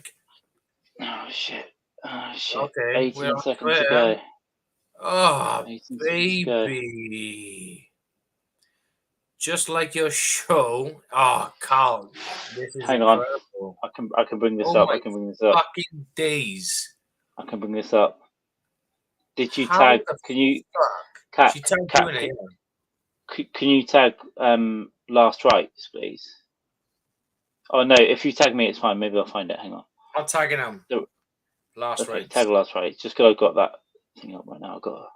Oh shit! Okay, 18 seconds to go. Oh baby, just like your show. Oh, Carl, this is Hang incredible. on, I can bring this up. I can bring this up. Fucking days. I can bring this up. Did you tag? Can you? Kat, can you tag Last Rites, please? Oh no, if you tag me, it's fine. Maybe I'll find it. Hang on. I'll tag him. Last Rites. Tag Last Rites. Just because I've got that thing up right now. I've got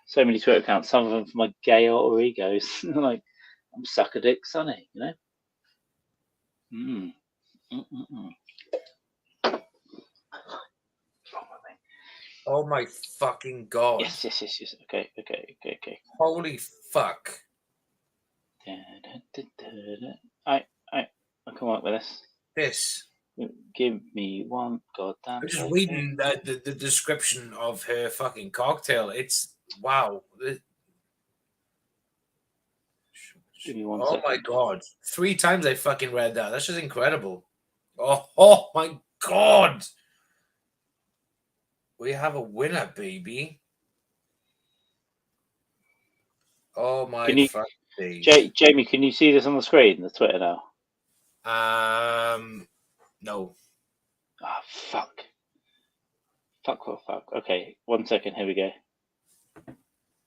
so many Twitter accounts. Some of them for my gay alter egos. Like I'm sucker dick Sonny, you know. What's wrong with me? Oh my fucking god! Yes. Okay. Holy fuck! I come up with this. This. Give me one goddamn. I'm just reading the description of her fucking cocktail. It's wow. Give me one oh second. My god! 3 times I fucking read that. That's just incredible. Oh my god! We have a winner, baby. Oh my fucking days. Jamie, can you see this on the screen, the Twitter now? No. Ah, fuck. Fuck. Okay, 1 second. Here we go.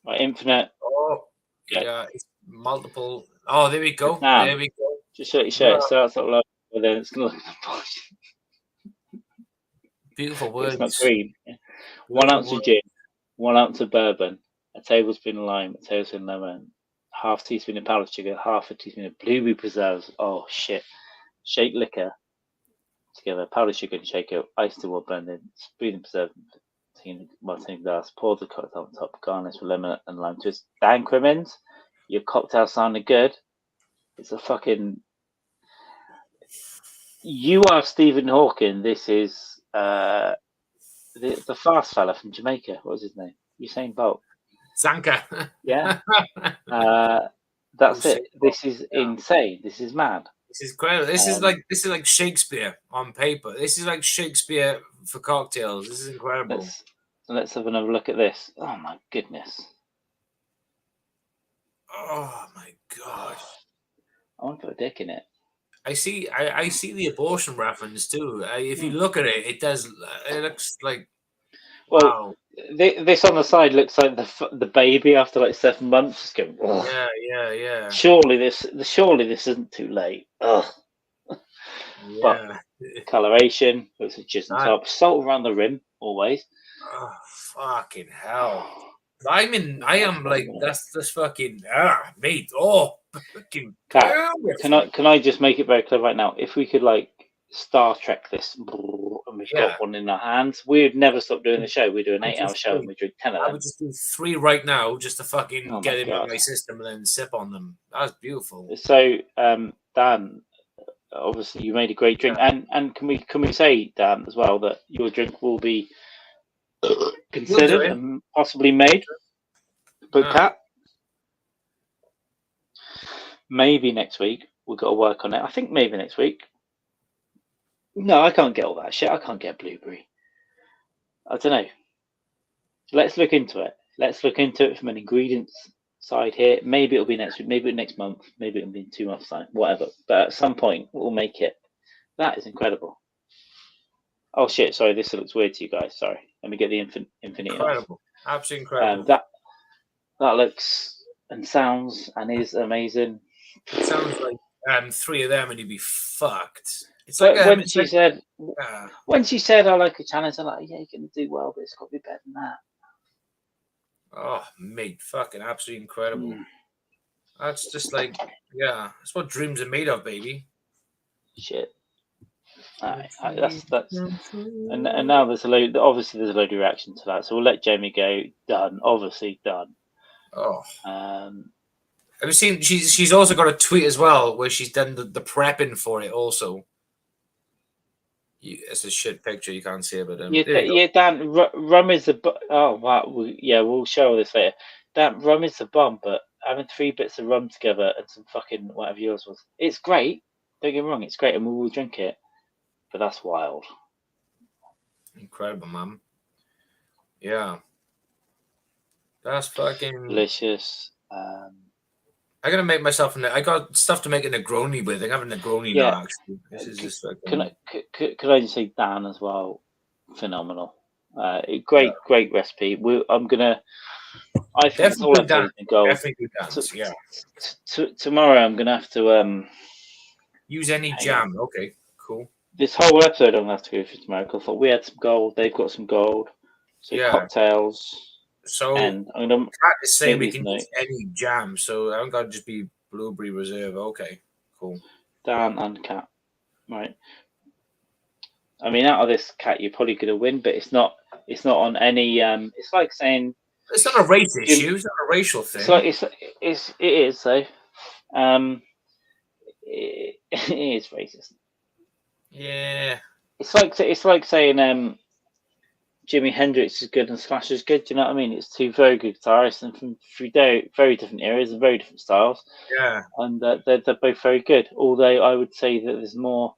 My infinite. Oh, yeah. It's multiple. Oh, there we go. Nah, there we go. Just let you share. It starts up low, but then it's gonna look beautiful words. It's not green. 1 ounce of gin, 1 ounce of bourbon, a tablespoon of lime, a tablespoon of lemon, half teaspoon of powdered sugar, half a teaspoon of blueberry preserves. Oh shit! Shake liquor together, powdered sugar and shake it. Ice to well blended. Spoon and preserve. Martini glass. Pour the cocktail on top. Garnish with lemon and lime twist. Dan Crimmins, your cocktail sounded good. It's a fucking. You are Stephen Hawking. This is the fast fella from Jamaica. What was his name? Usain Bolt. Zanka. Yeah. That's it. This is insane. This is mad. This is incredible. This is like Shakespeare on paper. This is like Shakespeare for cocktails. This is incredible. Let's have another look at this. Oh my goodness. Oh my gosh. I want to put a dick in it. I see the abortion reference too. If you look at it, it looks like. Well, wow. This on the side looks like the baby after like 7 months. Just going. Ugh. Yeah. Surely this isn't too late. Ugh. Yeah. But coloration looks like jizz on top. Salt around the rim always. Oh fucking hell! I am like that's fucking mate. Oh fucking. Can I just make it very clear right now? If we could like Star Trek this, and we've got one in our hands, we'd never stop doing the show. We do an 8-hour show and we drink 10 of them. I would just do 3 right now, just to fucking get it in my system and then sip on them. That's beautiful. So, Dan, obviously you made a great drink, and can we say, Dan, as well, that your drink will be considered and possibly made, but Kat, maybe next week we've got to work on it. I think maybe next week. No, I can't get all that shit. I can't get blueberry. I don't know. Let's look into it. Let's look into it from an ingredients side here. Maybe it'll be next week. Maybe next month. Maybe it'll be in 2 months' time. Whatever. But at some point, we'll make it. That is incredible. Oh shit! Sorry, this looks weird to you guys. Sorry. Let me get the infinity. Incredible. Absolutely incredible. That looks and sounds and is amazing. It sounds like 3 of them and you'd be fucked. It's like But uh, when she said I like a challenge, I'm like, yeah, you're gonna do well, but it's got to be better than that. oh, mate, fucking absolutely incredible. Mm, That's just like, yeah, that's what dreams are made of, baby. shit. That's and now there's a load. Obviously, there's a load of reaction to that, so we'll let Jamie go. Done. Obviously done. Oh, Um, have you seen? She's also got a tweet as well where she's done the prepping for it. Also, it's a shit picture. You can't see it, but there you go. Dan. Rum is the. Oh wow. We'll show this later. Dan, rum is the bomb, but having 3 bits of rum together and some fucking whatever yours was, it's great. Don't get me wrong, it's great, and we will drink it. But that's wild. Incredible, man. Yeah, that's fucking Delicious. I gotta make myself. I got stuff to make a Negroni with. I have a Negroni Yeah. now. Actually, this is just like. Can I just say Dan as well? Phenomenal. Great recipe. I think it's all Definitely gold. Definitely dance. Yeah. Tomorrow I'm gonna have to Use any jam. Okay, cool. This whole episode I'm gonna have to go through tomorrow because I thought we had some gold. They've got some gold. So Yeah. cocktails. So and I'm gonna Cat is saying we these can use any jam. So I don't got to just be blueberry reserve. Okay, cool. Dan and Cat, right? I mean, out of this, Cat, you're probably gonna win, but it's not on any. It's like saying it's not a race issue. It's not a racial thing. It's like it is though. It is racist. Yeah. It's like saying Jimi Hendrix is good and Slash is good. Do you know what I mean? It's two very good guitarists and from very different eras and very different styles. Yeah. And they're both very good. Although I would say that there's more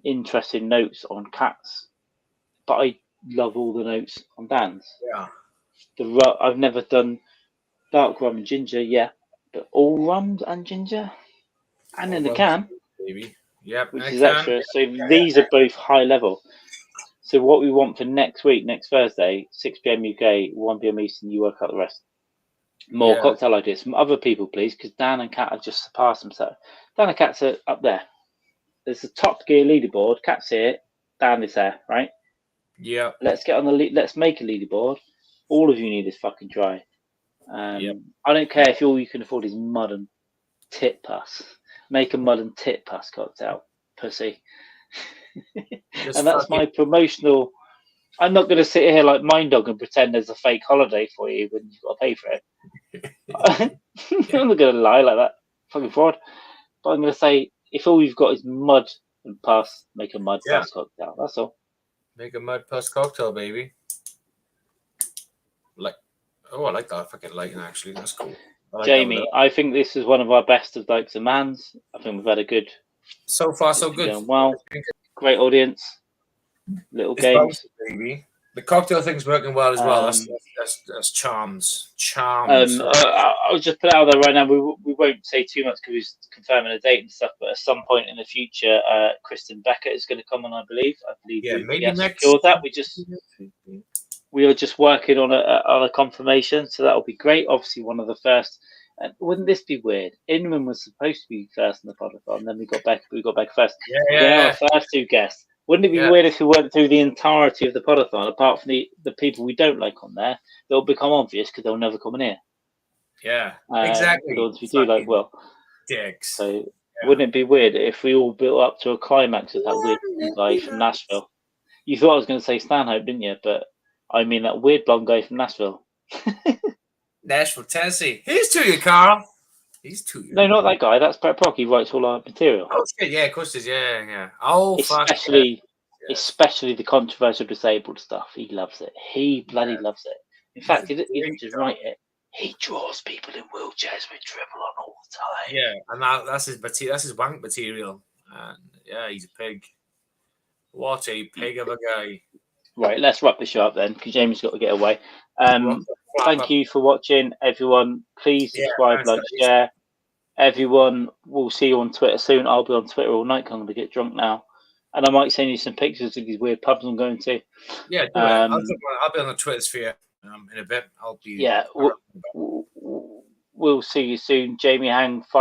interesting notes on Cat's, but I love all the notes on Dan's. Yeah. I've never done dark rum and ginger, yeah, but all rums and ginger, and in the can, baby. Yep, which is extra. So these are both high level. So what we want for next week, next Thursday, 6 p.m. UK, 1 p.m. Eastern, you work out the rest. More cocktail ideas from other people, please, because Dan and Kat have just surpassed themselves. Dan and Kat's are up there. There's a Top Gear leaderboard. Kat's here. Dan is there, right? Yeah. Let's get on the let's make a leaderboard. All of you need is fucking try. I don't care if all you can afford is mud and tit pus. Make a mud and tit pus cocktail, pussy. And that's my promotional. I'm not going to sit here like Mind Dog and pretend there's a fake holiday for you when you've got to pay for it. I'm not going to lie like that. Fucking fraud. But I'm going to say, if all you've got is mud and pus, make a mud pus cocktail. That's all. Make a mud pus cocktail, baby. I like that fucking lighting, actually. That's cool. Jamie, I think this is one of our best of Dykes Manns. I think we've had a good. So far, so good. Well, great audience. Little games. Baby. The cocktail thing's working well as well. That's charms. I'll just put it out there right now. We won't say too much because we're confirming a date and stuff. But at some point in the future, Kristen Beckett is going to come on. I believe. Yeah, maybe next. Secured that. We are just working on a confirmation, so that'll be great. Obviously, one of the first. Wouldn't this be weird? Inman was supposed to be first in the podcast, and then we got Beck first. Yeah. Our first two guests. Wouldn't it be weird if we went through the entirety of the podathon, apart from the people we don't like on there? They'll become obvious because they'll never come in here. Yeah, exactly. The ones we do like, well. Dicks. So wouldn't it be weird if we all built up to a climax with that weird guy from Nashville? You thought I was going to say Stanhope, didn't you? But I mean that weird blonde guy from Nashville. Nashville, Tennessee. Here's to you, Carl. He's to you. No, not that guy. That's Brett Prock. He writes all our material. Oh shit! Yeah, of course it is. Yeah. Oh, especially the controversial disabled stuff. He loves it. He bloody loves it. In fact, he doesn't just write it. He draws people in wheelchairs with dribble on all the time. Yeah, and that's his material. That's his wank material. And yeah, he's a pig. What a pig of a guy. Right, let's wrap the show up then, because Jamie's got to get away. Thank you for watching, everyone. Please subscribe, like, share. Everyone, we'll see you on Twitter soon. I'll be on Twitter all night. I'm going to get drunk now. And I might send you some pictures of these weird pubs I'm going to. Yeah, do it. I'll be on the Twitter sphere in a bit. I'll be. Yeah, we'll see you soon. Jamie Hang.